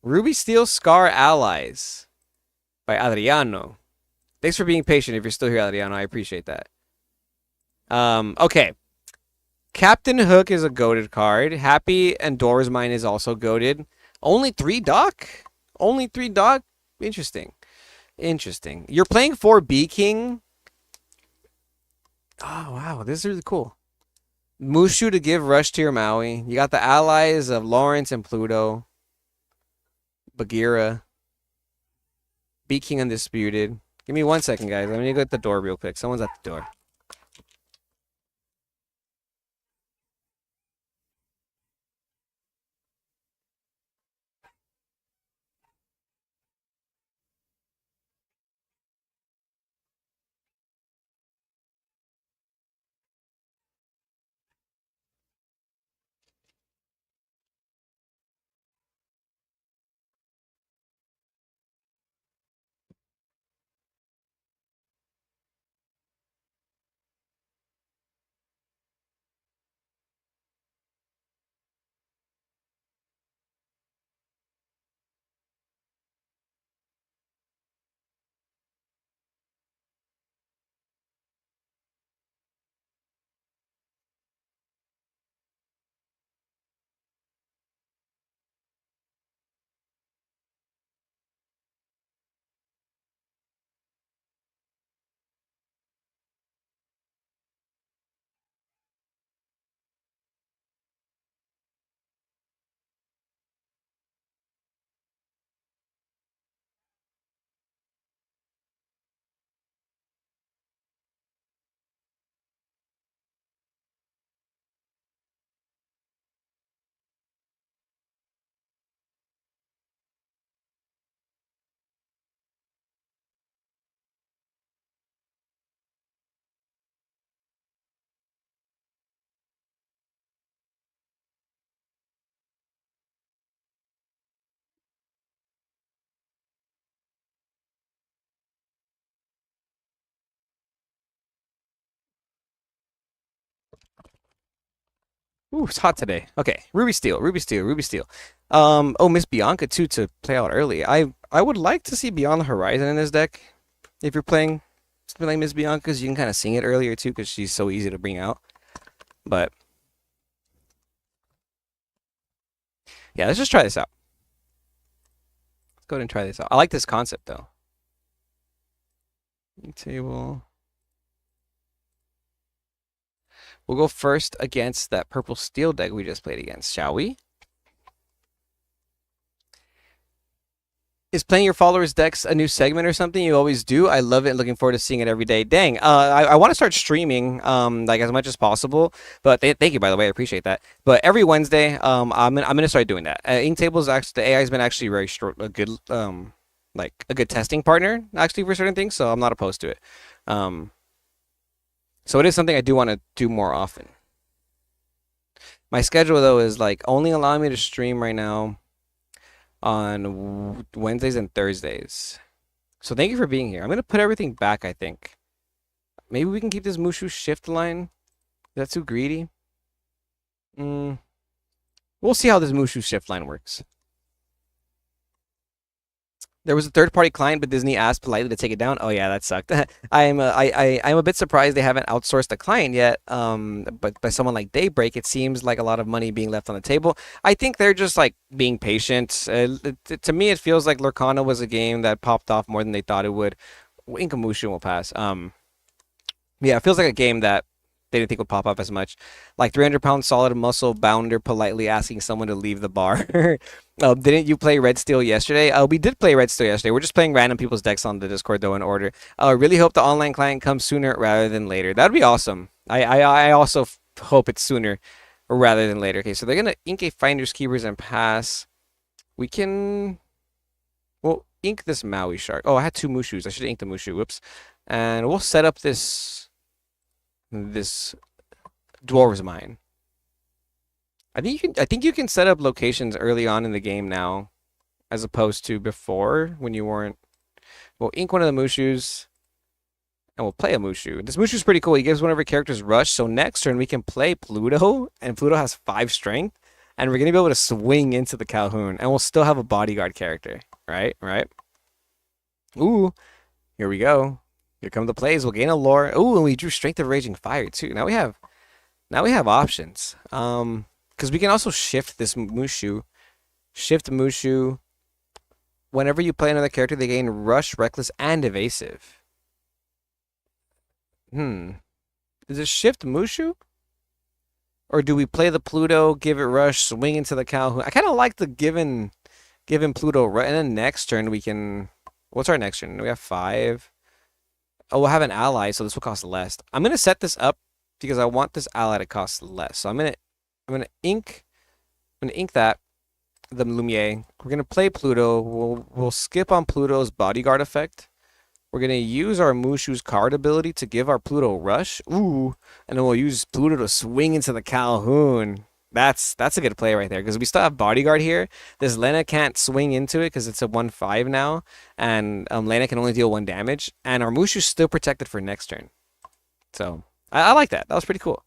Ruby Steel Scar Allies by Adriano. Thanks for being patient if you're still here, Adriano. I appreciate that. Okay. Captain Hook is a goated card. Happy and Dora's Mine is also goated. Only 3 dock? Only 3 dock? Interesting. You're playing 4 B King. Oh, wow. This is really cool. Mushu to give rush to your Maui. You got the allies of Lawrence and Pluto. Bagheera. B King Undisputed. Give me 1 second, guys. Let me go at the door real quick. Someone's at the door. Ooh, it's hot today. Okay, Ruby Steel, Ruby Steel, Ruby Steel. Oh, Miss Bianca too to play out early. I would like to see Beyond the Horizon in this deck. If you're playing something like Miss Bianca's, you can kind of sing it earlier too because she's so easy to bring out. But yeah, let's just try this out. Let's go ahead and try this out. I like this concept though. Table. We'll go first against that purple steel deck we just played against, shall we? Is playing your followers' decks a new segment or something you always do? I love it and looking forward to seeing it every day. Dang, I want to start streaming like as much as possible. But thank you, by the way, I appreciate that. But every Wednesday, I'm gonna start doing that. Inktable's actually the AI has been actually very a good like a good testing partner actually for certain things. So I'm not opposed to it. Um, so it is something I do want to do more often. My schedule though is like only allowing me to stream right now on Wednesdays and Thursdays. So thank you for being here. I'm going to put everything back, I think. Maybe we can keep this Mushu shift line. Is that too greedy? We'll see how this Mushu shift line works. There was a third-party client, but Disney asked politely to take it down. Oh yeah, that sucked. I'm a bit surprised they haven't outsourced the client yet. But by someone like Daybreak, it seems like a lot of money being left on the table. I think they're just like being patient. To me, it feels like Lorcana was a game that popped off more than they thought it would. Inkamushu will pass. Yeah, it feels like a game that they didn't think would pop up as much. Like 300-pound solid muscle bounder politely asking someone to leave the bar. Didn't you play Red Steel yesterday? We did play Red Steel yesterday. We're just playing random people's decks on the Discord though in order. Really hope the online client comes sooner rather than later. That'd be awesome. I also hope it's sooner rather than later. Okay, so they're gonna ink a Finders Keepers and pass. We can we'll ink this Maui Shark. Oh, I had two Mushus. I should have inked the Mushu. Whoops. And we'll set up this Dwarves Mine. I think you can set up locations early on in the game now, as opposed to before when you weren't. We'll ink one of the Mushus, and we'll play a Mushu. This Mushu's pretty cool. He gives one of our characters rush, so next turn we can play Pluto, and Pluto has 5 strength, and we're gonna be able to swing into the Calhoun, and we'll still have a bodyguard character. Right? Ooh, here we go. Here come the plays. We'll gain a lore. Ooh, and we drew Strength of Raging Fire too. Now we have options. Because we can also shift this Mushu. Shift Mushu. Whenever you play another character, they gain Rush, Reckless, and Evasive. Is it Shift Mushu? Or do we play the Pluto, give it Rush, swing into the Calhoun? I kind of like the given Pluto. And then next turn we can. What's our next turn? We have 5. Oh, we'll have an ally, so this will cost less. I'm gonna set this up because I want this ally to cost less. So I'm gonna ink that the Lumiere. We're gonna play Pluto. We'll skip on Pluto's bodyguard effect. We're gonna use our Mushu's card ability to give our Pluto rush. Ooh, and then we'll use Pluto to swing into the Calhoun. That's a good play right there because we still have bodyguard here. This Lena can't swing into it because it's a 1/5 now, and Lena can only deal 1 damage, and our Mushu's still protected for next turn. So I like that. That was pretty cool.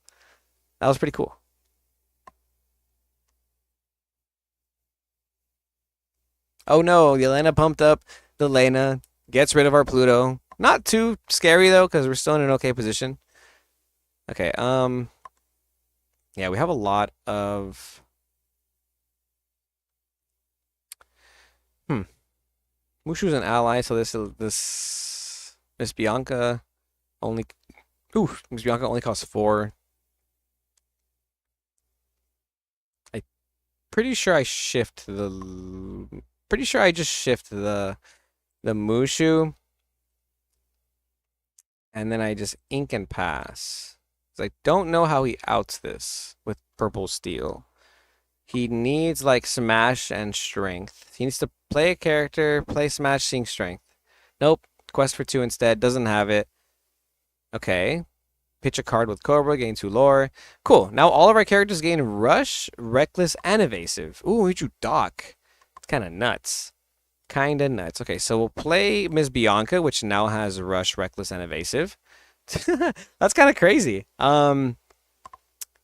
Oh no, the Lena pumped up. The Lena gets rid of our Pluto. Not too scary though because we're still in an okay position. Okay, yeah, we have a lot of. Mushu's an ally, so this Miss Bianca only. Ooh, Miss Bianca only costs 4. I pretty sure I shift the. Pretty sure I just shift the Mushu, and then I just ink and pass. 'Cause I don't know how he outs this with purple steel. He needs like smash and strength. He needs to play a character, play smash, sing strength. Nope. Quest for 2 instead. Doesn't have it. Okay. Pitch a card with Cobra, gain 2 lore. Cool. Now all of our characters gain Rush, Reckless, and Evasive. Ooh, we drew Doc. It's kind of nuts. Okay, so we'll play Miss Bianca, which now has Rush, Reckless, and Evasive. That's kind of crazy.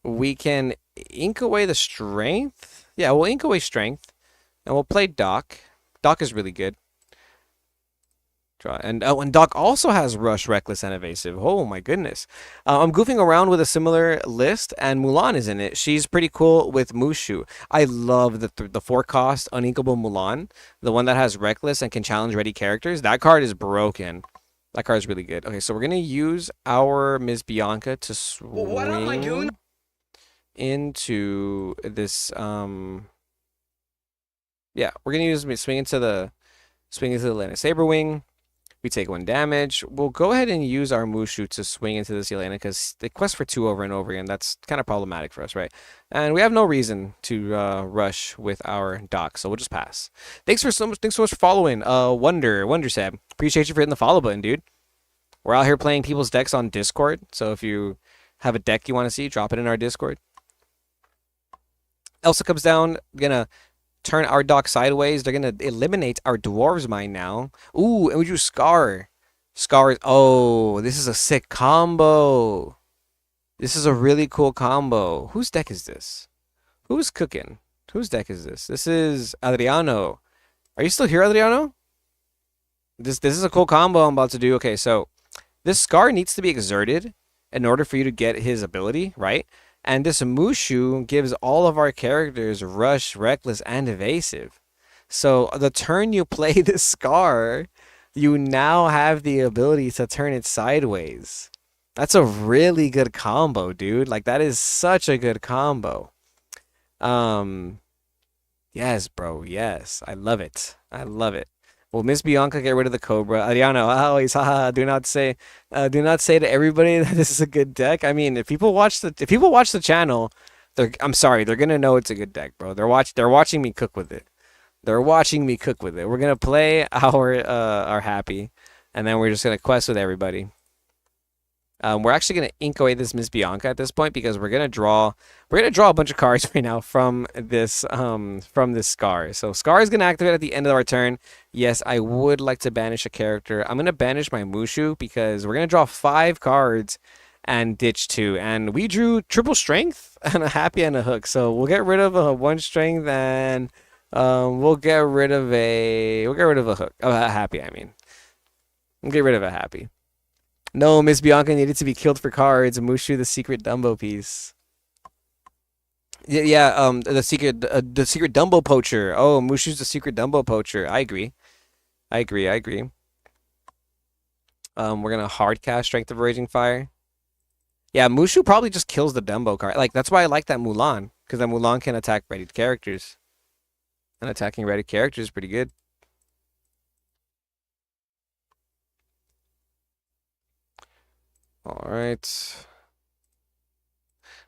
We can ink away the strength. Yeah, we'll ink away strength, and we'll play Doc. Doc is really good. And Doc also has Rush, Reckless, and Evasive. Oh my goodness. I'm goofing around with a similar list, and Mulan is in it. She's pretty cool with Mushu. I love the 4-cost Uninkable Mulan, the one that has Reckless and can challenge ready characters. That card is broken. That card is really good. Okay, so we're gonna use our Ms. Bianca to swing into this. Yeah, we're gonna use swing into the Lena Saberwing. We take 1 damage. We'll go ahead and use our Mushu to swing into this Yelena because they quest for 2 over and over again. That's kind of problematic for us, right? And we have no reason to rush with our Doc, so we'll just pass. Thanks so much for following. Wonder Sab. Appreciate you for hitting the follow button, dude. We're out here playing people's decks on Discord, so if you have a deck you want to see, drop it in our Discord. Elsa comes down, gonna turn our Doc sideways. They're gonna eliminate our Dwarves Mine now. Ooh, and we do Scar. Scar. Oh, this is a sick combo. This is a really cool combo. Whose deck is this? Who's cooking? Whose deck is this? This is Adriano. Are you still here, Adriano? This is a cool combo I'm about to do. Okay, so this Scar needs to be exerted in order for you to get his ability, right? And this Mushu gives all of our characters Rush, Reckless, and Evasive. So the turn you play this Scar, you now have the ability to turn it sideways. That's a really good combo, dude. Like, that is such a good combo. Yes, bro. Yes. I love it. I love it. Will Miss Bianca get rid of the Cobra? Adriano, always, haha. Do not say to everybody that this is a good deck. I mean, if people watch the channel, I'm sorry, they're gonna know it's a good deck, bro. They're watching me cook with it. They're watching me cook with it. We're gonna play our happy, and then we're just gonna quest with everybody. We're actually gonna ink away this Miss Bianca at this point because we're gonna draw a bunch of cards right now from this Scar. So Scar is gonna activate at the end of our turn. Yes, I would like to banish a character. I'm gonna banish my Mushu because we're gonna draw 5 cards and ditch 2. And we drew triple strength and a happy and a hook. So we'll get rid of a 1 strength and we'll get rid of a hook. Oh, a happy, I mean. We'll get rid of a happy. No, Miss Bianca needed to be killed for cards. Mushu, the secret Dumbo piece. Yeah, the secret Dumbo poacher. Oh, Mushu's the secret Dumbo poacher. I agree. We're gonna hard cast Strength of Raging Fire. Yeah, Mushu probably just kills the Dumbo card. Like, that's why I like that Mulan, because that Mulan can attack ready characters. And attacking ready characters is pretty good. All right.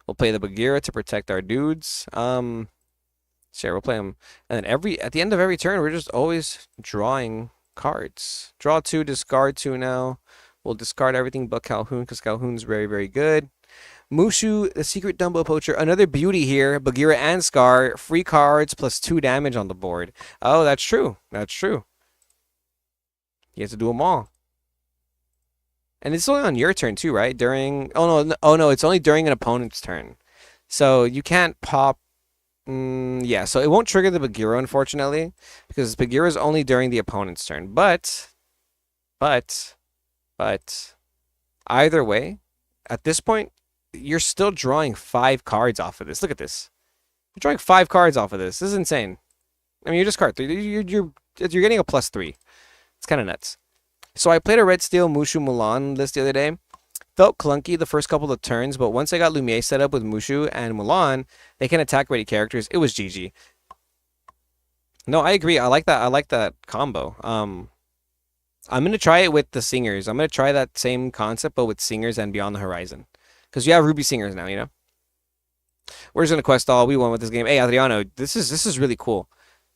We'll play the Bagheera to protect our dudes. Sure, we'll play them. And then at the end of every turn, we're just always drawing cards. Draw 2, discard 2 now. We'll discard everything but Calhoun because Calhoun's very, very good. Mushu, the secret Dumbo poacher. Another beauty here. Bagheera and Scar. Free cards plus 2 damage on the board. Oh, that's true. That's true. You have to do them all. And it's only on your turn too, right? Oh no, it's only during an opponent's turn. So you can't pop. Yeah, so it won't trigger the Bagheera, unfortunately, because Bagheera is only during the opponent's turn. But, either way, at this point, you're still drawing 5 cards off of this. Look at this. You're drawing 5 cards off of this. This is insane. I mean, you just card 3. You're getting a +3. It's kind of nuts. So I played a Red Steel Mushu Mulan list the other day. Felt clunky the first couple of turns, but once I got Lumiere set up with Mushu and Mulan, they can attack ready characters. It was GG. No, I agree. I like that combo. I'm gonna try it with the Singers. I'm gonna try that same concept, but with Singers and Beyond the Horizon, because you have Ruby Singers now. You know. We're just gonna quest all. We won with this game. Hey, Adriano, this is really cool.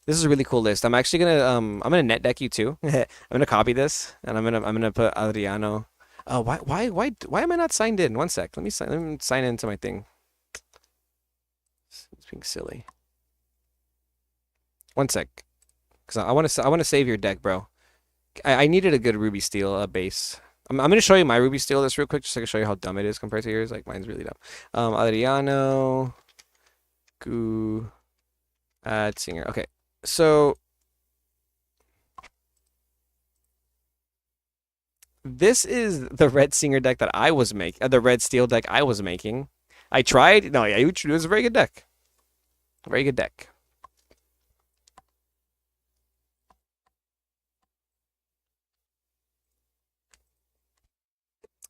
This is a really cool list. I'm actually gonna I'm gonna net deck you too. I'm gonna copy this and I'm gonna put Adriano. Oh, why am I not signed in? One sec. Let me sign into my thing. It's being silly. One sec, because I want to save your deck, bro. I needed a good Ruby Steel base. I'm gonna show you my Ruby Steel list real quick, just so I can show you how dumb it is compared to yours. Like, mine's really dumb. Adriano. Goo. Add singer. Okay, so this is the red singer deck that I was making. The red steel deck I was making. I tried. No, yeah, it was a very good deck. Very good deck.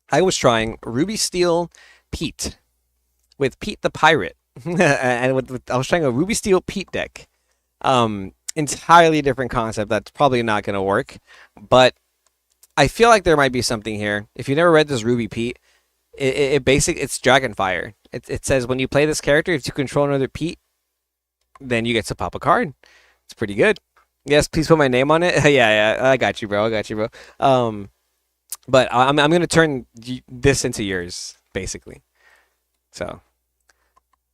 I was trying Ruby Steel Pete with Pete the Pirate, and I was trying a Ruby Steel Pete deck. Entirely different concept. That's probably not going to work, but I feel like there might be something here. If you never read this Ruby Pete, it's Dragonfire. It says when you play this character, if you control another Pete, then you get to pop a card. It's pretty good. Yes, please put my name on it. Yeah, I got you, bro. I got you, bro. But I'm gonna turn this into yours, basically. So,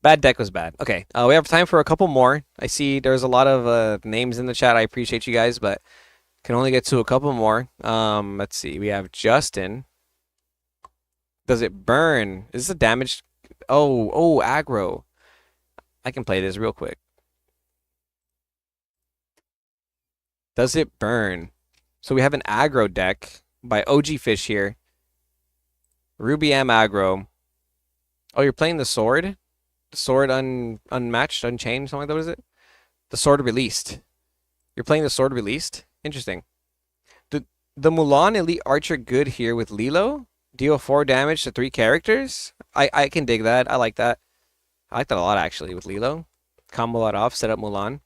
bad deck was bad. Okay, we have time for a couple more. I see there's a lot of names in the chat. I appreciate you guys, but can only get to a couple more. Let's see. We have Justin. Does it burn? Is this a damaged? Oh, aggro. I can play this real quick. Does it burn? So we have an aggro deck by OG Fish here. Ruby-Am aggro. Oh, you're playing the sword? The sword unmatched, unchained, something like that, what is it? The sword released. You're playing the sword released? Interesting. The Mulan Elite Archer good here with Lilo? Deal 4 damage to 3 characters? I can dig that. I like that. I like that a lot, actually, with Lilo. Combo that off, set up Mulan.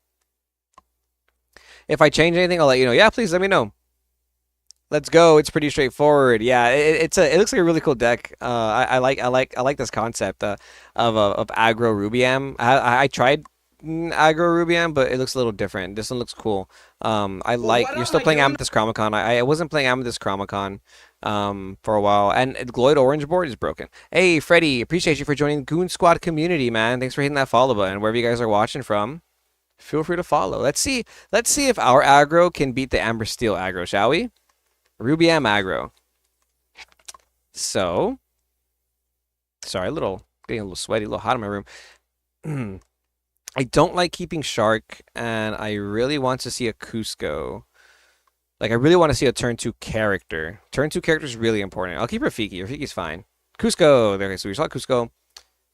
If I change anything, I'll let you know. Yeah, please let me know. Let's go. It's pretty straightforward. Yeah, it looks like a really cool deck. I like this concept of aggro Ruby-Am. I tried aggro Ruby-Am, but it looks a little different. This one looks cool. You're still playing Amethyst Chromacon. I wasn't playing Amethyst Chromacon for a while, and Gloyd Orange board is broken. Hey Freddy, appreciate you for joining the Goon Squad community, man. Thanks for hitting that follow button wherever you guys are watching from. Feel free to follow. Let's see if our aggro can beat the Amber Steel aggro, shall we? Ruby-Am aggro. So, sorry, getting a little sweaty, a little hot in my room. I don't like keeping Shark, and I really want to see a Cusco. Like, I really want to see a turn 2 character. Turn 2 character is really important. I'll keep Rafiki. Rafiki's fine. Cusco. Okay, so we saw Cusco.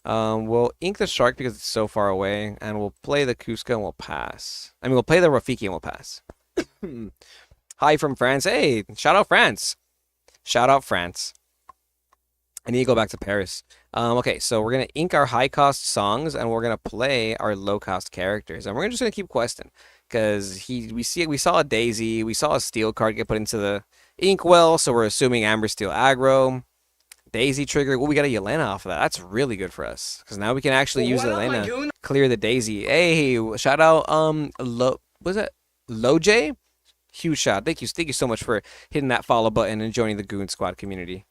We'll ink the Shark because it's so far away, and we'll play the Cusco and we'll pass. I mean, we'll play the Rafiki and we'll pass. Hi from France. Hey, shout out France. Shout out France. I need to go back to Paris. Okay, so we're going to ink our high-cost songs, and we're going to play our low-cost characters. And we're just going to keep questing. Because we saw a Daisy, we saw a Steel card get put into the inkwell, so we're assuming Amber Steel aggro. Daisy trigger. Well, we got a Yelena off of that. That's really good for us. Because now we can actually use Yelena. Clear the Daisy. Hey, shout out, was it Loj? Huge shout. Thank you so much for hitting that follow button and joining the Goon Squad community.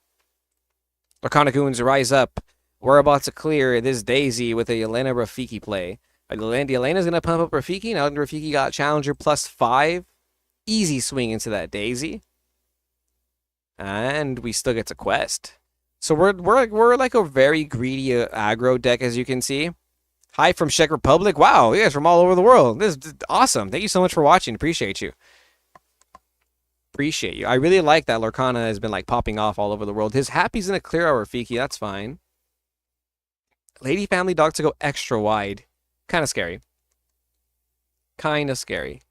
Lorcana Goons, rise up. We're about to clear this Daisy with a Yelena Rafiki play. Yelena's going to pump up Rafiki. Now Rafiki got Challenger +5. Easy swing into that Daisy. And we still get to quest. So we're like a very greedy aggro deck, as you can see. Hi from Czech Republic. Wow, you guys from all over the world. This is awesome. Thank you so much for watching. Appreciate you. Appreciate you. I really like that Lorcana has been like popping off all over the world. His Happy's gonna clear our Rafiki. That's fine. Lady Family Dog to go extra wide. Kind of scary. Kind of scary.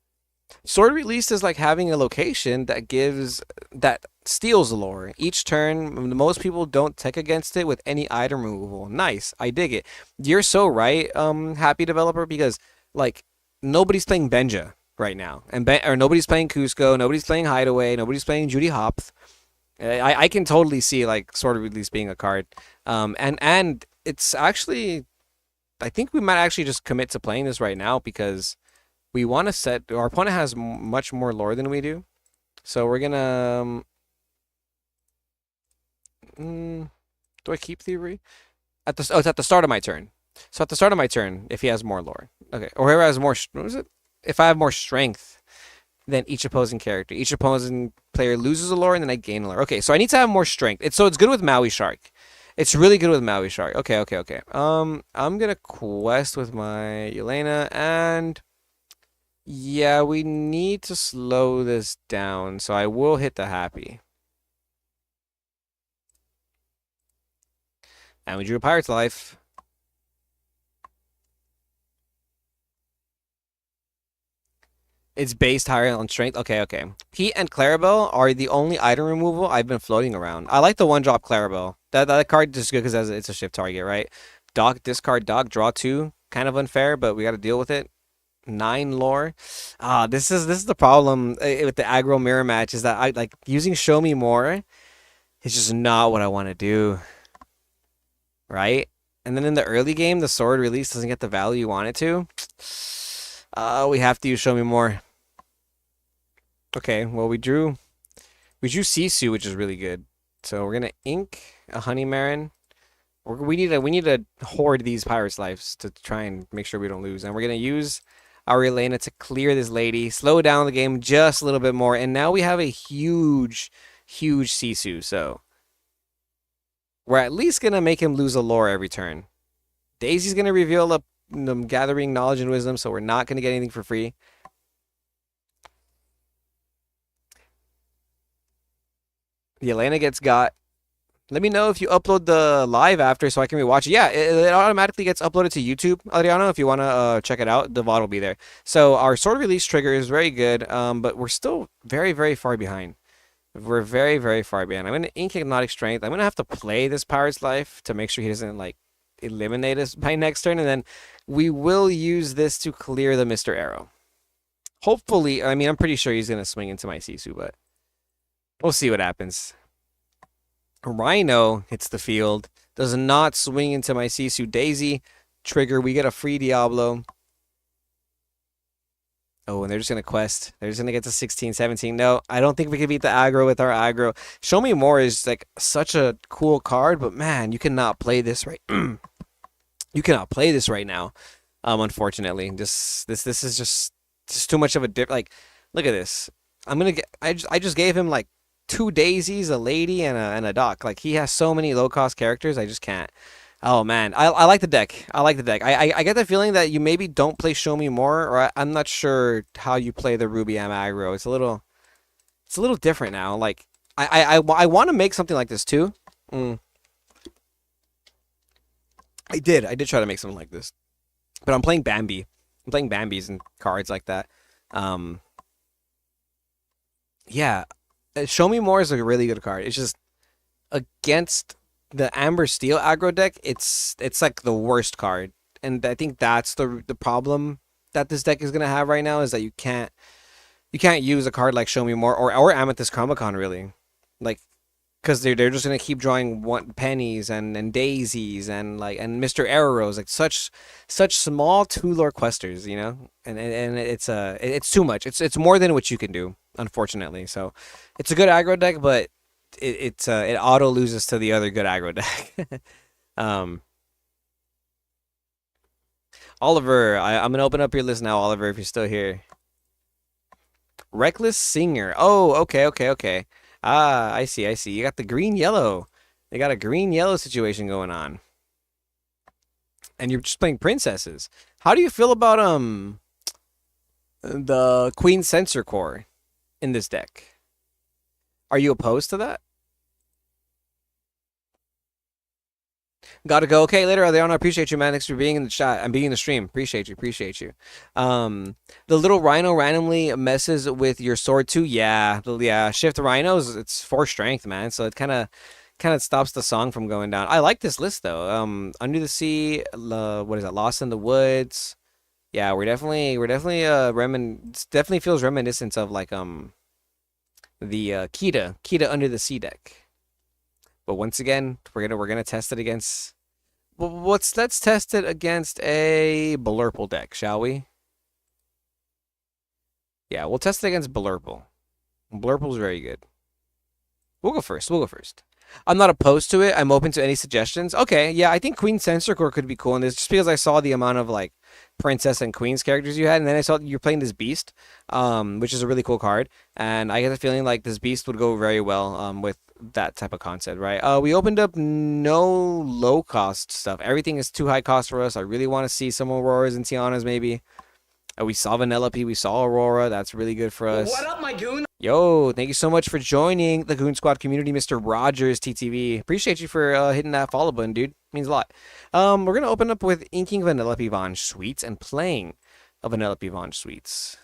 Sword Released is like having a location that steals lore. Each turn, most people don't tech against it with any item removal. Nice. I dig it. You're so right, Happy Developer, because like nobody's playing Benja right now. Or nobody's playing Cusco, nobody's playing Hideaway, nobody's playing Judy Hopth. I can totally see like Sword Release being a card. And it's actually, I think we might actually just commit to playing this right now because we want to set, our opponent has much more lore than we do. So we're gonna, do I keep Thievery? It's at the start of my turn. So at the start of my turn, if he has more lore. Okay, or whoever has more, what was it? If I have more strength than each opposing character. Each opposing player loses a lore and then I gain a lore. Okay, so I need to have more strength. So it's good with Maui Shark. It's really good with Maui Shark. Okay, okay, okay. I'm gonna quest with my Elena, and yeah, we need to slow this down. So I will hit the happy. And we drew a Pirate's Life. It's based higher on strength. Okay, okay. Pete and Clarabelle are the only item removal I've been floating around. I like the one drop Clarabelle. That card is good because it's a shift target, right? Doc, discard Doc, draw two. Kind of unfair, but we got to deal with it. 9 lore. This is the problem with the aggro mirror match is that I like using Show Me More. It's just not what I want to do, right? And then in the early game, the sword release doesn't get the value you want it to. We have to use Show Me More. Okay, well we drew Sisu, which is really good. So we're gonna ink a Honey Marin. We need to hoard these pirates' lives to try and make sure we don't lose. And we're gonna use our Elena to clear this lady, slow down the game just a little bit more, and now we have a huge, huge Sisu. So we're at least gonna make him lose a lore every turn. Daisy's gonna reveal a gathering knowledge and wisdom, so we're not gonna get anything for free. The Elena gets got. Let me know if you upload the live after so I can rewatch it. Yeah, it automatically gets uploaded to YouTube, Adriano. If you want to check it out, the VOD will be there. So our sword release trigger is very good, but we're still very, very far behind. We're very, very far behind. I'm going to ink Hypnotic Strength. I'm going to have to play this Pirate's Life to make sure he doesn't, like, eliminate us by next turn. And then we will use this to clear the Mr. Arrow. Hopefully, I mean, I'm pretty sure he's going to swing into my Sisu, but we'll see what happens. Rhino hits the field. Does not swing into my Sisu. Daisy. Trigger. We get a free Diablo. Oh, and they're just going to quest. They're just going to get to 16, 17. No, I don't think we can beat the aggro with our aggro. Show Me More is like such a cool card, but man, you cannot play this right. You cannot play this right now. Unfortunately, this is just too much of a dip. Like, look at this. I just gave him like 2 daisies, a lady, and a doc. Like, he has so many low cost characters. I just can't. Oh man, I like the deck. I like the deck. I get the feeling that you maybe don't play Show Me More, or I'm not sure how you play the Ruby-Am aggro. It's a little different now. Like, I want to make something like this too. I did try to make something like this, but I'm playing Bambi. I'm playing Bambis and cards like that. Yeah, Show Me More is a really good card. It's just against the Amber Steel aggro deck, it's like the worst card, and I think that's the problem that this deck is gonna have right now is that you can't use a card like Show Me More or Amethyst Chromacon really, like because they're just gonna keep drawing pennies and daisies and Mr. Arrows, like such small 2 lore questers, you know, and it's too much. It's more than what you can do, unfortunately. So it's a good aggro deck, but it auto loses to the other good aggro deck. Oliver, I'm gonna open up your list now, Oliver, if you're still here. Reckless Singer. Oh, okay. Ah, I see. You got the green-yellow. They got a green-yellow situation going on. And you're just playing princesses. How do you feel about the Queen Sensor Core in this deck? Are you opposed to that? Gotta go. Okay, later, Adriano. I appreciate you, man. Thanks for being in the chat and being in the stream. Appreciate you. The little rhino randomly messes with your sword too. Yeah. Shift rhinos. It's 4 strength, man. So it kind of stops the song from going down. I like this list though. Under the Sea. What is that? Lost in the Woods. Yeah, we're definitely definitely feels reminiscent of like the Kita Under the Sea deck. But once again, we're gonna test it against. Let's test it against a Blurple deck, shall we? Yeah, we'll test it against Blurple. Blurple's very good. We'll go first. I'm not opposed to it. I'm open to any suggestions. Okay, yeah, I think Queen Sensor Core could be cool in this, just because I saw the amount of like princess and queens characters you had, and then I saw you're playing this beast, which is a really cool card, and I get the feeling like this beast would go very well that type of concept, right? We opened up no low cost stuff. Everything is too high cost for us. I really want to see some Auroras and Tianas maybe. We saw Vanellope, we saw Aurora. That's really good for us. What up, my goon? Yo, thank you so much for joining the Goon Squad community, Mr. Rogers TTV. Appreciate you for hitting that follow button, dude. Means a lot. We're gonna open up with inking Vanellope Von Suites and playing a Vanellope Von Suites.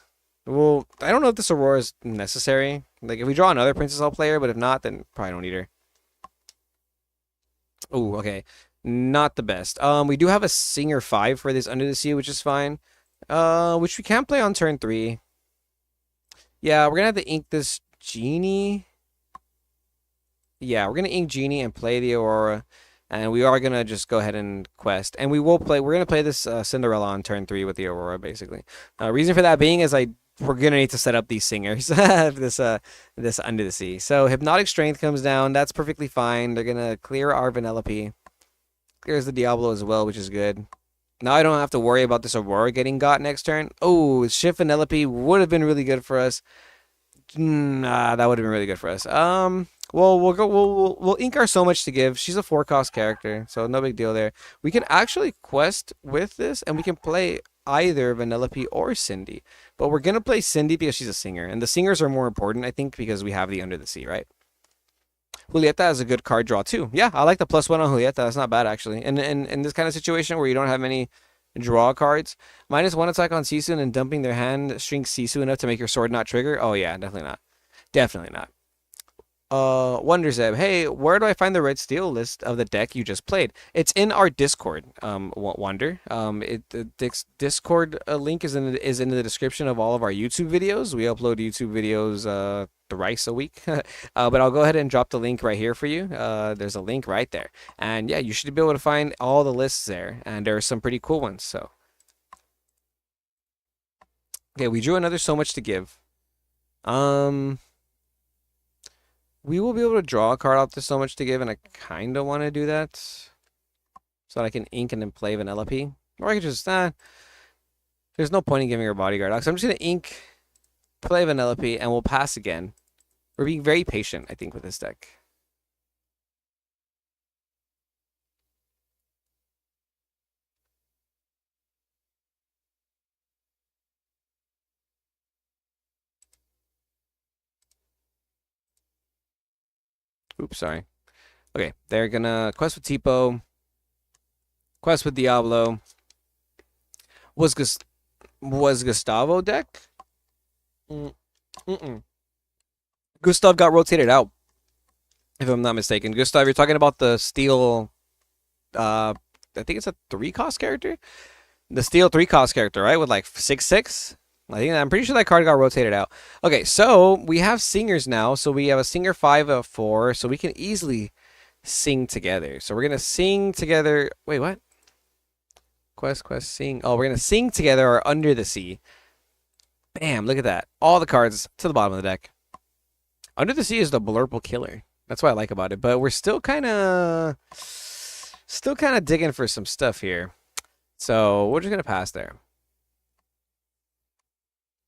Well, I don't know if this Aurora is necessary. Like, if we draw another Princess, I'll play her, but if not, then probably don't need her. Oh, okay. Not the best. We do have a Singer 5 for this Under the Sea, which is fine. Which we can play on turn 3. Yeah, we're gonna have to ink this Genie. Yeah, we're gonna ink Genie and play the Aurora. And we are gonna just go ahead and quest. And we're gonna play this Cinderella on turn 3 with the Aurora, basically. Reason for that being is we're gonna need to set up these singers this Under the Sea. So Hypnotic Strength comes down. That's perfectly fine. They're gonna clear our Vanellope. Clears the Diablo as well, which is good. Now I don't have to worry about this Aurora getting got next turn. Oh, Shift Vanellope would have been really good for us. Nah, that would have been really good for us. Well, we'll ink our So Much to Give. She's a 4-cost character, so no big deal there. We can actually quest with this, and we can play either Vanellope or Cindy. But we're gonna play Cindy because she's a singer, and the singers are more important, I think, because we have the Under the Sea, right? Julieta is a good card draw too. Yeah, I like the +1 on Julieta. That's not bad actually. And in this kind of situation where you don't have many draw cards, -1 attack on Sisu and dumping their hand shrinks Sisu enough to make your sword not trigger. Oh yeah, definitely not. Definitely not. Wonderzeb, hey, where do I find the red steel list of the deck you just played? It's in our Discord. Wonder. The Discord link is in the description of all of our YouTube videos. We upload YouTube videos thrice a week. But I'll go ahead and drop the link right here for you. There's a link right there, and yeah, you should be able to find all the lists there, and there are some pretty cool ones. So, okay, we drew another So Much to Give. We will be able to draw a card off this So Much to Give, and I kind of want to do that so that I can ink and then play Vanellope. Or I could just, there's no point in giving her Bodyguard. So I'm just going to ink, play Vanellope, and we'll pass again. We're being very patient, I think, with this deck. Oops, sorry. Okay, they're gonna quest with Tipo, quest with Diablo. Was Gustavo deck? Gustav got rotated out, if I'm not mistaken. Gustav, you're talking about the steel. I think it's a 3-cost character. The steel 3-cost character, right? With like 6/6. I'm pretty sure that card got rotated out. Okay, so we have singers now. So we have a singer 5 of 4. So we can easily sing together. So we're gonna sing together. Wait, what? Quest, sing. Oh, we're gonna sing together our Under the Sea. Bam! Look at that. All the cards to the bottom of the deck. Under the Sea is the blurple killer. That's what I like about it. But we're still kind of digging for some stuff here. So we're just gonna pass there.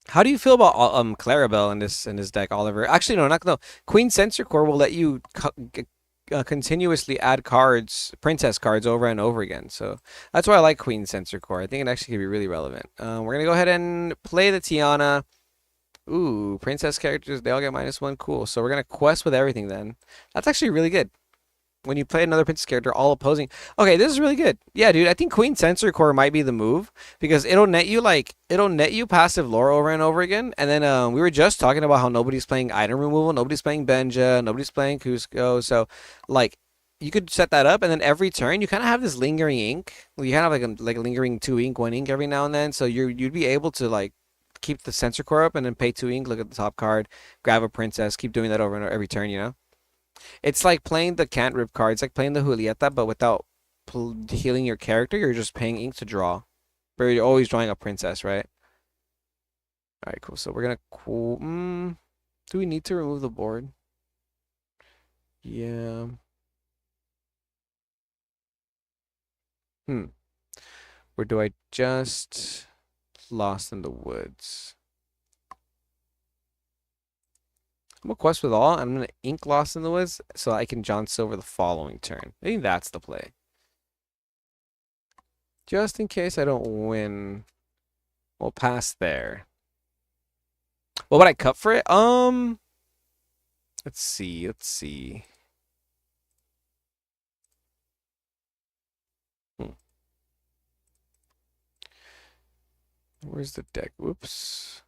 How do you feel about Clarabelle in this deck, Oliver? Actually, no. Queen Censor Core will let you continuously add cards, princess cards, over and over again. So that's why I like Queen Censor Core. I think it actually could be really relevant. We're gonna go ahead and play the Tiana. Ooh, princess characters, they all get -1. Cool. So we're gonna quest with everything then. That's actually really good. When you play another princess character, all opposing. Okay, this is really good. Yeah, dude, I think Queen Censor Core might be the move because it'll net you passive lore over and over again. And then we were just talking about how nobody's playing item removal, nobody's playing Benja, nobody's playing Cusco. So like you could set that up, and then every turn you kind of have this lingering ink. You kind of have like a lingering 2 ink, 1 ink every now and then. So you'd be able to like keep the Censor Core up and then pay 2 ink. Look at the top card, grab a princess, keep doing that over and over every turn. You know. It's like playing the can't rip cards, like playing the Julieta, but without healing your character. You're just paying ink to draw. But you're always drawing a princess, right? All right, cool. So we're gonna cool. Do we need to remove the board? Yeah. Or do I just Lost in the Woods? I'm gonna quest with all. I'm gonna ink Lost in the Woods so I can John Silver the following turn. I think that's the play. Just in case I don't win, we'll pass there. What would I cut for it? Let's see. Let's see. Where's the deck? Whoops.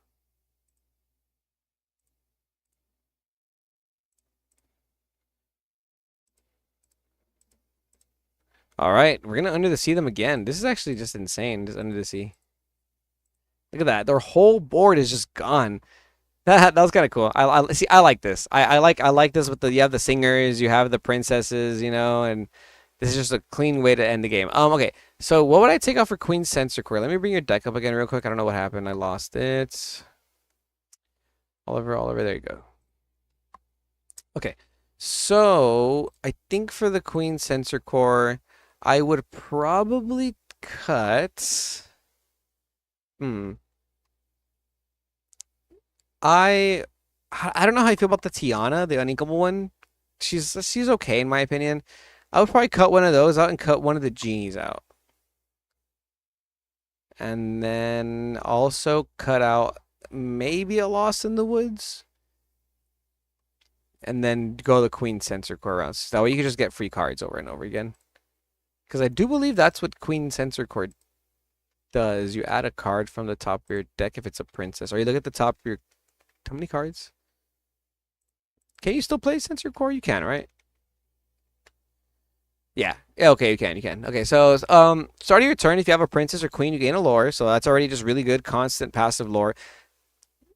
All right, we're gonna Under the Sea them again. This is actually just insane. Just Under the Sea. Look at that. Their whole board is just gone. That was kind of cool. I see. I like this. I like this with the you have the singers, you have the princesses, you know, and this is just a clean way to end the game. Okay. So what would I take off for Queen Sensor Core? Let me bring your deck up again real quick. I don't know what happened. I lost it. Oliver, there you go. Okay. So I think for the Queen Sensor Core, I would probably cut. I I don't know how I feel about the Tiana, the uninkable one. She's okay in my opinion. I would probably cut one of those out and cut one of the genies out. And then also cut out maybe a Lost in the Woods. And then go the Queen Sensor Core rounds. So that way you can just get free cards over and over again. Because I do believe that's what Queen Sensor Core does. You add a card from the top of your deck if it's a princess. Or you look at the top of your... How many cards? Can you still play Sensor Core? You can, right? Yeah. Okay, you can. Okay, so start of your turn, if you have a princess or queen, you gain a lore. So that's already just really good, constant passive lore.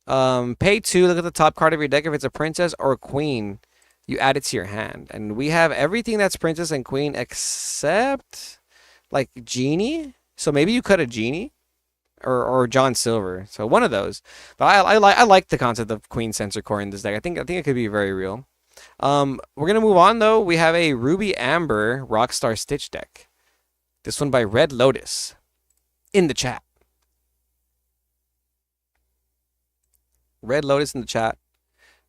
Pay 2, look at the top card of your deck. If it's a princess or a queen, you add it to your hand. And we have everything that's princess and queen except like genie. So maybe you cut a genie or John Silver. So one of those. But I like the concept of Queen Sensor Core in this deck. I think it could be very real. We're gonna move on though. We have a Ruby Amber Rockstar Stitch deck. This one by Red Lotus in the chat. Red Lotus in the chat.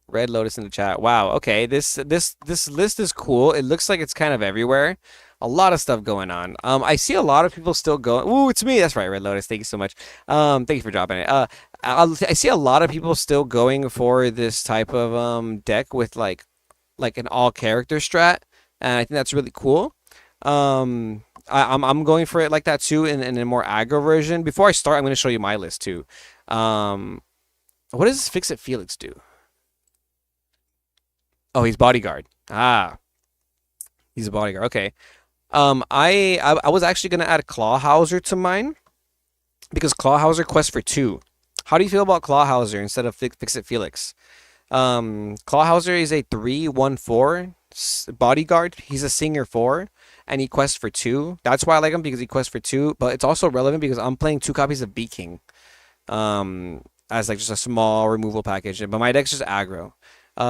Red Lotus in the chat. Wow. Okay. This list is cool. It looks like it's kind of everywhere. A lot of stuff going on. I see a lot of people still going. Ooh, it's me. That's right, Red Lotus. Thank you so much. Thank you for dropping it. I see a lot of people still going for this type of deck with like an all character strat, and I think that's really cool. I'm going for it like that too in a more aggro version. Before I start, I'm going to show you my list too. What does Fix It Felix do? Oh, he's bodyguard. Ah, he's a bodyguard. Okay. I was actually gonna add Clawhauser to mine because Clawhauser quests for 2. How do you feel about Clawhauser instead of Fix It Felix? Clawhauser is a 3/1/4 bodyguard. He's a singer 4, and he quests for 2. That's why I like him because he quests for 2. But it's also relevant because I'm playing 2 copies of Bee King, as like just a small removal package. But my deck's just aggro.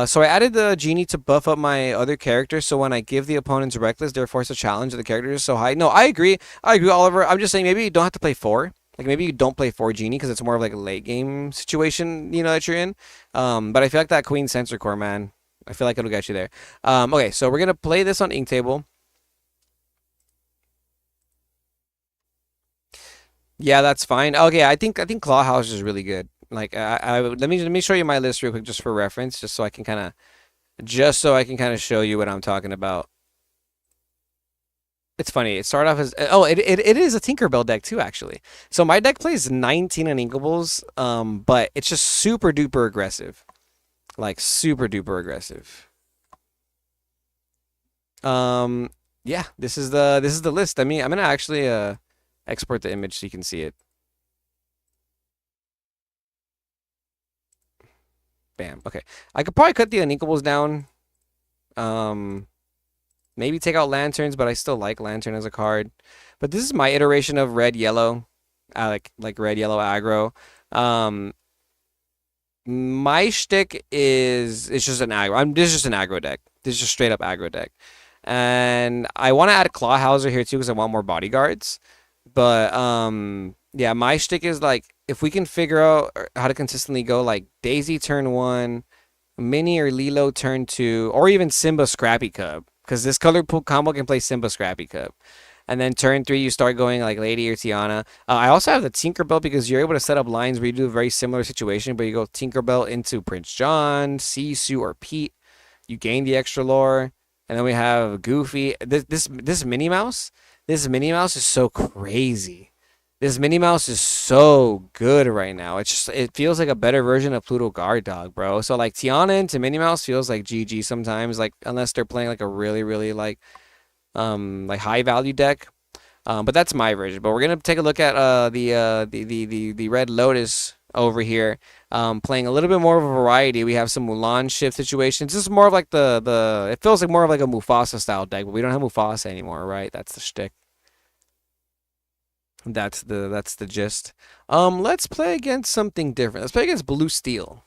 So I added the genie to buff up my other characters. So when I give the opponents reckless, they're forced to challenge the characters so high. No, I agree, Oliver. I'm just saying maybe you don't have to play 4. Like maybe you don't play 4 genie because it's more of like a late game situation, you know, that you're in. But I feel like that Queen Sensor Core, man, I feel like it'll get you there. Okay, so we're gonna play this on Ink Table. Yeah, that's fine. Okay, I think Clawhouse is really good. Like let me show you my list real quick just for reference, just so I can kind of show you what I'm talking about. It's funny. It started off as it is a Tinkerbell deck too, actually. So my deck plays 19 Uninkables, but it's just super duper aggressive, like super duper aggressive. Yeah, this is the list. I mean, I'm gonna actually export the image so you can see it. Bam. Okay, I could probably cut the Uninkables down. Maybe take out Lanterns, but I still like Lantern as a card. But this is my iteration of red yellow, like red yellow aggro. Um, my shtick is it's just an aggro. This is just an aggro deck. This is just straight up aggro deck. And I want to add Clawhauser here too because I want more bodyguards. But yeah, my shtick is like if we can figure out how to consistently go like Daisy turn 1, Mini or Lilo turn 2, or even Simba Scrappy Cub, because this color pool combo can play Simba Scrappy Cub. And then turn 3, you start going like Lady or Tiana. I also have the Tinkerbell because you're able to set up lines where you do a very similar situation, but you go Tinkerbell into Prince John, Sisu, or Pete. You gain the extra lore. And then we have Goofy. This Minnie Mouse, this Minnie Mouse is so crazy. This Minnie Mouse is so good right now. It feels like a better version of Pluto Guard Dog, bro. So like Tiana into Minnie Mouse feels like GG sometimes, like unless they're playing like a really like high value deck. But that's my version. But we're gonna take a look at the Red Lotus over here. Playing a little bit more of a variety. We have some Mulan shift situations. This is more of like the it feels like more of like a Mufasa style deck, but we don't have Mufasa anymore, right? That's the shtick. That's the gist. Let's play against something different. Let's play against Blue Steel.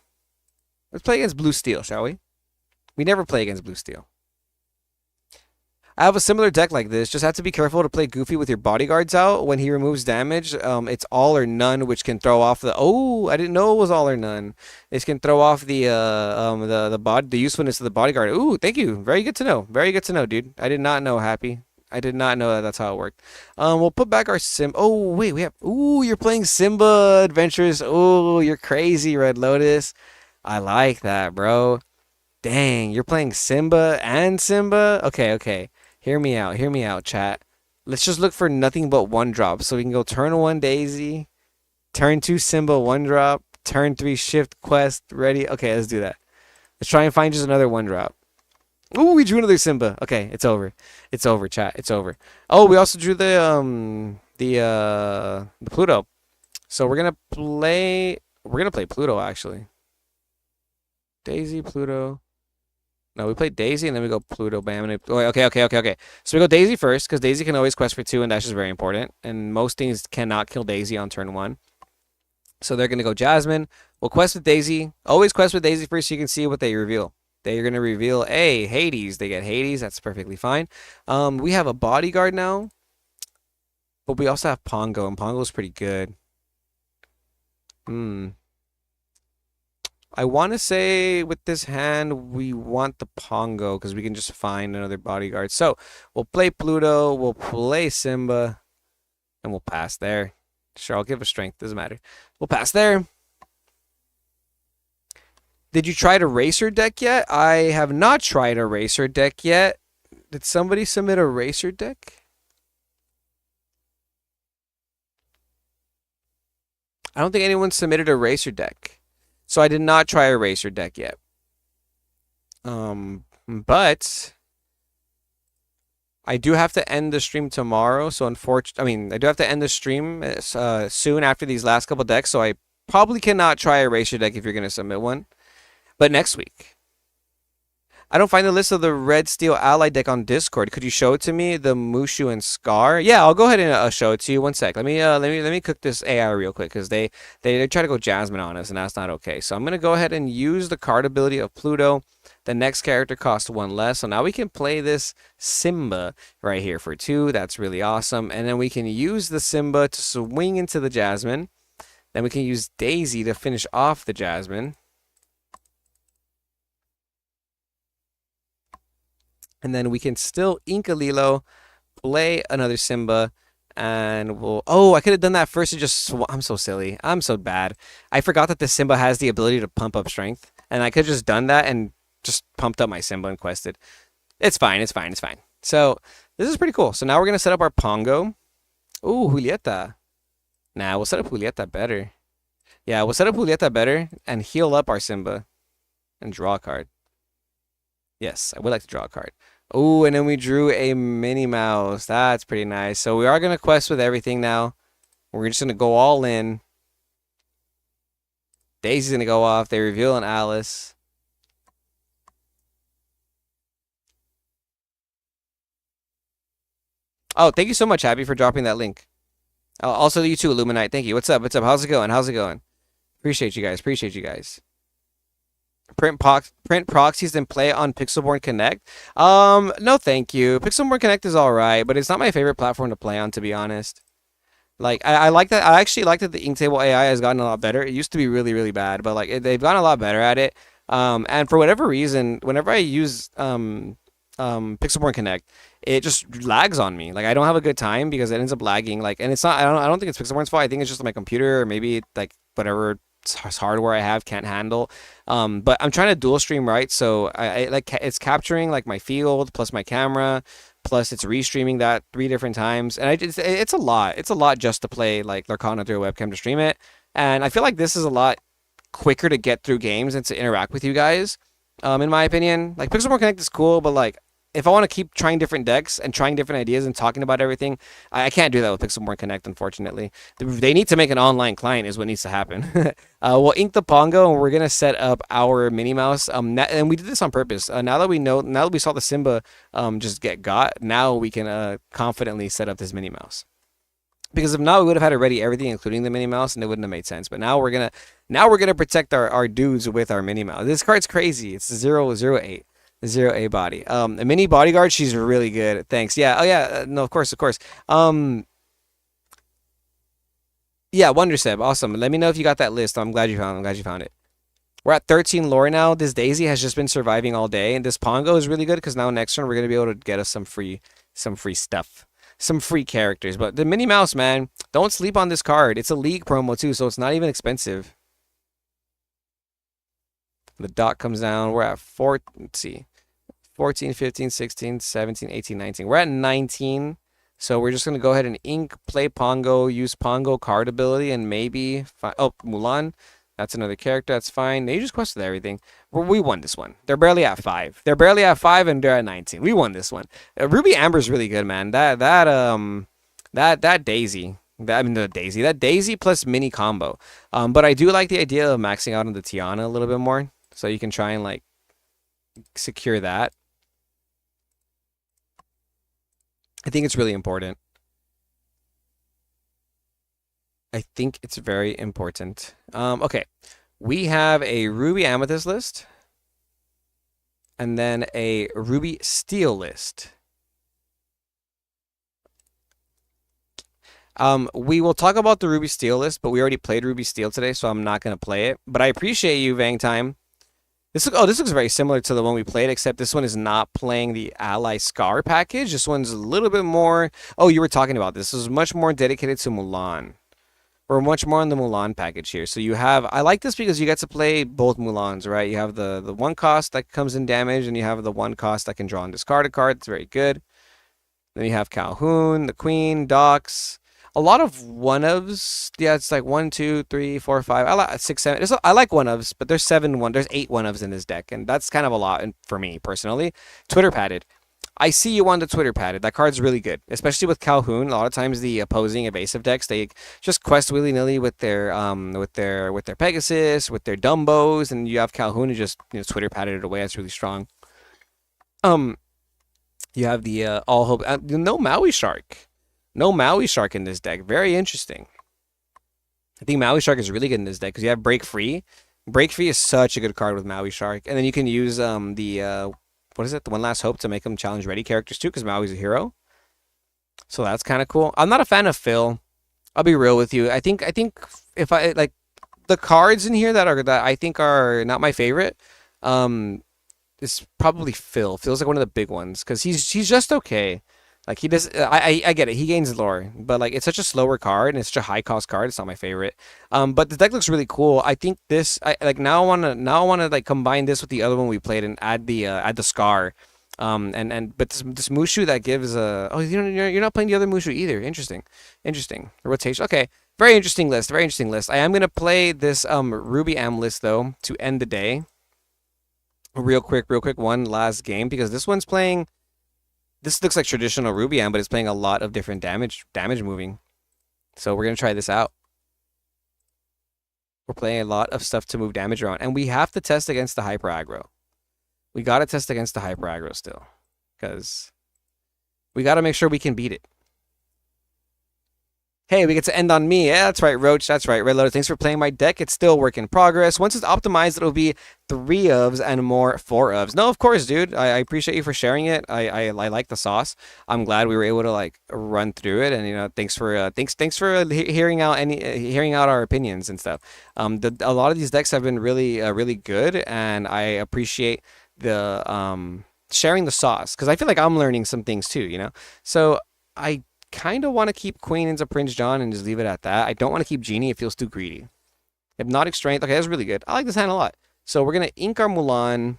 Let's play against Blue Steel, shall we? We never play against Blue Steel. I have a similar deck like this. Just have to be careful to play Goofy with your bodyguards out when he removes damage. It's all or none, which can throw off the. Oh, I didn't know it was all or none. This can throw off the usefulness of the bodyguard. Ooh, thank you. Very good to know. Very good to know, dude. I did not know. Happy. I did not know that that's how it worked. We'll put back our Sim. Oh wait, we have. Ooh, you're playing Simba Adventures. Ooh, you're crazy, Red Lotus. I like that, bro. Dang, you're playing Simba and Simba. Okay, okay. Hear me out, chat. Let's just look for nothing but one drop. So we can go turn 1 Daisy, turn 2 Simba, one drop, turn 3 Shift Quest, ready. Okay, let's do that. Let's try and find just another one drop. Ooh, we drew another Simba. Okay, it's over. It's over, chat. It's over. Oh, we also drew the Pluto. So we're gonna play Pluto actually. Daisy, Pluto. No, we play Daisy and then we go Pluto, bam. And okay. So we go Daisy first because Daisy can always quest for 2 and that's just very important. And most things cannot kill Daisy on turn 1. So they're going to go Jasmine. We'll quest with Daisy. Always quest with Daisy first so you can see what they reveal. They're going to reveal Hades. They get Hades. That's perfectly fine. We have a bodyguard now. But we also have Pongo, and Pongo's pretty good. I want to say with this hand, we want the Pongo because we can just find another bodyguard. So we'll play Pluto, we'll play Simba, and we'll pass there. Sure, I'll give a strength. Doesn't matter. We'll pass there. Did you try to racer deck yet? I have not tried a racer deck yet. Did somebody submit a racer deck? I don't think anyone submitted a racer deck. So I did not try a racer deck yet. But I do have to end the stream tomorrow. So unfortunately, I do have to end the stream soon after these last couple decks. So I probably cannot try a racer deck if you're going to submit one. But next week. I don't find the list of the Red Steel Ally deck on Discord. Could you show it to me? The Mushu and Scar. Yeah, I'll go ahead and show it to you. One sec. Let me cook this AI real quick because they try to go Jasmine on us and that's not okay. So I'm gonna go ahead and use the card ability of Pluto. The next character costs 1 less. So now we can play this Simba right here for 2. That's really awesome. And then we can use the Simba to swing into the Jasmine. Then we can use Daisy to finish off the Jasmine. And then we can still ink a Lilo, play another Simba, and we'll... Oh, I could have done that first and just... I'm so silly. I'm so bad. I forgot that the Simba has the ability to pump up strength. And I could have just done that and just pumped up my Simba and quested. It's fine. It's fine. It's fine. So, this is pretty cool. So now we're going to set up our Pongo. Ooh, Julieta. Nah, we'll set up Julieta better. Yeah, we'll set up Julieta better and heal up our Simba. And draw a card. Yes, I would like to draw a card. Oh, and then we drew a Minnie Mouse. That's pretty nice. So we are going to quest with everything now. We're just going to go all in. Daisy's going to go off. They reveal an Alice. Oh, thank you so much, Happy, for dropping that link. Also, you too, Illuminite. Thank you. What's up? What's up? How's it going? How's it going? Appreciate you guys. Appreciate you guys. Print proxies and play on Pixelborn Connect. No, thank you. Pixelborn Connect is all right, but it's not my favorite platform to play on, to be honest. Like, I like that. I actually like that the Inktable AI has gotten a lot better. It used to be really, really bad, but like they've gotten a lot better at it. And for whatever reason, whenever I use Pixelborn Connect, it just lags on me. Like I don't have a good time because it ends up lagging. Like, and it's not. I don't think it's Pixelborn's fault. I think it's just my computer or maybe like whatever hardware I have can't handle. But I'm trying to dual stream, right? So I like it's capturing like my field plus my camera, plus it's restreaming that 3 different times, and it's a lot. It's a lot just to play like Lorcana through a webcam to stream it. And I feel like this is a lot quicker to get through games and to interact with you guys. In my opinion, like Pixelborn Connect is cool, but like if I want to keep trying different decks and trying different ideas and talking about everything, I can't do that with Pixelborn Connect, unfortunately. They need to make an online client is what needs to happen. We'll ink the Pongo and we're gonna set up our Minnie Mouse. And we did this on purpose. Now that we saw the Simba just get got, now we can confidently set up this Minnie Mouse. Because if not, we would have had to ready everything, including the Minnie Mouse, and it wouldn't have made sense. But now we're gonna protect our dudes with our Minnie Mouse. This card's crazy. It's 008. 0A body. A mini bodyguard, she's really good. Thanks. Yeah. Oh yeah. No, of course, of course. Yeah, Wonder Seb, awesome. Let me know if you got that list. I'm glad you found. I'm glad you found it. We're at 13 lore now. This Daisy has just been surviving all day, and this Pongo is really good because now next turn we're gonna be able to get us some free stuff, some free characters. But the Minnie Mouse, man, don't sleep on this card. It's a league promo too, so it's not even expensive. The dot comes down. We're at 4. Let's see. 14, 15, 16, 17, 18, 19. We're at 19. So we're just going to go ahead and ink, play Pongo, use Pongo card ability, and maybe... Oh, Mulan. That's another character. That's fine. They just quested everything. We won this one. They're barely at 5. They're barely at 5, and they're at 19. We won this one. Ruby Amber's really good, man. That Daisy... That Daisy plus mini combo. But I do like the idea of maxing out on the Tiana a little bit more. So you can try and like secure that. I think it's really important. I think it's very important. Okay. We have a Ruby-Amethyst list. And then a Ruby Steel list. We will talk about the Ruby Steel list, but we already played Ruby Steel today, so I'm not going to play it. But I appreciate you, Vang Time. This looks very similar to the one we played, except this one is not playing the Ally Scar package. This one's a little bit more... Oh, you were talking about this. This is much more dedicated to Mulan. We're much more on the Mulan package here. So you have... I like this because you get to play both Mulans, right? You have the one cost that comes in damage, and you have the one cost that can draw and discard a card. It's very good. Then you have Calhoun, the Queen, Docs... A lot of one-ofs. Yeah, it's like 1, 2, 3, 4, 5. I like 6, 7. I like one-ofs, but there's 8 one-ofs in this deck, and that's kind of a lot for me personally. Twitter padded. I see you on the Twitter padded. That card's really good, especially with Calhoun. A lot of times the opposing evasive decks, they just quest willy-nilly with their Pegasus, with their Dumbos, and you have Calhoun who just Twitter padded it away. That's really strong. You have the all hope. No Maui Shark. No Maui Shark in this deck. Very interesting. I think Maui Shark is really good in this deck because you have Break Free. Break Free is such a good card with Maui Shark. And then you can use the One Last Hope to make them challenge ready characters too because Maui's a hero. So that's kind of cool. I'm not a fan of Phil. I'll be real with you. I think if I like the cards in here that I think are not my favorite, is probably Phil. Phil's like one of the big ones because he's just okay. Like he does, I get it. He gains lore, but like it's such a slower card and it's such a high cost card. It's not my favorite. But the deck looks really cool. I think this, now I wanna like combine this with the other one we played and add the Scar. But this Mushu that gives you're not playing the other Mushu either. Interesting. Rotation. Okay, very interesting list. I am gonna play this Ruby-Am list though to end the day. Real quick, one last game because this one's playing. This looks like traditional Ruby-Am, but it's playing a lot of different damage moving. So we're going to try this out. We're playing a lot of stuff to move damage around. And we have to test against the Hyper Aggro. We got to test against the Hyper Aggro still. Because we got to make sure we can beat it. Hey, we get to end on me. Yeah, that's right, Roach. That's right, Red Lotus. Thanks for playing my deck. It's still work in progress. Once it's optimized, it'll be 3 ofs and more 4 ofs. No, of course, dude. I appreciate you for sharing it. I like the sauce. I'm glad we were able to like run through it, and thanks for thanks for hearing out hearing out our opinions and stuff. A lot of these decks have been really good, and I appreciate the sharing the sauce because I feel like I'm learning some things too. So I kind of want to keep Queen into Prince John and just leave it at that. I don't want to keep Genie. It feels too greedy. Hypnotic Strength. Okay, that's really good. I like this hand a lot. So we're going to ink our Mulan.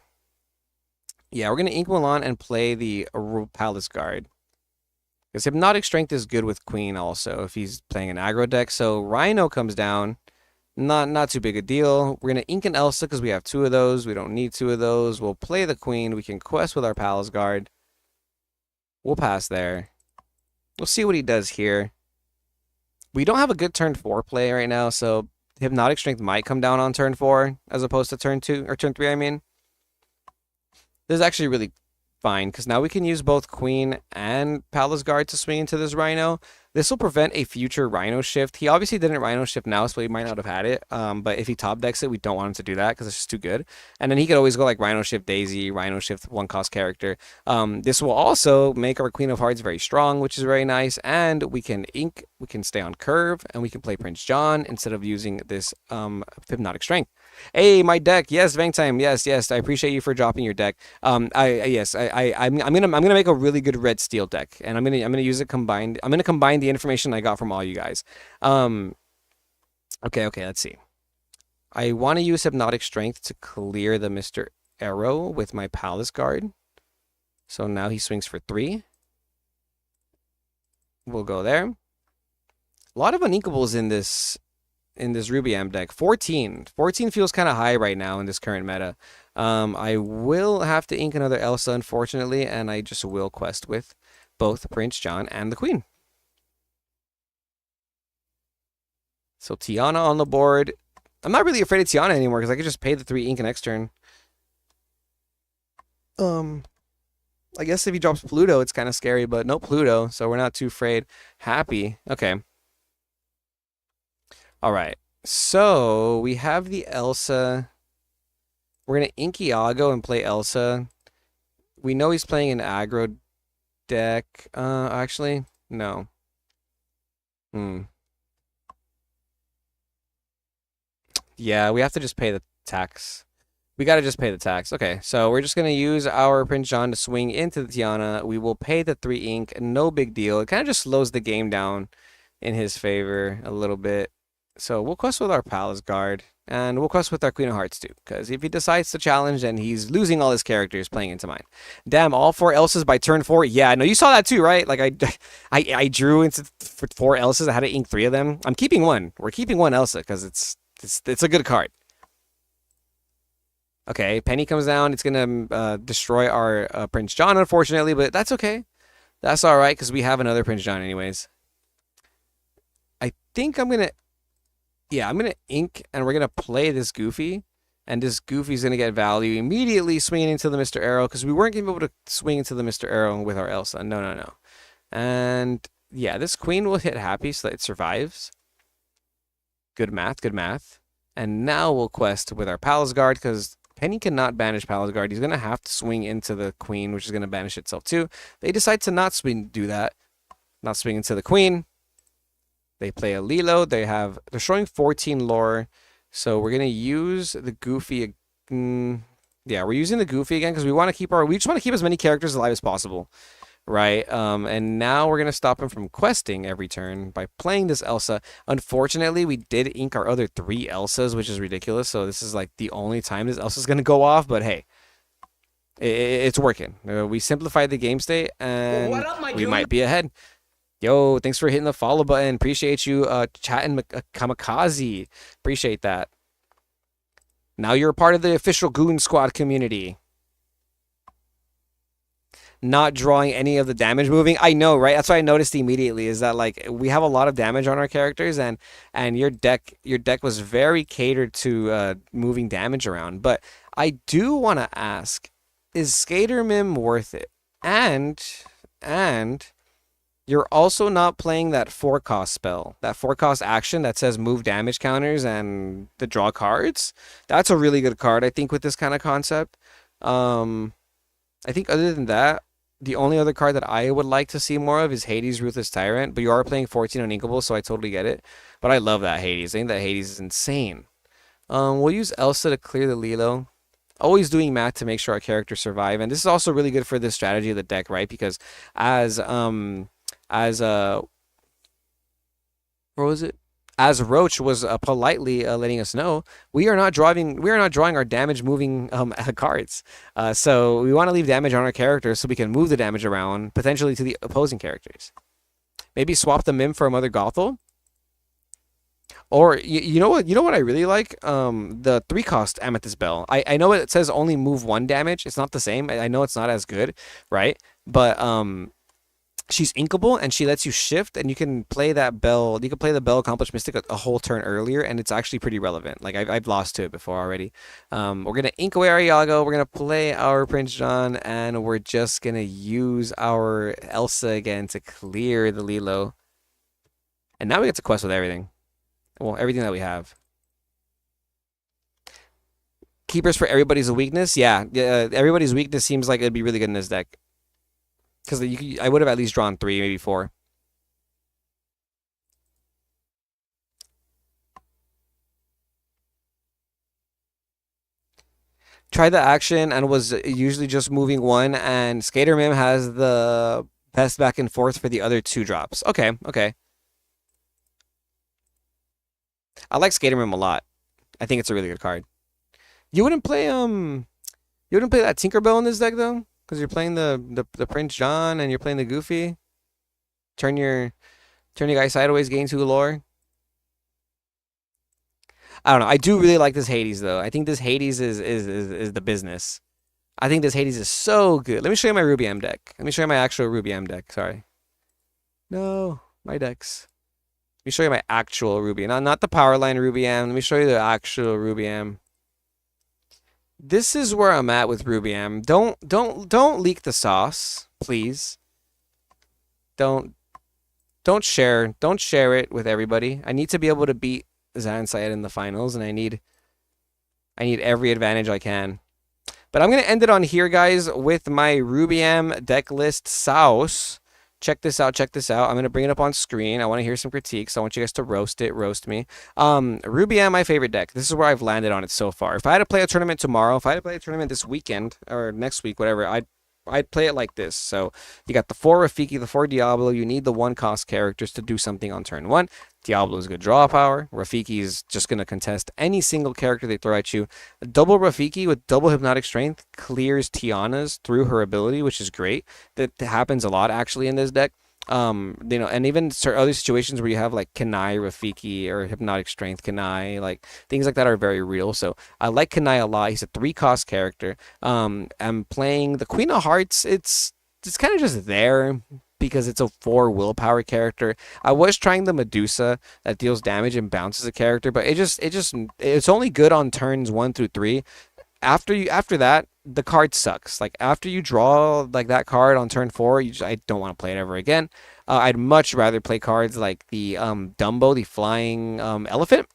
Yeah, we're going to ink Mulan and play the Palace Guard. Because Hypnotic Strength is good with Queen also if he's playing an aggro deck. So Rhino comes down. Not too big a deal. We're going to ink an Elsa because we have 2 of those. We don't need 2 of those. We'll play the Queen. We can quest with our Palace Guard. We'll pass there. We'll see what he does here. We don't have a good turn 4 play right now, so Hypnotic Strength might come down on turn 4 as opposed to turn 2, or turn 3, I mean. This is actually really fine, because now we can use both Queen and Palace Guard to swing into this Rhino. This will prevent a future Rhino shift. He obviously didn't Rhino shift now, so he might not have had it. But if he top decks it, we don't want him to do that because it's just too good. And then he could always go like Rhino shift Daisy, Rhino shift 1-cost character. This will also make our Queen of Hearts very strong, which is very nice. And we can stay on curve, and we can play Prince John instead of using this Hypnotic Strength. Hey, my deck. Yes, Vangtime. Yes. I appreciate you for dropping your deck. I'm gonna make a really good red steel deck, and I'm gonna use it combined. I'm gonna combine the information I got from all you guys. Okay. Let's see. I want to use Hypnotic Strength to clear the Mr. Arrow with my Palace Guard. So now he swings for 3. We'll go there. A lot of uninkables in this Ruby-Am deck. 14 feels kind of high right now in this current meta. I will have to ink another Elsa, unfortunately, and I just will quest with both Prince John and the Queen. So Tiana on the board. I'm not really afraid of Tiana anymore because I could just pay the 3 ink next turn. I guess if he drops Pluto, it's kind of scary, but no Pluto, so we're not too afraid. Happy. Okay. All right. So we have the Elsa. We're going to ink Iago and play Elsa. We know he's playing an aggro deck. Actually, no. Yeah, we have to just pay the tax. We got to just pay the tax. Okay, so we're just going to use our Prince John to swing into the Tiana. We will pay the 3 ink. No big deal. It kind of just slows the game down in his favor a little bit. So we'll quest with our Palace Guard. And we'll quest with our Queen of Hearts too. Because if he decides to challenge, then he's losing all his characters playing into mine. Damn, all 4 Elsas by turn 4. Yeah, no, you saw that too, right? Like I drew into 4 Elsas. I had to ink 3 of them. I'm keeping 1. We're keeping 1 Elsa because it's a good card. Okay, Penny comes down. It's going to destroy our Prince John, unfortunately, but that's okay. That's all right, because we have another Prince John anyways. I think I'm going to... Yeah, I'm going to ink, and we're going to play this Goofy, and this Goofy's going to get value immediately swinging into the Mr. Arrow, because we weren't going to be able to swing into the Mr. Arrow with our Elsa. No. And, yeah, this Queen will hit happy so that it survives. Good math. And now we'll quest with our Palace Guard, because Penny cannot banish Palace Guard. He's going to have to swing into the Queen, which is going to banish itself too. They decide to not do that. Not swing into the Queen. They play a Lilo. They're showing 14 lore. So we're going to use the Goofy. Yeah, we're using the Goofy again because we just want to keep as many characters alive as possible. Right? And now we're going to stop him from questing every turn by playing this Elsa. Unfortunately, we did ink our other 3 Elsas, which is ridiculous. So this is like the only time this Elsa's going to go off. But hey, it's working. We simplified the game state and we might be ahead. Yo, thanks for hitting the follow button. Appreciate you chatting Kamikaze. Appreciate that. Now you're a part of the official Goon Squad community. Not drawing any of the damage moving. I know, right? That's what I noticed immediately is that like we have a lot of damage on our characters and your deck was very catered to moving damage around. But I do want to ask, is Skater Mim worth it? And You're also not playing that 4-cost spell, that 4-cost action that says move damage counters and the draw cards. That's a really good card, I think, with this kind of concept. Um, I think other than that, the only other card that I would like to see more of is Hades Ruthless Tyrant, but you are playing 14 Uninkable, so I totally get it. But I love that Hades. I think that Hades is insane. We'll use Elsa to clear the Lilo. Always doing math to make sure our characters survive, and this is also really good for the strategy of the deck, right? Because as as what was it? As Roach was politely letting us know, we are not drawing our damage moving cards. So we want to leave damage on our characters so we can move the damage around potentially to the opposing characters. Maybe swap the Mim for a Mother Gothel. Or you know what? You know what I really like? The 3-cost Amethyst Bell. I know it says only move 1 damage. It's not the same. I know it's not as good, right? But she's inkable and she lets you shift, and you can play that bell. You can play the Bell Accomplished Mystic a whole turn earlier, and it's actually pretty relevant. Like I've lost to it before already. We're gonna ink away our Iago. We're gonna play our Prince John, and we're just gonna use our Elsa again to clear the Lilo. And now we get to quest with everything. Well, everything that we have. Keepers for everybody's weakness. Yeah, everybody's weakness seems like it'd be really good in this deck. Because I would have at least drawn 3, maybe 4. Tried the action and was usually just moving 1, and Skater Mim has the best back and forth for the other 2 drops. Okay, okay. I like Skater Mim a lot. I think it's a really good card. You wouldn't play that Tinkerbell in this deck though, because you're playing the Prince John and you're playing the Goofy. Turn your guy sideways, gain 2 lore. I don't know. I do really like this Hades though. I think this Hades is the business. I think this Hades is so good. Let me show you my Ruby-M deck. Let me show you my actual Ruby-M deck. Sorry. No, my decks. Let me show you my actual Ruby. Not the Powerline Ruby-M. Let me show you the actual Ruby-M. This is where I'm at with Ruby-M. Don't leak the sauce, please. Don't share it with everybody. I need to be able to beat Zansayed in the finals, and I need every advantage I can. But I'm gonna end it on here, guys, with my Ruby-M deck list sauce. Check this out, check this out. I'm gonna bring it up on screen. I want to hear some critiques. I want you guys to roast me. Ruby-M, my favorite deck. This is where I've landed on it so far. If I had to play a tournament tomorrow, if I had to play a tournament this weekend or next week, whatever, I'd play it like this. So you got the 4 Rafiki, the 4 Diablo. You need the 1-cost characters to do something on turn 1. Diablo is good draw power. Rafiki is just going to contest any single character they throw at you. A double Rafiki with double Hypnotic Strength clears Tiana's through her ability, which is great. That happens a lot actually in this deck. And even other situations where you have like Kanai, Rafiki, or Hypnotic Strength Kanai, like things like that are very real. So I like Kanai a lot. He's a 3-cost character. I'm playing the Queen of Hearts. It's kind of just there because it's a 4 willpower character. I was trying the Medusa that deals damage and bounces a character, but it's only good on turns 1 through 3. After that, the card sucks. Like after you draw like that card on turn 4, I don't want to play it ever again. I'd much rather play cards like the Dumbo, the flying elephant.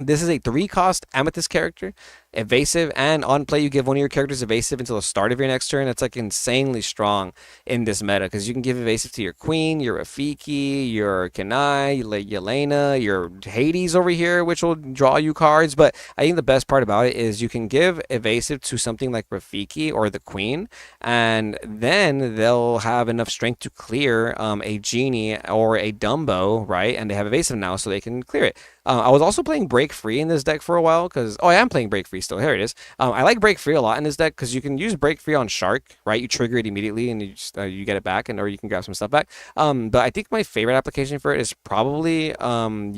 This is a 3-cost Amethyst character, evasive, and on play you give one of your characters evasive until the start of your next turn. That's like insanely strong in this meta because you can give evasive to your Queen, your Rafiki, your Kanai, Yelena, your Hades over here, which will draw you cards. But I think the best part about it is you can give evasive to something like Rafiki or the Queen, and then they'll have enough strength to clear a Genie or a Dumbo, right? And they have evasive now, so they can clear it. I was also playing Break Free in this deck for a while because I am playing Break Free still. Here it is. I like Break Free a lot in this deck because you can use Break Free on Shark, right? You trigger it immediately and you get it back, or you can grab some stuff back. But I think my favorite application for it is probably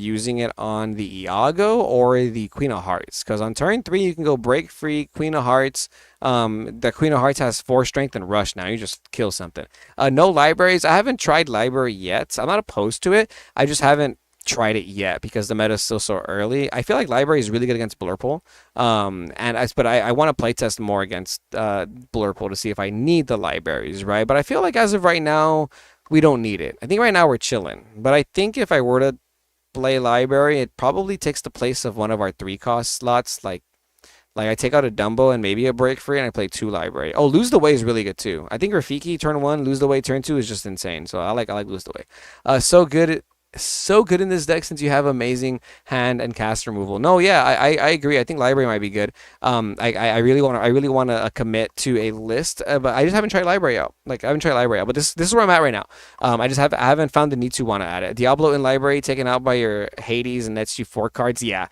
using it on the Iago or the Queen of Hearts, because on turn 3 you can go Break Free, Queen of Hearts. The Queen of Hearts has 4 strength and rush now. You just kill something. No libraries. I haven't tried library yet. I'm not opposed to it. I just haven't tried it yet because the meta is still so early. I feel like library is really good against Blurple. But I want to playtest more against Blurple to see if I need the libraries, right? But I feel like as of right now, we don't need it. I think right now we're chilling. But I think if I were to play library, it probably takes the place of one of our 3-cost slots. Like I take out a Dumbo and maybe a Break Free, and I play 2 library. Oh, Lose the Way is really good too. I think Rafiki turn 1, Lose the Way turn 2 is just insane. So I like Lose the Way. So good in this deck since you have amazing hand and cast removal. No, yeah, I agree. I think library might be good. I really want to commit to a list, but I just haven't tried library out. Like I haven't tried library out, but this is where I'm at right now. I haven't found the need to want to add it. Diablo in library taken out by your Hades and that's you 4 cards. Yeah.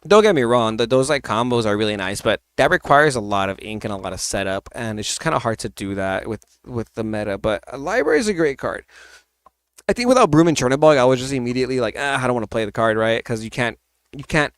Don't get me wrong, those like combos are really nice, but that requires a lot of ink and a lot of setup, and it's just kind of hard to do that with the meta. But a library is a great card. I think without Broom and Chernobog, I was just immediately like, I don't want to play the card, right? Because you can't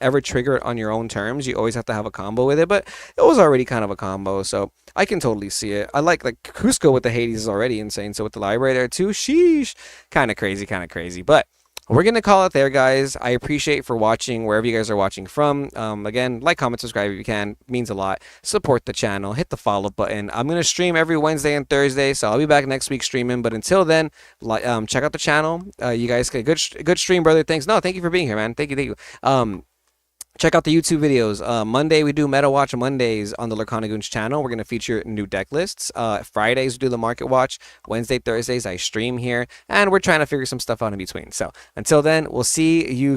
ever trigger it on your own terms. You always have to have a combo with it, but it was already kind of a combo, so I can totally see it. I like Cusco with the Hades is already insane, so with the library there too, sheesh, kind of crazy. But we're going to call it there, guys. I appreciate for watching wherever you guys are watching from. Again, like, comment, subscribe if you can. It means a lot. Support the channel. Hit the follow button. I'm going to stream every Wednesday and Thursday, so I'll be back next week streaming. But until then, check out the channel. You guys get good stream, brother. Thanks. No, thank you for being here, man. Thank you. Check out the YouTube videos. Monday, we do Meta Watch Mondays on the Lorcana Goons channel. We're going to feature new deck lists. Fridays, we do the Market Watch. Wednesday, Thursdays, I stream here. And we're trying to figure some stuff out in between. So until then, we'll see you